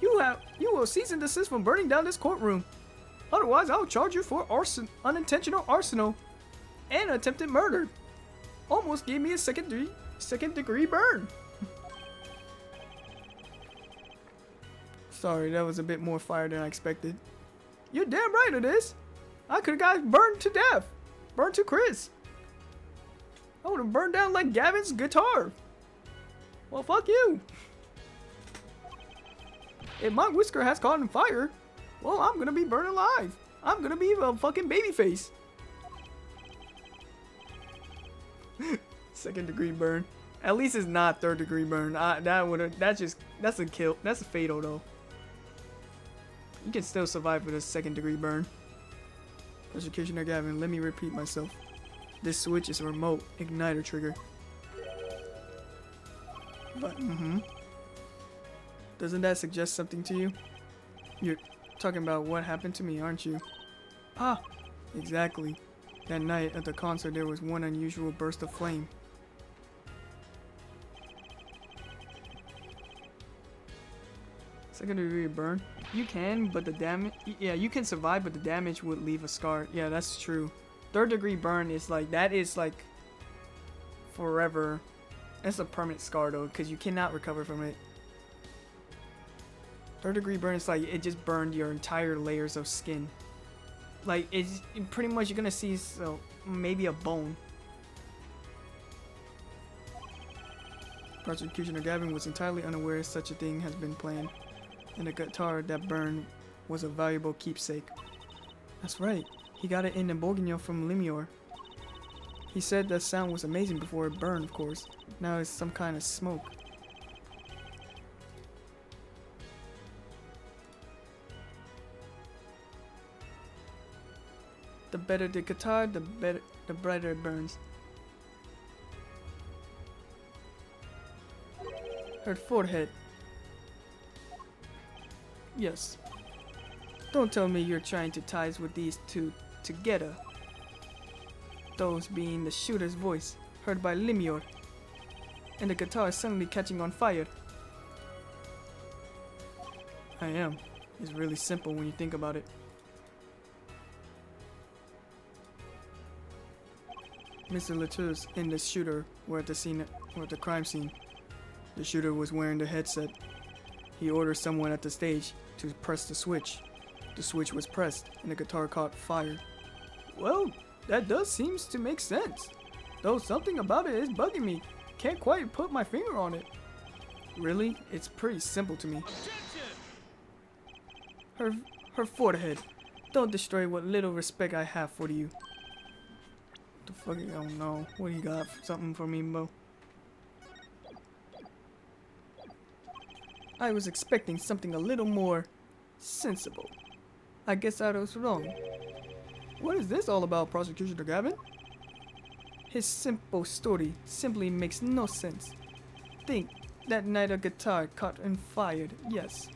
you will cease and desist from burning down this courtroom. Otherwise, I'll charge you for unintentional arson and attempted murder. Almost gave me a second degree burn. Sorry, that was a bit more fire than I expected. You're damn right it is. I could have got burned to death. Burned to crisp. I would have burned down like Gavin's guitar. Well, fuck you. If my whisker has caught on fire, well, I'm gonna be burned alive. I'm gonna be a fucking baby face. Second degree burn. At least it's not third degree burn. That's a kill. That's a fatal though. You can still survive with a second degree burn. Prosecutioner Gavin, let me repeat myself. This switch is a remote igniter trigger. But, doesn't that suggest something to you? You're talking about what happened to me, aren't you? Ah, exactly. That night at the concert there was one unusual burst of flame. Second degree burn. You can, but the damage... Yeah, you can survive, but the damage would leave a scar. Yeah, that's true. Third degree burn is like... That is like... forever. That's a permanent scar though, because you cannot recover from it. Third degree burn is like... It just burned your entire layers of skin. Like, it's... Pretty much you're gonna see... So, maybe a bone. Prosecutioner Gavin was entirely unaware such a thing has been planned. And the guitar that burned was a valuable keepsake. That's right. He got it in the Bourguignon from Limior. He said that sound was amazing before it burned, of course. Now it's some kind of smoke. The better the guitar, the brighter it burns. Her forehead. Yes. Don't tell me you're trying to ties with these two together. Those being the shooter's voice, heard by Limior, and the guitar suddenly catching on fire. I am. It's really simple when you think about it. Mr. Latour's and the shooter were at the crime scene. The shooter was wearing the headset. He ordered someone at the stage to press the switch. The switch was pressed and the guitar caught fire. Well, that does seems to make sense. Though something about it is bugging me. Can't quite put my finger on it. Really? It's pretty simple to me. Her forehead. Don't destroy what little respect I have for you. What the fuck? I don't know. What do you got? Something for me, Bo? I was expecting something a little more sensible. I guess I was wrong. What is this all about, Prosecutor Gavin? His simple story simply makes no sense. Think, that night a guitar caught and fired, yes.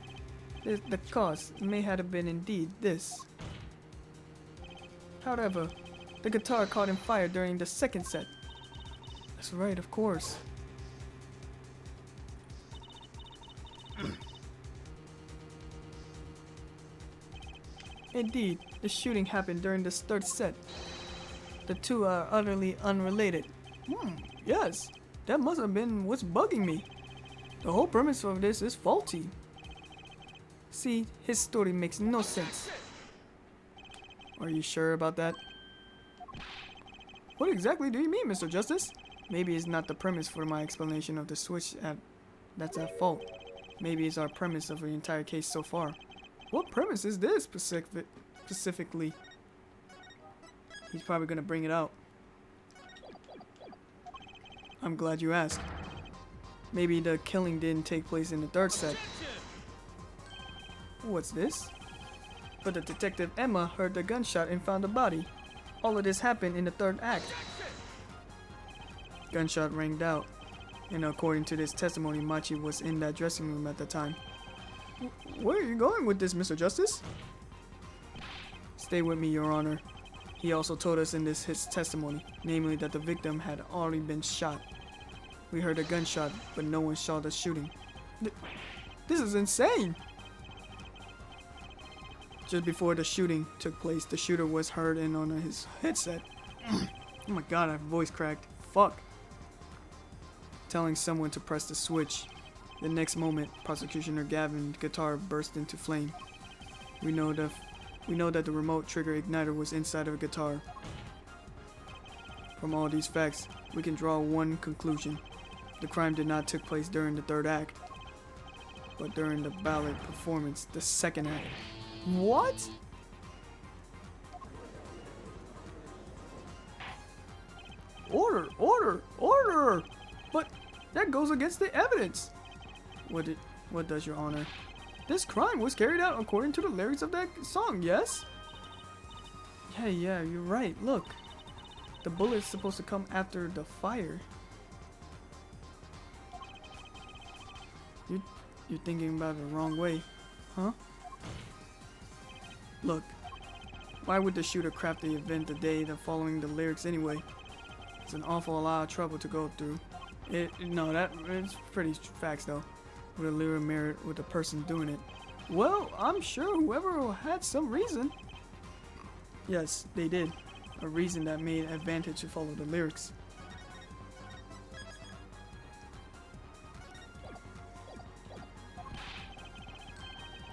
The cause may have been indeed this. However, the guitar caught and fired during the second set. That's right, of course. Indeed, the shooting happened during the third set. The two are utterly unrelated. Yes, that must have been what's bugging me. The whole premise of this is faulty. See, his story makes no sense. Are you sure about that? What exactly do you mean, Mr. Justice? Maybe it's not the premise for my explanation of the switch that's at fault. Maybe it's our premise of the entire case so far. What premise is this specifically? He's probably gonna bring it out. I'm glad you asked. Maybe the killing didn't take place in the third set. What's this? But the detective Emma heard the gunshot and found the body. All of this happened in the third act. Gunshot rang out, and according to this testimony, Machi was in that dressing room at the time. Where are you going with this, Mr. Justice? Stay with me, Your Honor. He also told us in his testimony, namely that the victim had already been shot. We heard a gunshot, but no one saw the shooting. This is insane! Just before the shooting took place, the shooter was heard in on his headset. Oh my god, I have voice cracked. Fuck. Telling someone to press the switch. The next moment, Prosecutor Gavin's guitar burst into flame. We know that the remote trigger igniter was inside of a guitar. From all these facts, we can draw one conclusion. The crime did not take place during the third act, but during the ballad performance, the second act. What? Order! Order! Order! But that goes against the evidence. What does, Your Honor? This crime was carried out according to the lyrics of that song, yes? Yeah, you're right. Look. The bullet's supposed to come after the fire. You're thinking about it the wrong way, huh? Look. Why would the shooter craft the event the day following the lyrics anyway? It's an awful lot of trouble to go through. It's pretty facts though. With a lyric merit with the person doing it. Well, I'm sure whoever had some reason. Yes, they did. A reason that made advantage to follow the lyrics.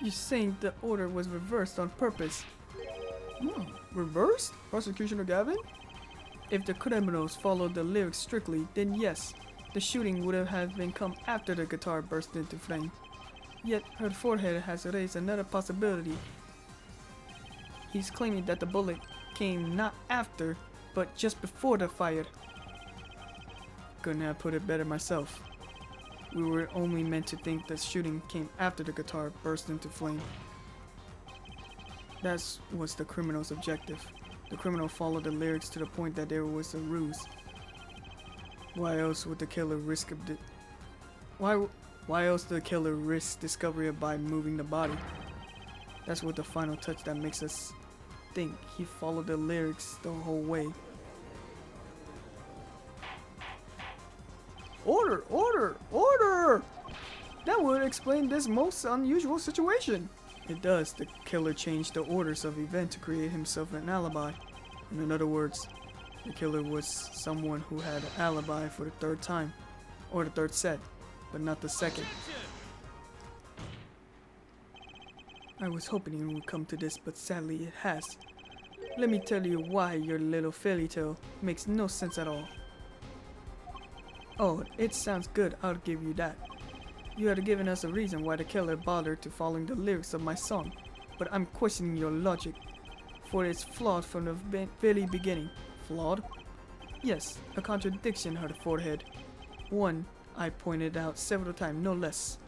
You're saying the order was reversed on purpose. Reversed? Prosecutor Gavin? If the criminals followed the lyrics strictly, then yes. The shooting would have been come after the guitar burst into flame. Yet her forehead has raised another possibility. He's claiming that the bullet came not after, but just before the fire. Couldn't have put it better myself. We were only meant to think that shooting came after the guitar burst into flame. That was the criminal's objective. The criminal followed the lyrics to the point that there was a ruse. Why else would the killer risk Why else the killer risk discovery by moving the body? That's what the final touch that makes us think he followed the lyrics the whole way. Order! Order! Order! That would explain this most unusual situation. It does. The killer changed the orders of event to create himself an alibi. In other words, the killer was someone who had an alibi for the third time, or the third set, but not the second. I was hoping it would come to this, but sadly it has. Let me tell you why your little fairy tale makes no sense at all. Oh, it sounds good, I'll give you that. You had given us a reason why the killer bothered to following the lyrics of my song, but I'm questioning your logic, for it's flawed from the very beginning. Flawed? Yes, a contradiction, her forehead. One I pointed out several times, no less.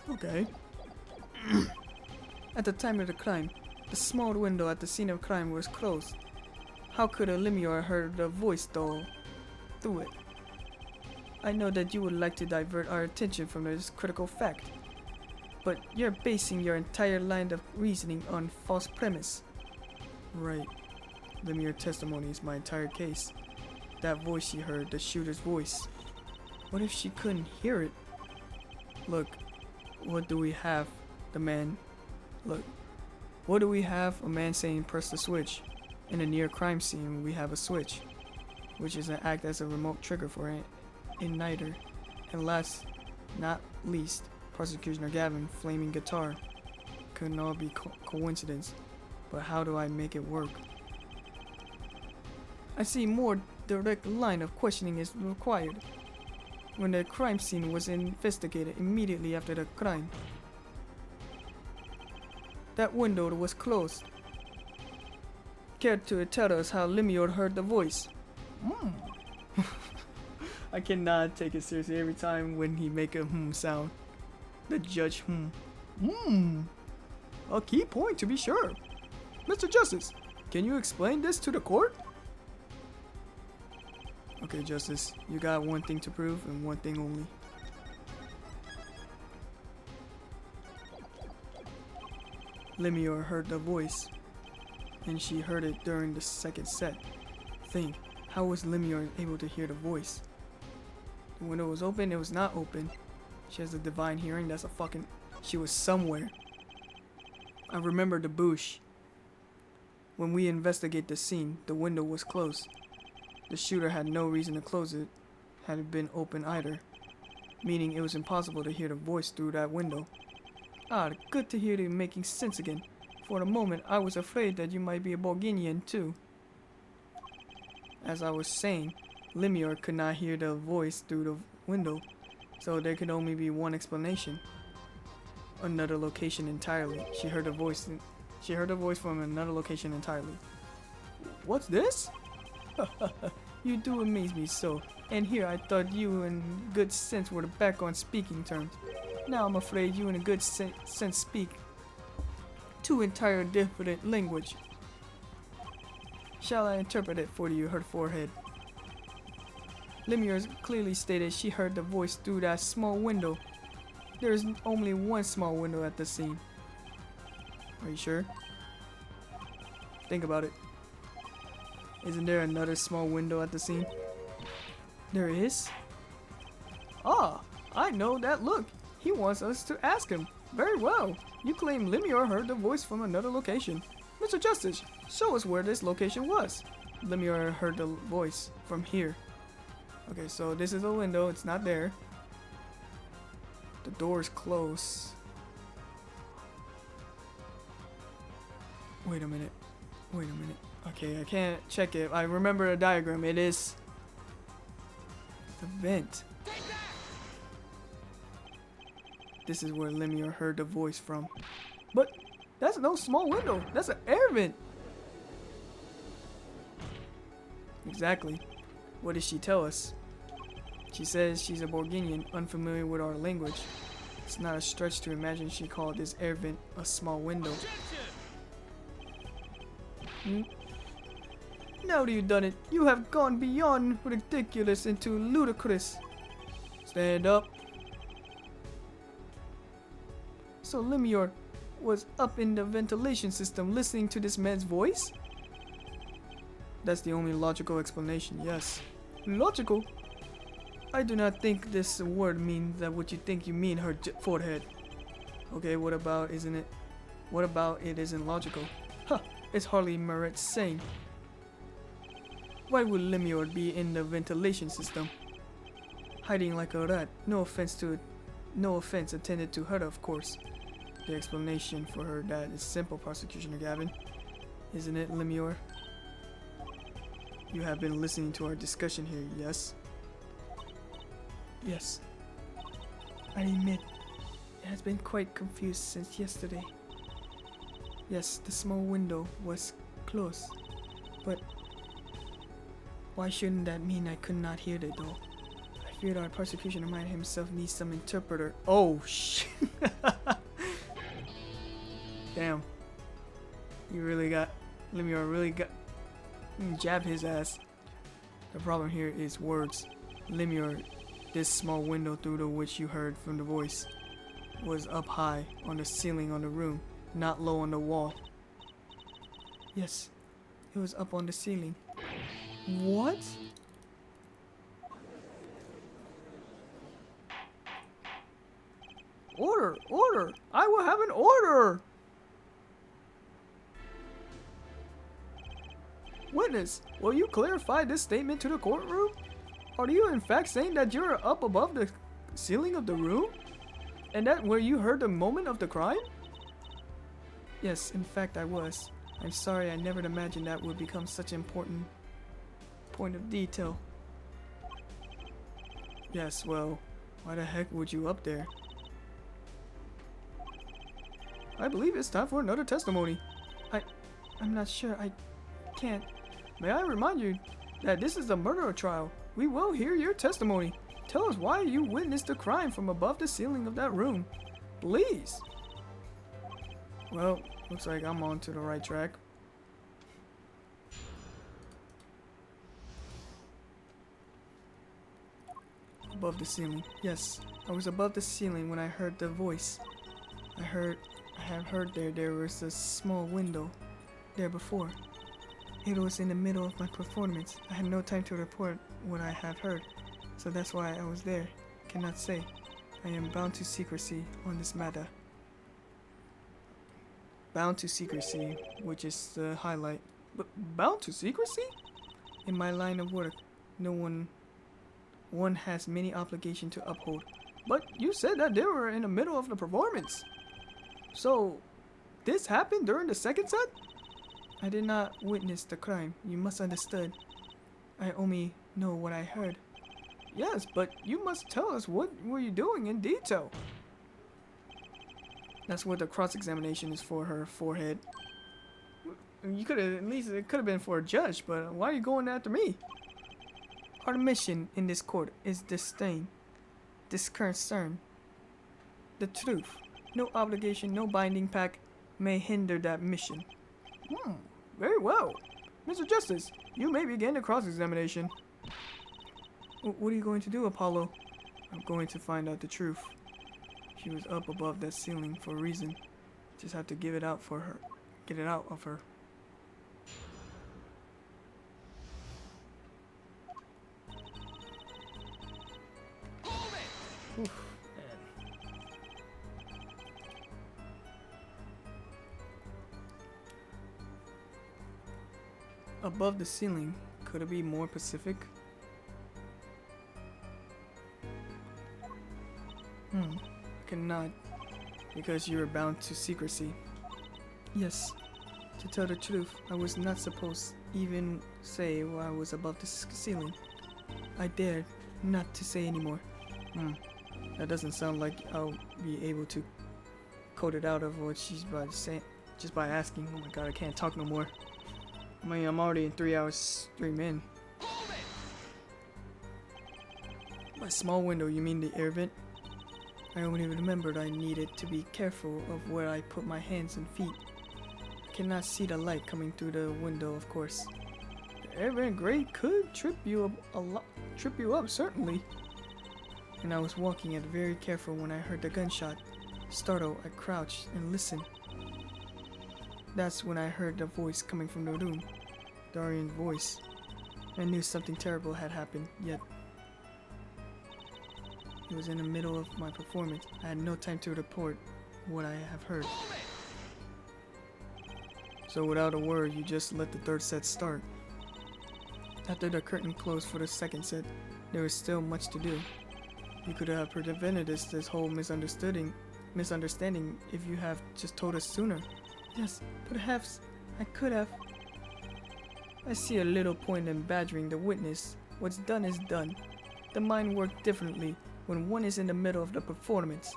Okay. At the time of the crime, the small window at the scene of crime was closed. How could a Lemure heard the voice though through it? I know that you would like to divert our attention from this critical fact, but you're basing your entire line of reasoning on false premise. Right. Lemure testimony is my entire case. That voice she heard, the shooter's voice. What if she couldn't hear it? Look, what do we have? The man. Look, what do we have? A man saying press the switch. In a near crime scene, we have a switch, which is an act as a remote trigger for an igniter. And last, not least, Prosecutioner Gavin, flaming guitar. Couldn't all be coincidence, but how do I make it work? I see more direct line of questioning is required. When the crime scene was investigated immediately after the crime, that window was closed. Care to tell us how Lemure heard the voice? I cannot take it seriously every time when he make a sound. The judge A key point to be sure. Mr. Justice, can you explain this to the court? Okay, Justice, you got one thing to prove and one thing only. Lemure heard the voice, and she heard it during the second set. Think, how was Lemure able to hear the voice? The window was open, it was not open. She has a divine hearing, that's a fucking... She was somewhere. I remember the bush. When we investigate the scene, the window was closed. The shooter had no reason to close it, had it been open either, meaning it was impossible to hear the voice through that window. Ah, good to hear you making sense again. For a moment, I was afraid that you might be a Borginian too. As I was saying, Lemure could not hear the voice through the window, so there could only be one explanation. Another location entirely. She heard a voice from another location entirely. What's this? You do amaze me so. And here I thought you and good sense were back on speaking terms. Now I'm afraid you and a good sense speak two entire different language. Shall I interpret it for you, her forehead? Lemure clearly stated she heard the voice through that small window. There is only one small window at the scene. Are you sure? Think about it. Isn't there another small window at the scene? There is? Ah, I know that look. He wants us to ask him. Very well. You claim Lemure heard the voice from another location. Mr. Justice, show us where this location was. Lemure heard the voice from here. Okay, so this is a window. It's not there. The door is closed. Wait a minute. Wait a minute. Okay, I can't check it. I remember the diagram. It is the vent. This is where Lemure heard the voice from. But that's no small window. That's an air vent. Exactly. What did she tell us? She says she's a Borginian, unfamiliar with our language. It's not a stretch to imagine she called this air vent a small window. Now that you've done it, you have gone beyond ridiculous into ludicrous. Stand up. So Lemure was up in the ventilation system listening to this man's voice? That's the only logical explanation, yes. Logical? I do not think this word means that what you think you mean, her forehead. Okay, what about isn't it? What about it isn't logical? Huh, it's hardly merit saying. Why would Lemure be in the ventilation system? Hiding like a rat. No offense to no offense intended to her, of course. The explanation for her that is simple, Prosecutioner Gavin. Isn't it, Lemuel? You have been listening to our discussion here, yes? Yes. I admit, it has been quite confused since yesterday. Yes, the small window was closed, but why shouldn't that mean I could not hear it though? I feared our prosecutioner might himself need some interpreter. Oh shit! Damn. You really got, Lemuel really got, jabbed his ass. The problem here is words. Lemuel, this small window through the which you heard from the voice, was up high on the ceiling on the room, not low on the wall. Yes, it was up on the ceiling. What? Order! Order! I will have an order! Witness, will you clarify this statement to the courtroom? Are you in fact saying that you're up above the ceiling of the room? And that where you heard the moment of the crime? Yes, in fact I was. I'm sorry, I never imagined that would become such an important point of detail. Yes, well, why the heck would you up there? I believe it's time for another testimony. I'm not sure, I can't. May I remind you that this is a murder trial. We will hear your testimony. Tell us why you witnessed the crime from above the ceiling of that room. Please. Well, looks like I'm on to the right track. Above the ceiling. Yes, I was above the ceiling when I heard the voice. I have heard there was a small window there before. It was in the middle of my performance. I had no time to report what I have heard, so that's why I was there. Cannot say. I am bound to secrecy on this matter. Bound to secrecy, which is the highlight. But bound to secrecy? In my line of work, one has many obligations to uphold. But you said that they were in the middle of the performance. So, this happened during the second set? I did not witness the crime. You must understand. I only know what I heard. Yes, but you must tell us what were you doing in detail. That's what the cross-examination is for, her forehead. You could have, at least it could have been for a judge, but why are you going after me? Our mission in this court is disdain, disconcern, the truth. No obligation, no binding pact may hinder that mission. Very well. Mr. Justice, you may begin the cross-examination. What are you going to do, Apollo? I'm going to find out the truth. She was up above that ceiling for a reason. Just have to give it out for her. Get it out of her. Oof, man. Above the ceiling, could it be more Pacific? Cannot, because you are bound to secrecy. Yes, to tell the truth, I was not supposed even say while I was above the ceiling. I dared not to say anymore. That doesn't sound like I'll be able to code it out of what she's about to say just by asking. Oh my god, I can't talk no more. I mean, I'm already in 3 hours stream in. By small window, you mean the air vent? I only remembered I needed to be careful of where I put my hands and feet. I cannot see the light coming through the window, of course. The air vent grate could trip you up, certainly. And I was walking it very careful when I heard the gunshot. Startled, I crouched and listened. That's when I heard the voice coming from the room. Darian's voice. I knew something terrible had happened, yet it was in the middle of my performance. I had no time to report what I have heard. So without a word, you just let the third set start. After the curtain closed for the second set, there was still much to do. You could have prevented this whole misunderstanding if you have just told us sooner. Yes, perhaps I could have. I see a little point in badgering the witness. What's done is done. The mind works differently when one is in the middle of the performance.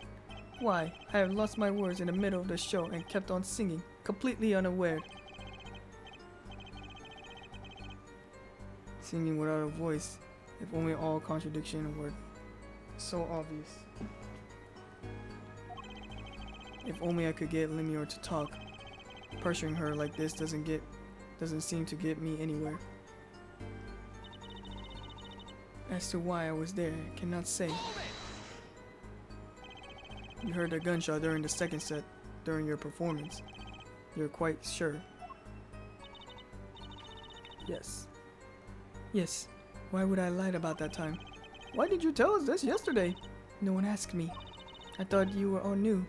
Why, I have lost my words in the middle of the show and kept on singing, completely unaware. Singing without a voice, if only all contradiction were so obvious. If only I could get Lemure to talk. Pressuring her like this doesn't seem to get me anywhere. As to why I was there, I cannot say. You heard a gunshot during the second set, during your performance. You're quite sure. Yes. Yes. Why would I lie about that time? Why did you tell us this yesterday? No one asked me. I thought you were all new.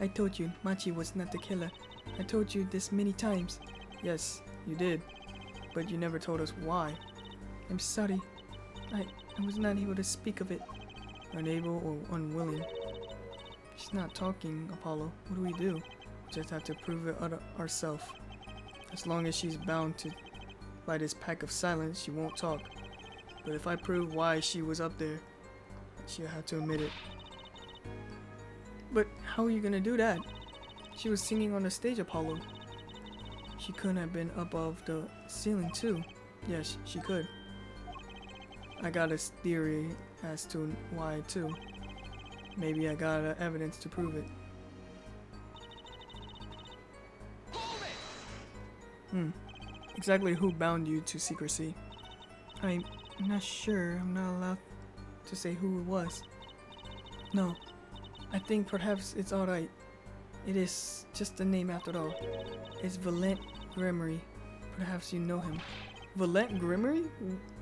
I told you Machi was not the killer. I told you this many times. Yes, you did. But you never told us why. I'm sorry. I was not able to speak of it. Unable or unwilling. She's not talking, Apollo. What do we do? We just have to prove it ourselves. As long as she's bound to by this pack of silence, she won't talk. But if I prove why she was up there, she'll have to admit it. But how are you gonna do that? She was singing on the stage, Apollo. She couldn't have been above the ceiling too. Yes, she could. I got a theory as to why too. Maybe I got evidence to prove it. Exactly who bound you to secrecy? I'm not sure. I'm not allowed to say who it was. No. I think perhaps it's alright. It is just a name after all. It's Valent Gremory. Perhaps you know him. Valent Gremory?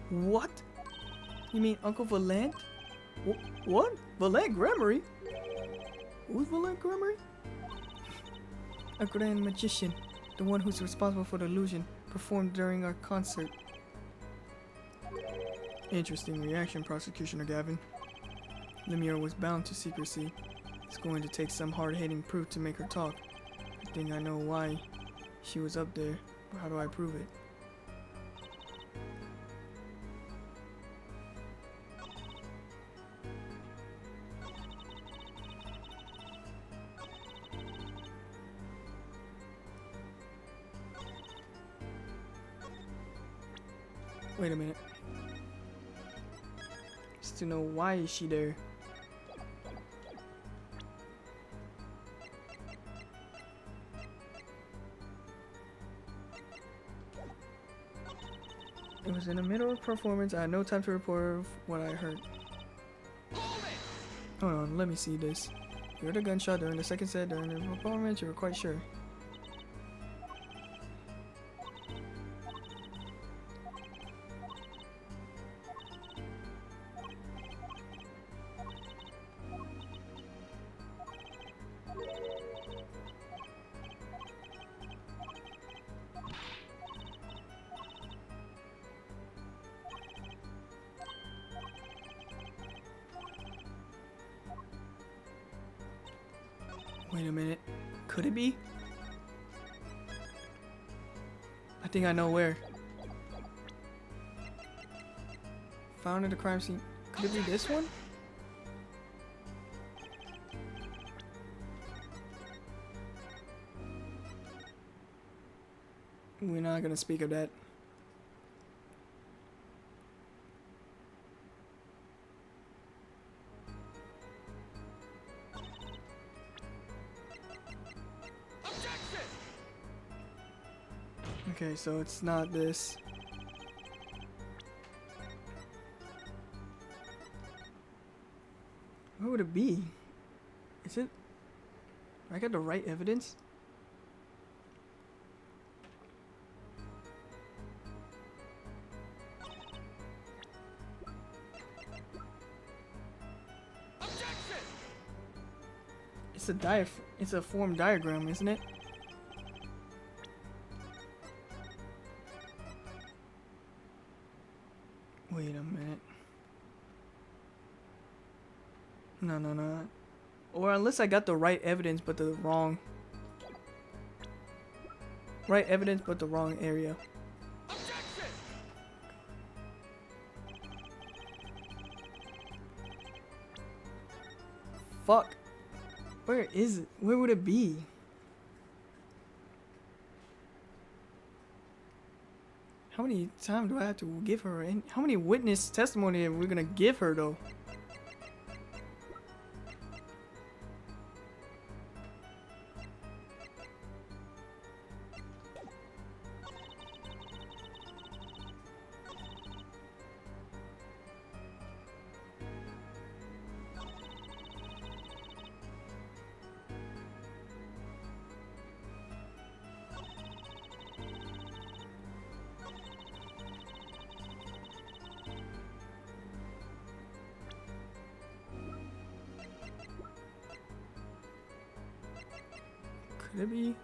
What? You mean Uncle Valent? What? Valent Gremory? Who's Valent Gremory? A grand magician. The one who's responsible for the illusion performed during our concert. Interesting reaction, Prosecutioner Gavin. Lemure was bound to secrecy. It's going to take some hard-hitting proof to make her talk. I think I know why she was up there, but how do I prove it? Wait a minute. Just to know why is she there? It was in the middle of performance. I had no time to report what I heard. Hold on, let me see this. You heard a gunshot during the second set. During the performance, you were quite sure. Wait a minute. Could it be? I think I know where. Found at the crime scene. Could it be this one? We're not gonna speak of that. Okay, so it's not this. What would it be? Is it? I got the right evidence? It's a form diagram, isn't it? Wait a minute. No, no, no. Or unless I got the right evidence but the wrong... Right evidence but the wrong area. Fuck. Where is it? Where would it be? How many times do I have to give her? And how many witness testimony are we gonna give her though? Could it be?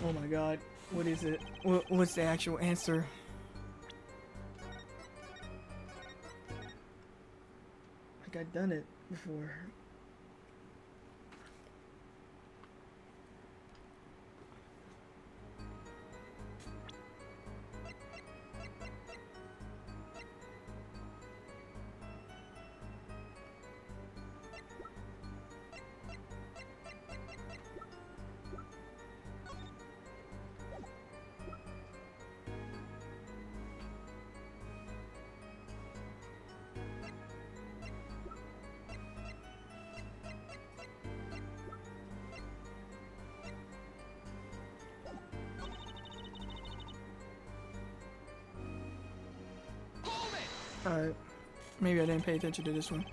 Oh my god. What is it? What's the actual answer? Like I've done it before. Alright. Maybe I didn't pay attention to this one.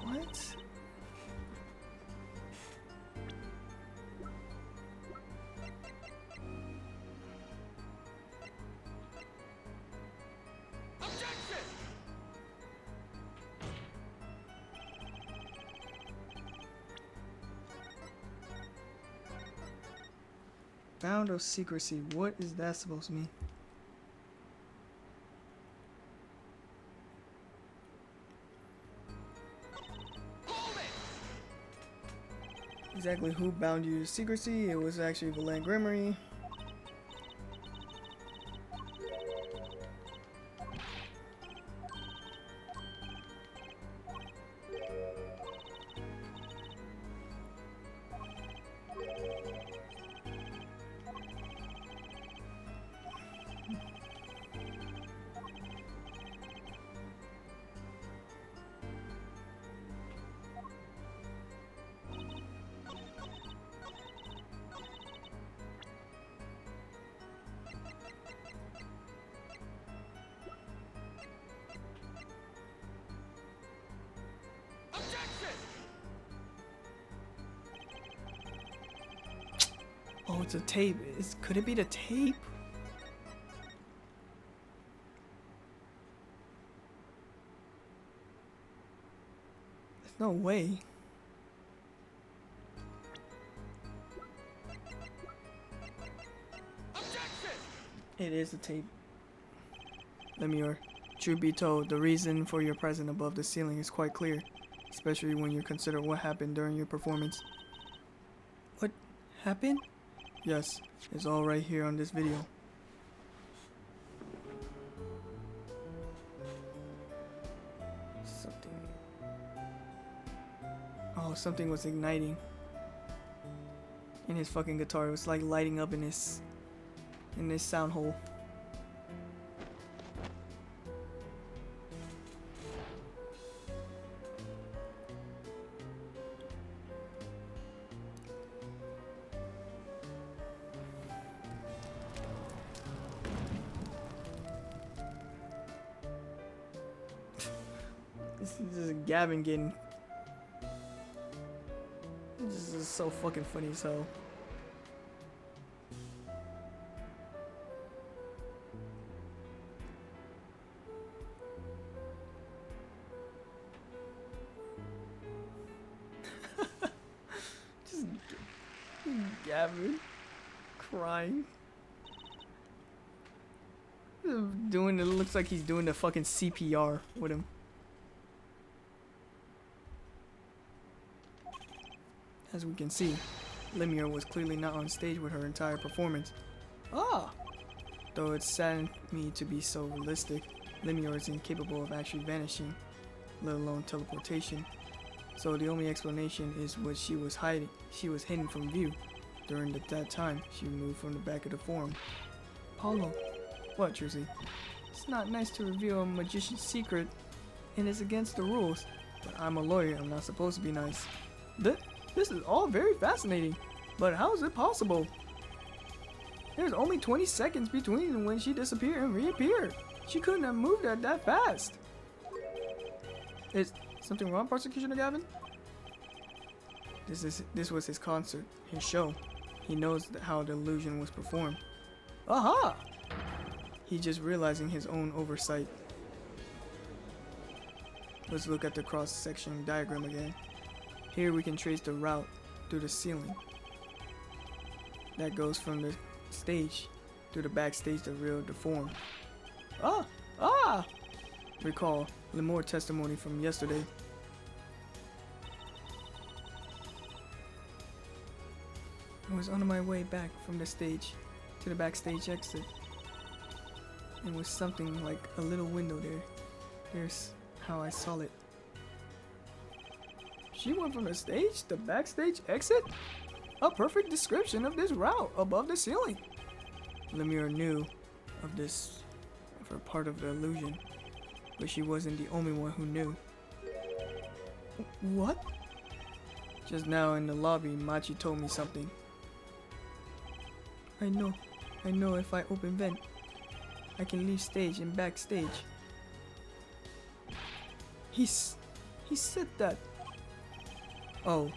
What? Bound of secrecy. What is that supposed to mean? Exactly who bound you to secrecy? It was actually Valan Grimory. Oh, it's a tape. Could it be the tape? There's no way. It is a tape. Lemure, truth be told, the reason for your presence above the ceiling is quite clear, especially when you consider what happened during your performance. What happened? Yes, it's all right here on this video. Something was igniting in his fucking guitar. It was like lighting up in this sound hole. This is just Gavin getting. This is so fucking funny as hell. Just Gavin crying. Doing it looks like he's doing the fucking CPR with him. As we can see, Lemure was clearly not on stage with her entire performance. Ah! Though it saddened me to be so realistic, Lemure is incapable of actually vanishing, let alone teleportation. So the only explanation is what she was hiding. She was hidden from view. During that time, she moved from the back of the forum. Paulo. What, Trizzy? It's not nice to reveal a magician's secret, and it's against the rules. But I'm a lawyer, I'm not supposed to be nice. This is all very fascinating, but how is it possible? There's only 20 seconds between when she disappeared and reappeared. She couldn't have moved that fast. Is something wrong, Prosecutioner Gavin? This was his concert, his show. He knows how the illusion was performed. Aha! He's just realizing his own oversight. Let's look at the cross-section diagram again. Here we can trace the route through the ceiling. That goes from the stage to the backstage to reveal the form. Ah! Recall Lemure testimony from yesterday. I was on my way back from the stage to the backstage exit. And with something like a little window there. There's how I saw it. She went from the stage to backstage exit? A perfect description of this route above the ceiling. Lemure knew of this for part of the illusion, but she wasn't the only one who knew. What? Just now in the lobby, Machi told me something. I know if I open vent, I can leave stage and backstage. He said that. Oh.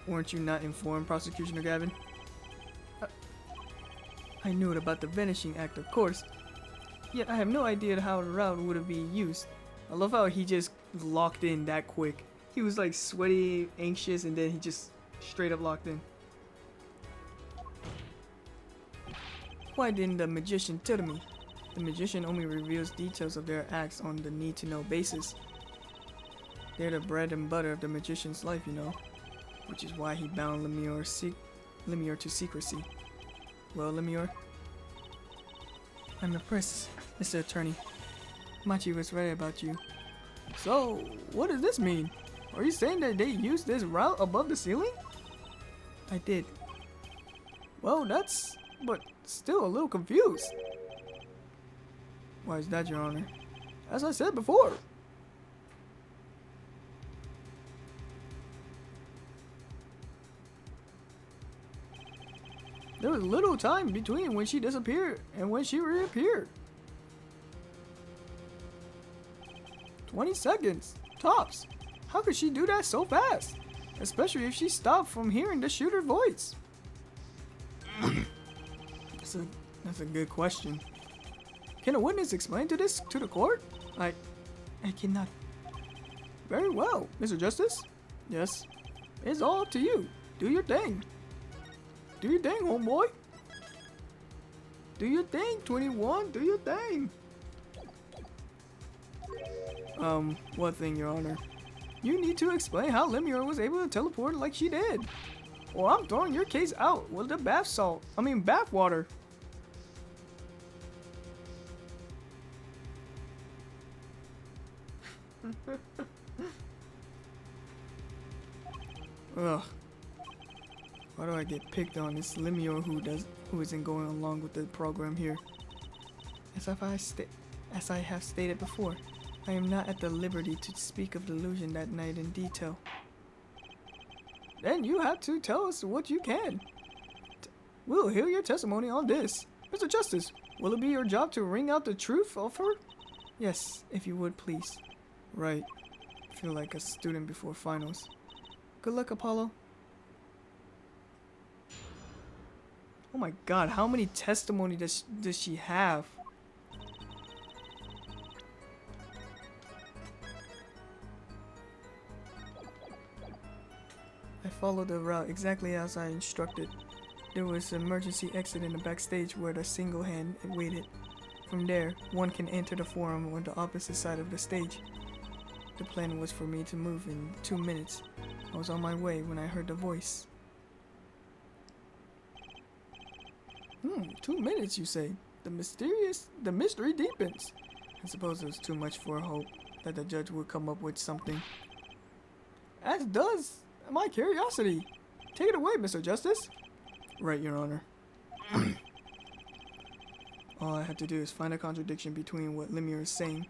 Weren't you not informed, Prosecutioner Gavin? I knew it about the vanishing act, of course. Yet I have no idea how the route would have been used. I love how he just locked in that quick. He was like sweaty, anxious, and then he just straight up locked in. Why didn't the magician tell me? The magician only reveals details of their acts on the need-to-know basis. They're the bread and butter of the magician's life, you know. Which is why he bound Lemure to secrecy. Well, Lemure? I'm impressed, Mr. Attorney. Machi was right about you. So, what does this mean? Are you saying that they used this route above the ceiling? I did. Well, but still a little confused. Why is that, Your Honor? As I said before. There was little time between when she disappeared and when she reappeared. 20 seconds, tops. How could she do that so fast? Especially if she stopped from hearing the shooter's voice. That's a good question. Can a witness explain to the court? I cannot. Very well, Mr. Justice. Yes. It's all up to you. Do your thing. Do your thing, homeboy. Do your thing, 21. Do your thing. What thing, Your Honor? You need to explain how Lemure was able to teleport like she did. Or I'm throwing your case out with the bath water. Ugh. Why do I get picked on? It's Lemure who isn't going along with the program here. As I have stated before, I am not at the liberty to speak of the illusion that night in detail. Then you have to tell us what you can. We'll hear your testimony on this. Mr. Justice, will it be your job to wring out the truth of her? Yes, if you would, please. Right. Feel like a student before finals. Good luck, Apollo. Oh my god, how many testimony does she have? I followed the route exactly as I instructed. There was an emergency exit in the backstage where the single hand waited. From there, one can enter the forum on the opposite side of the stage. The plan was for me to move in 2 minutes. I was on my way when I heard the voice. 2 minutes, you say? The mystery deepens. I suppose it was too much for hope that the judge would come up with something. As does my curiosity. Take it away, Mr. Justice. Right, Your Honor. All I have to do is find a contradiction between what Lemire is saying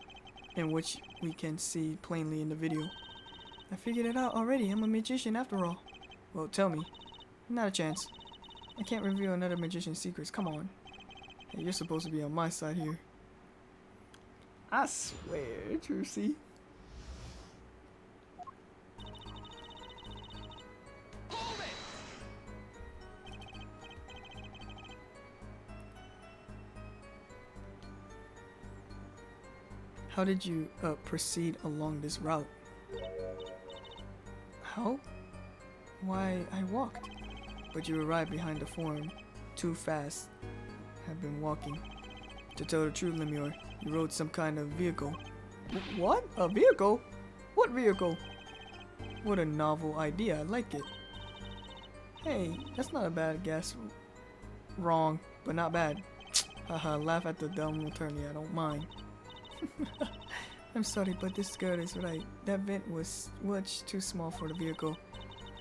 and which we can see plainly in the video. I figured it out already. I'm a magician after all. Well, tell me. Not a chance. I can't reveal another magician's secrets. Come on. Hey, you're supposed to be on my side here. I swear, Trucy. How did you proceed along this route? How? Why, I walked. But you arrived behind the forum too fast. I've been walking. To tell the truth, Lemire, you rode some kind of vehicle. What? A vehicle? What vehicle? What a novel idea. I like it. Hey, that's not a bad guess. Wrong, but not bad. Haha, laugh at the dumb attorney. I don't mind. I'm sorry, but this girl is right. That vent was much too small for the vehicle.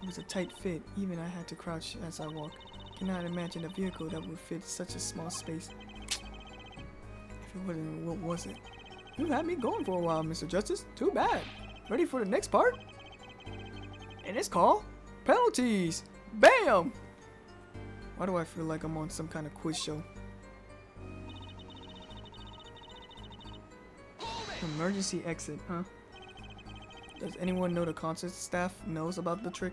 It was a tight fit, even I had to crouch as I walked. Cannot imagine a vehicle that would fit such a small space. If it wasn't, what was it? You had me going for a while, Mr. Justice. Too bad. Ready for the next part? And it's called Penalties. Bam! Why do I feel like I'm on some kind of quiz show? Emergency exit, huh? Does anyone know the concert staff knows about the trick?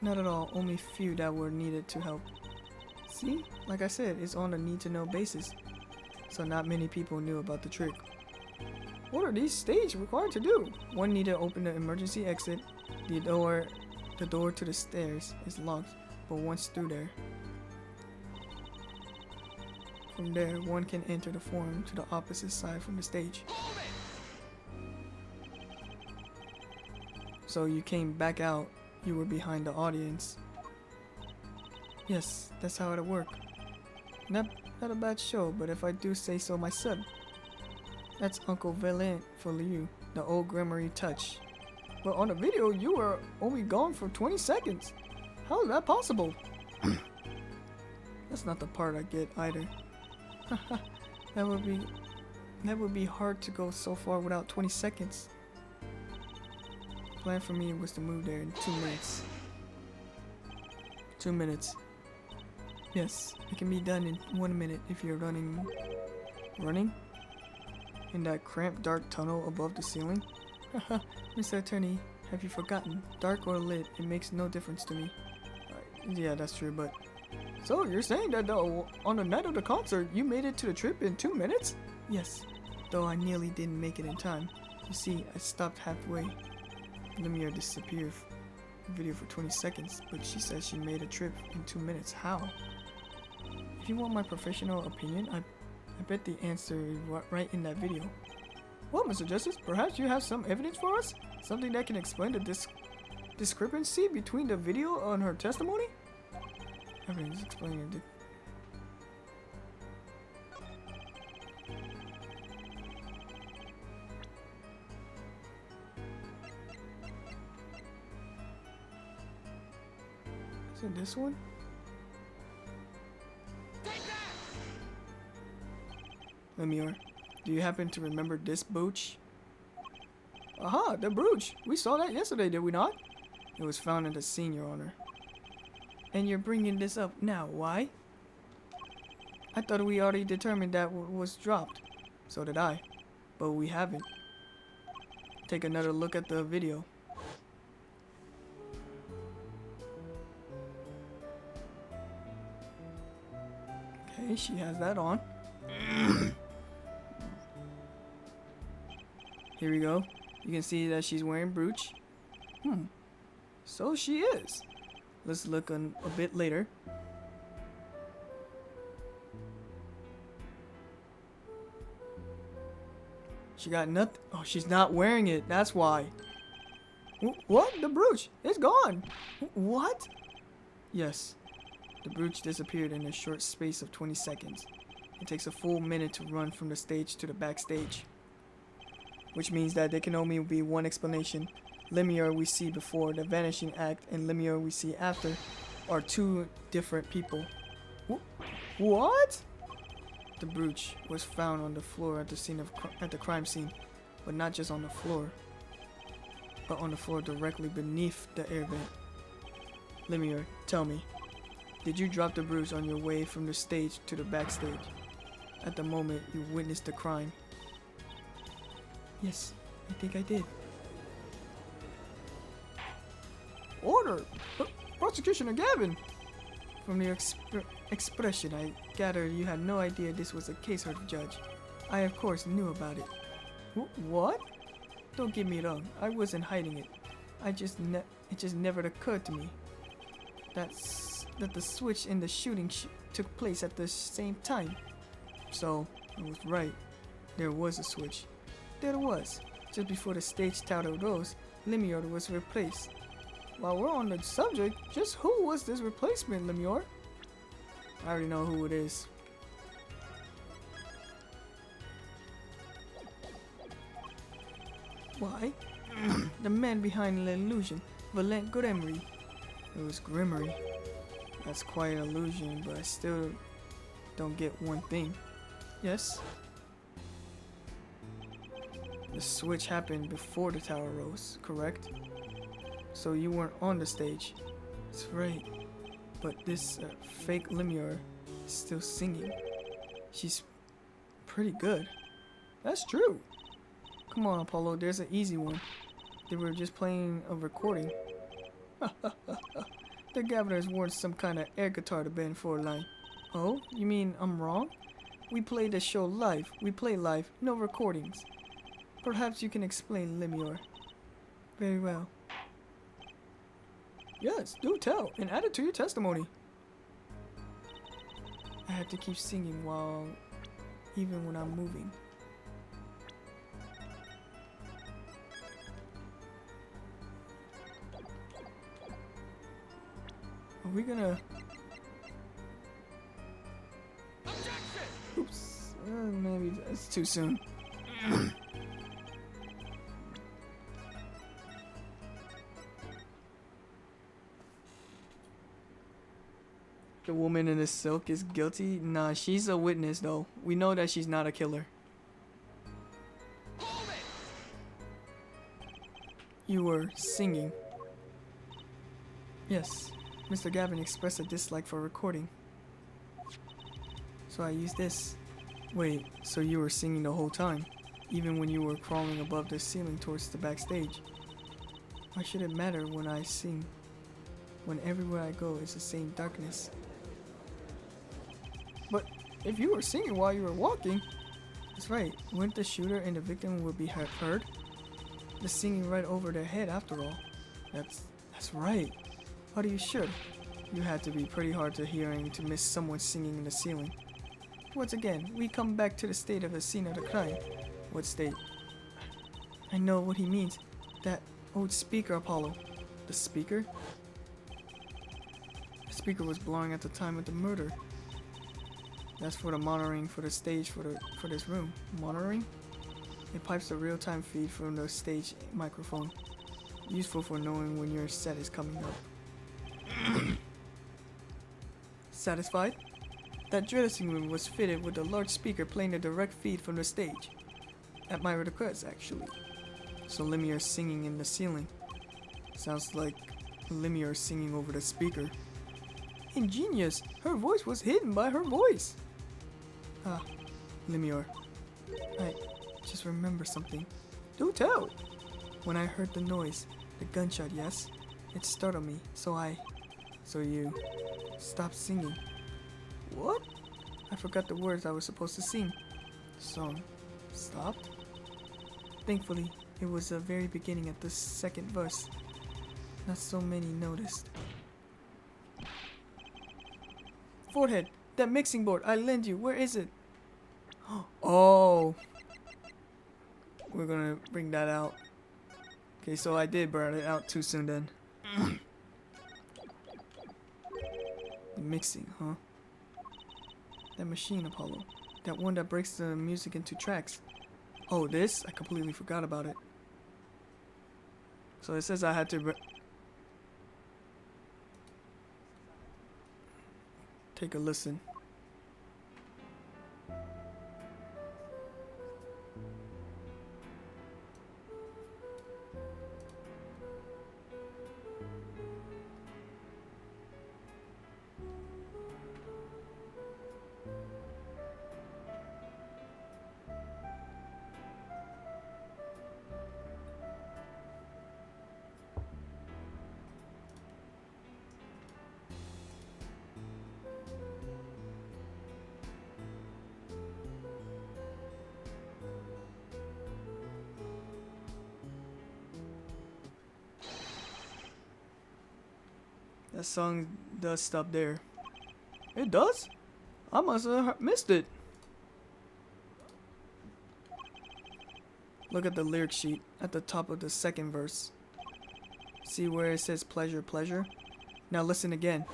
Not at all, only few that were needed to help. See? Like I said, it's on a need-to-know basis. So not many people knew about the trick. What are these stages required to do? One needed to open the emergency exit. The door to the stairs is locked, but once through there. From there, one can enter the forum to the opposite side from the stage. So you came back out, you were behind the audience. Yes, that's how it worked. Not a bad show, but if I do say so myself. That's Uncle Vaillant for you, the old Grimoire touch. But on the video, you were only gone for 20 seconds. How is that possible? That's not the part I get either. That would be hard to go so far without 20 seconds. The plan for me was to move there in 2 minutes. 2 minutes. Yes, it can be done in 1 minute if you're running? In that cramped dark tunnel above the ceiling? Mr. Attorney, have you forgotten? Dark or lit, it makes no difference to me. Yeah, that's true, but... So, you're saying that on the night of the concert, you made it to the trip in 2 minutes? Yes, though I nearly didn't make it in time. You see, I stopped halfway. Lemire disappeared video for 20 seconds, but she says she made a trip in 2 minutes. How? If you want my professional opinion, I bet the answer is right in that video. Well, Mr. Justice, perhaps you have some evidence for us? Something that can explain the discrepancy between the video and her testimony? Evidence explaining the... Is it this one? Lemire, do you happen to remember this brooch? Aha, the brooch! We saw that yesterday, did we not? It was found in the scene, Your Honor. And you're bringing this up now, why? I thought we already determined that was dropped. So did I. But we haven't. take another look at the video. Okay, she has that on. Here we go. You can see that she's wearing brooch. So she is. Let's look a bit later. She got nothing. Oh, she's not wearing it. That's why. What? The brooch? It's gone. What? Yes. The brooch disappeared in a short space of 20 seconds. It takes a full minute to run from the stage to the backstage. Which means that there can only be one explanation. Lemure we see before the vanishing act and Lemure we see after are two different people. What? The brooch was found on the floor at the crime scene, but not just on the floor, but on the floor directly beneath the air vent. Lemure, tell me, did you drop the brooch on your way from the stage to the backstage at the moment you witnessed the crime? Yes, I think I did. Order! Prosecutioner Gavin! From your expression, I gather you had no idea this was a case, Herb Judge. I, of course, knew about it. What? Don't get me wrong, I wasn't hiding it. It just never occurred to me that the switch and the shooting took place at the same time. So, I was right. There was a switch. There was. Just before the stage title rose, Lemure was replaced. While we're on the subject, just who was this replacement, Lemure? I already know who it is. Why? The man behind the illusion, Valent Gremory. It was Gremory. That's quite an illusion, but I still don't get one thing. Yes? The switch happened before the tower rose, correct? So you weren't on the stage. That's right. But this fake Lemure is still singing. She's pretty good. That's true. Come on, Apollo, there's an easy one. They were just playing a recording. The Governors wanted some kind of air guitar to bend for a line. Oh, you mean I'm wrong? We play the show live. We play live, no recordings. Perhaps you can explain, Lemure. Very well. Yes, do tell, and add it to your testimony. I had to keep singing even when I'm moving. Are we gonna... Objection! Oops, maybe that's too soon. The woman in the silk is guilty? Nah, she's a witness though. We know that she's not a killer. You were singing. Yes, Mr. Gavin expressed a dislike for recording. So I used this. Wait, so you were singing the whole time? Even when you were crawling above the ceiling towards the backstage? Why should it matter when I sing? When everywhere I go is the same darkness. But if you were singing while you were walking, that's right, wouldn't the shooter and the victim would be heard? The singing right over their head after all. That's right. How do you should? You had to be pretty hard to hearing to miss someone singing in the ceiling. Once again, we come back to the state of the scene of the crime. What state? I know what he means. That old speaker, Apollo. The speaker? The speaker was blowing at the time of the murder. That's for the monitoring for the stage for this room. Monitoring? It pipes the real-time feed from the stage microphone. Useful for knowing when your set is coming up. Satisfied? That dressing room was fitted with a large speaker playing a direct feed from the stage. At my request, actually. So Lemure singing in the ceiling. Sounds like Lemure singing over the speaker. Ingenious! Her voice was hidden by her voice! Ah, Lemure. I just remember something. Do tell! when I heard the noise, the gunshot, yes, it startled me, so you stopped singing. What? I forgot the words I was supposed to sing. The song stopped? Thankfully, it was the very beginning of the second verse. Not so many noticed. Forehead, that mixing board I lent you, where is it? Oh, we're gonna bring that out. Okay, so I did burn it out too soon then. The mixing, huh? That machine, Apollo. That one that breaks the music into tracks. Oh, this? I completely forgot about it. So it says I had to take a listen. That song does stop there. It does? I must have missed it. Look at the lyric sheet at the top of the second verse. See where it says pleasure, pleasure? Now listen again.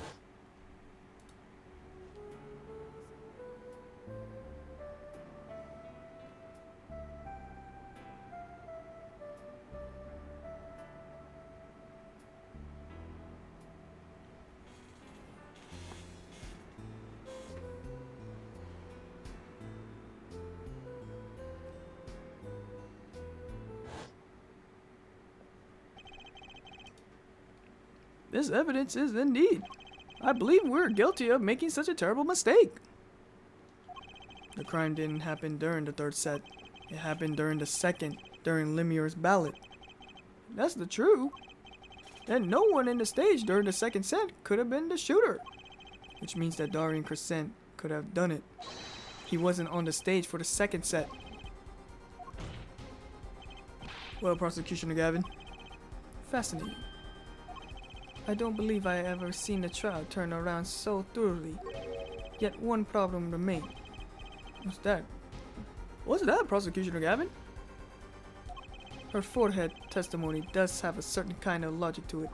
This evidence is indeed. I believe we're guilty of making such a terrible mistake. The crime didn't happen during the third set. It happened during the second, during Lemur's ballad. That's the truth. And no one in the stage during the second set could have been the shooter. Which means that Darian Crescent could have done it. He wasn't on the stage for the second set. Well, Prosecutioner Gavin. Fascinating. I don't believe I ever seen the trial turn around so thoroughly. Yet one problem remained. What's that? What's that, Prosecutioner Gavin? Her forehead testimony does have a certain kind of logic to it.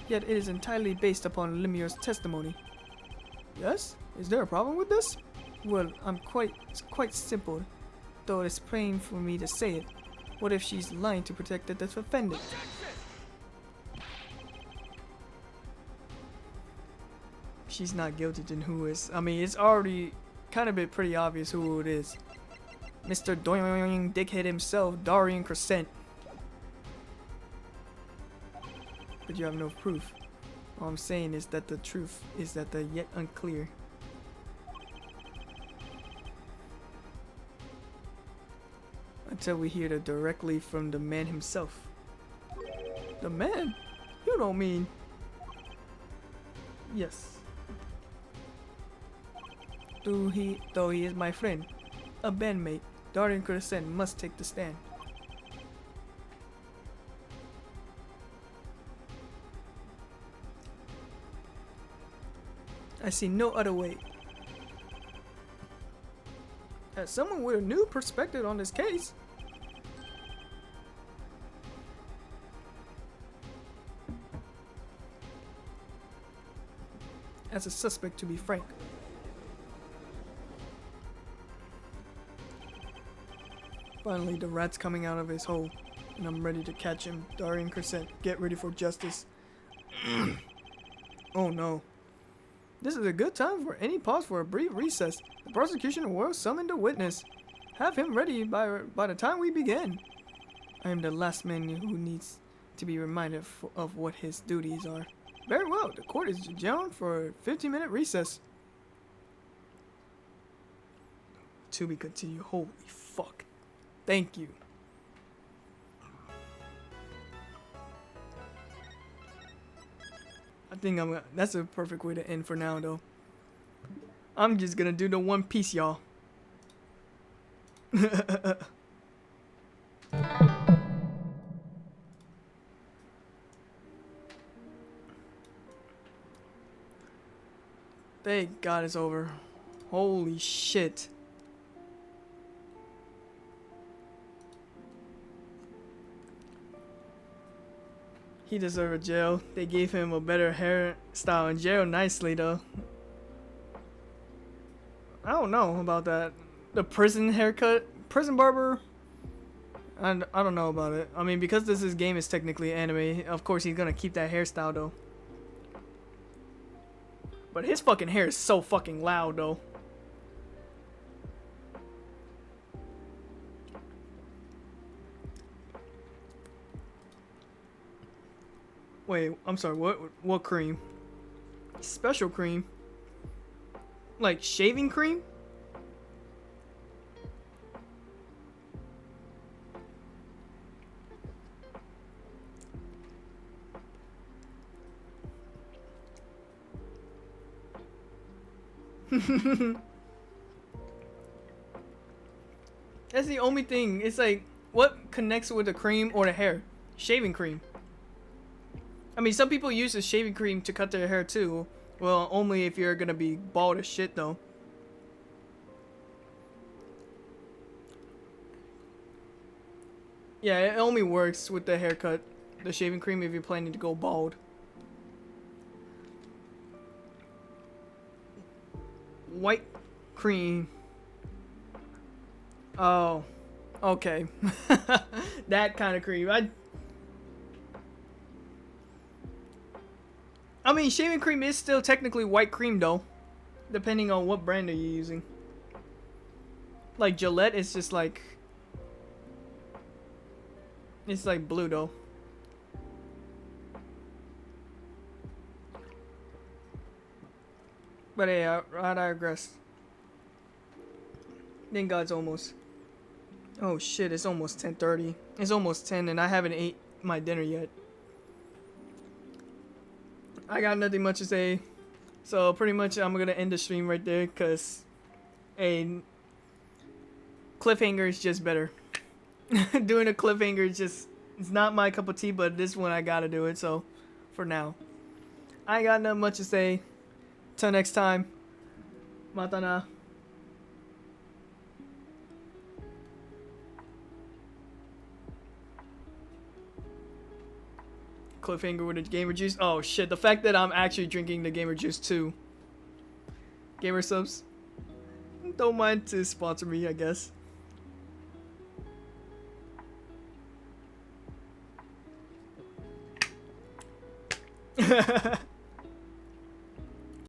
Yet it is entirely based upon Lemur's testimony. Yes? Is there a problem with this? Well, it's quite simple, though it's plain for me to say it. What if she's lying to protect the defendant? She's not guilty, then who is? I mean, it's already kind of been pretty obvious who it is. Mr. Doing Dickhead himself, Darian Crescent. But you have no proof. All I'm saying is that the truth is that they're yet unclear. Until we hear it directly from the man himself. The man? You don't mean... Yes. Though he is my friend, a bandmate, Darian Crescent must take the stand. I see no other way. As someone with a new perspective on this case, as a suspect, to be frank. Finally, the rat's coming out of his hole, and I'm ready to catch him. Darian Crescent, get ready for justice. Oh no. This is a good time for any pause for a brief recess. The prosecution will summon the witness. Have him ready by the time we begin. I am the last man who needs to be reminded of what his duties are. Very well, the court is adjourned for a 15-minute recess. To be continued. Holy fuck. Thank you. I think that's a perfect way to end for now, though. I'm just gonna do the one piece, y'all. Thank God it's over. Holy shit. He deserved a jail. They gave him a better hairstyle in jail nicely, though. I don't know about that. The prison haircut? Prison barber? I don't know about it. I mean, because this game is technically anime, of course he's gonna keep that hairstyle, though. But his fucking hair is so fucking loud, though. Wait, I'm sorry, what cream? Special cream? Like shaving cream? That's the only thing. It's like, what connects with the cream or the hair? Shaving cream. I mean, some people use the shaving cream to cut their hair too. Well, only if you're gonna be bald as shit, though. Yeah, it only works with the haircut, the shaving cream, if you're planning to go bald. White cream. Oh, okay. That kind of cream. I mean, shaving cream is still technically white cream, though, depending on what brand are you using. Like Gillette, it's just like, it's like blue, though. But hey, I digress. Thank God it's almost. Oh shit, it's almost 10:30. It's almost 10 and I haven't ate my dinner yet. I got nothing much to say. So pretty much I'm gonna end the stream right there, because a cliffhanger is just better. Doing a cliffhanger is just, it's not my cup of tea, but this one I gotta do it, so for now. I ain't got nothing much to say. Till next time. Mata na. Cliffhanger with the gamer juice. Oh shit, the fact that I'm actually drinking the gamer juice too. Gamer subs, don't mind to sponsor me, I guess.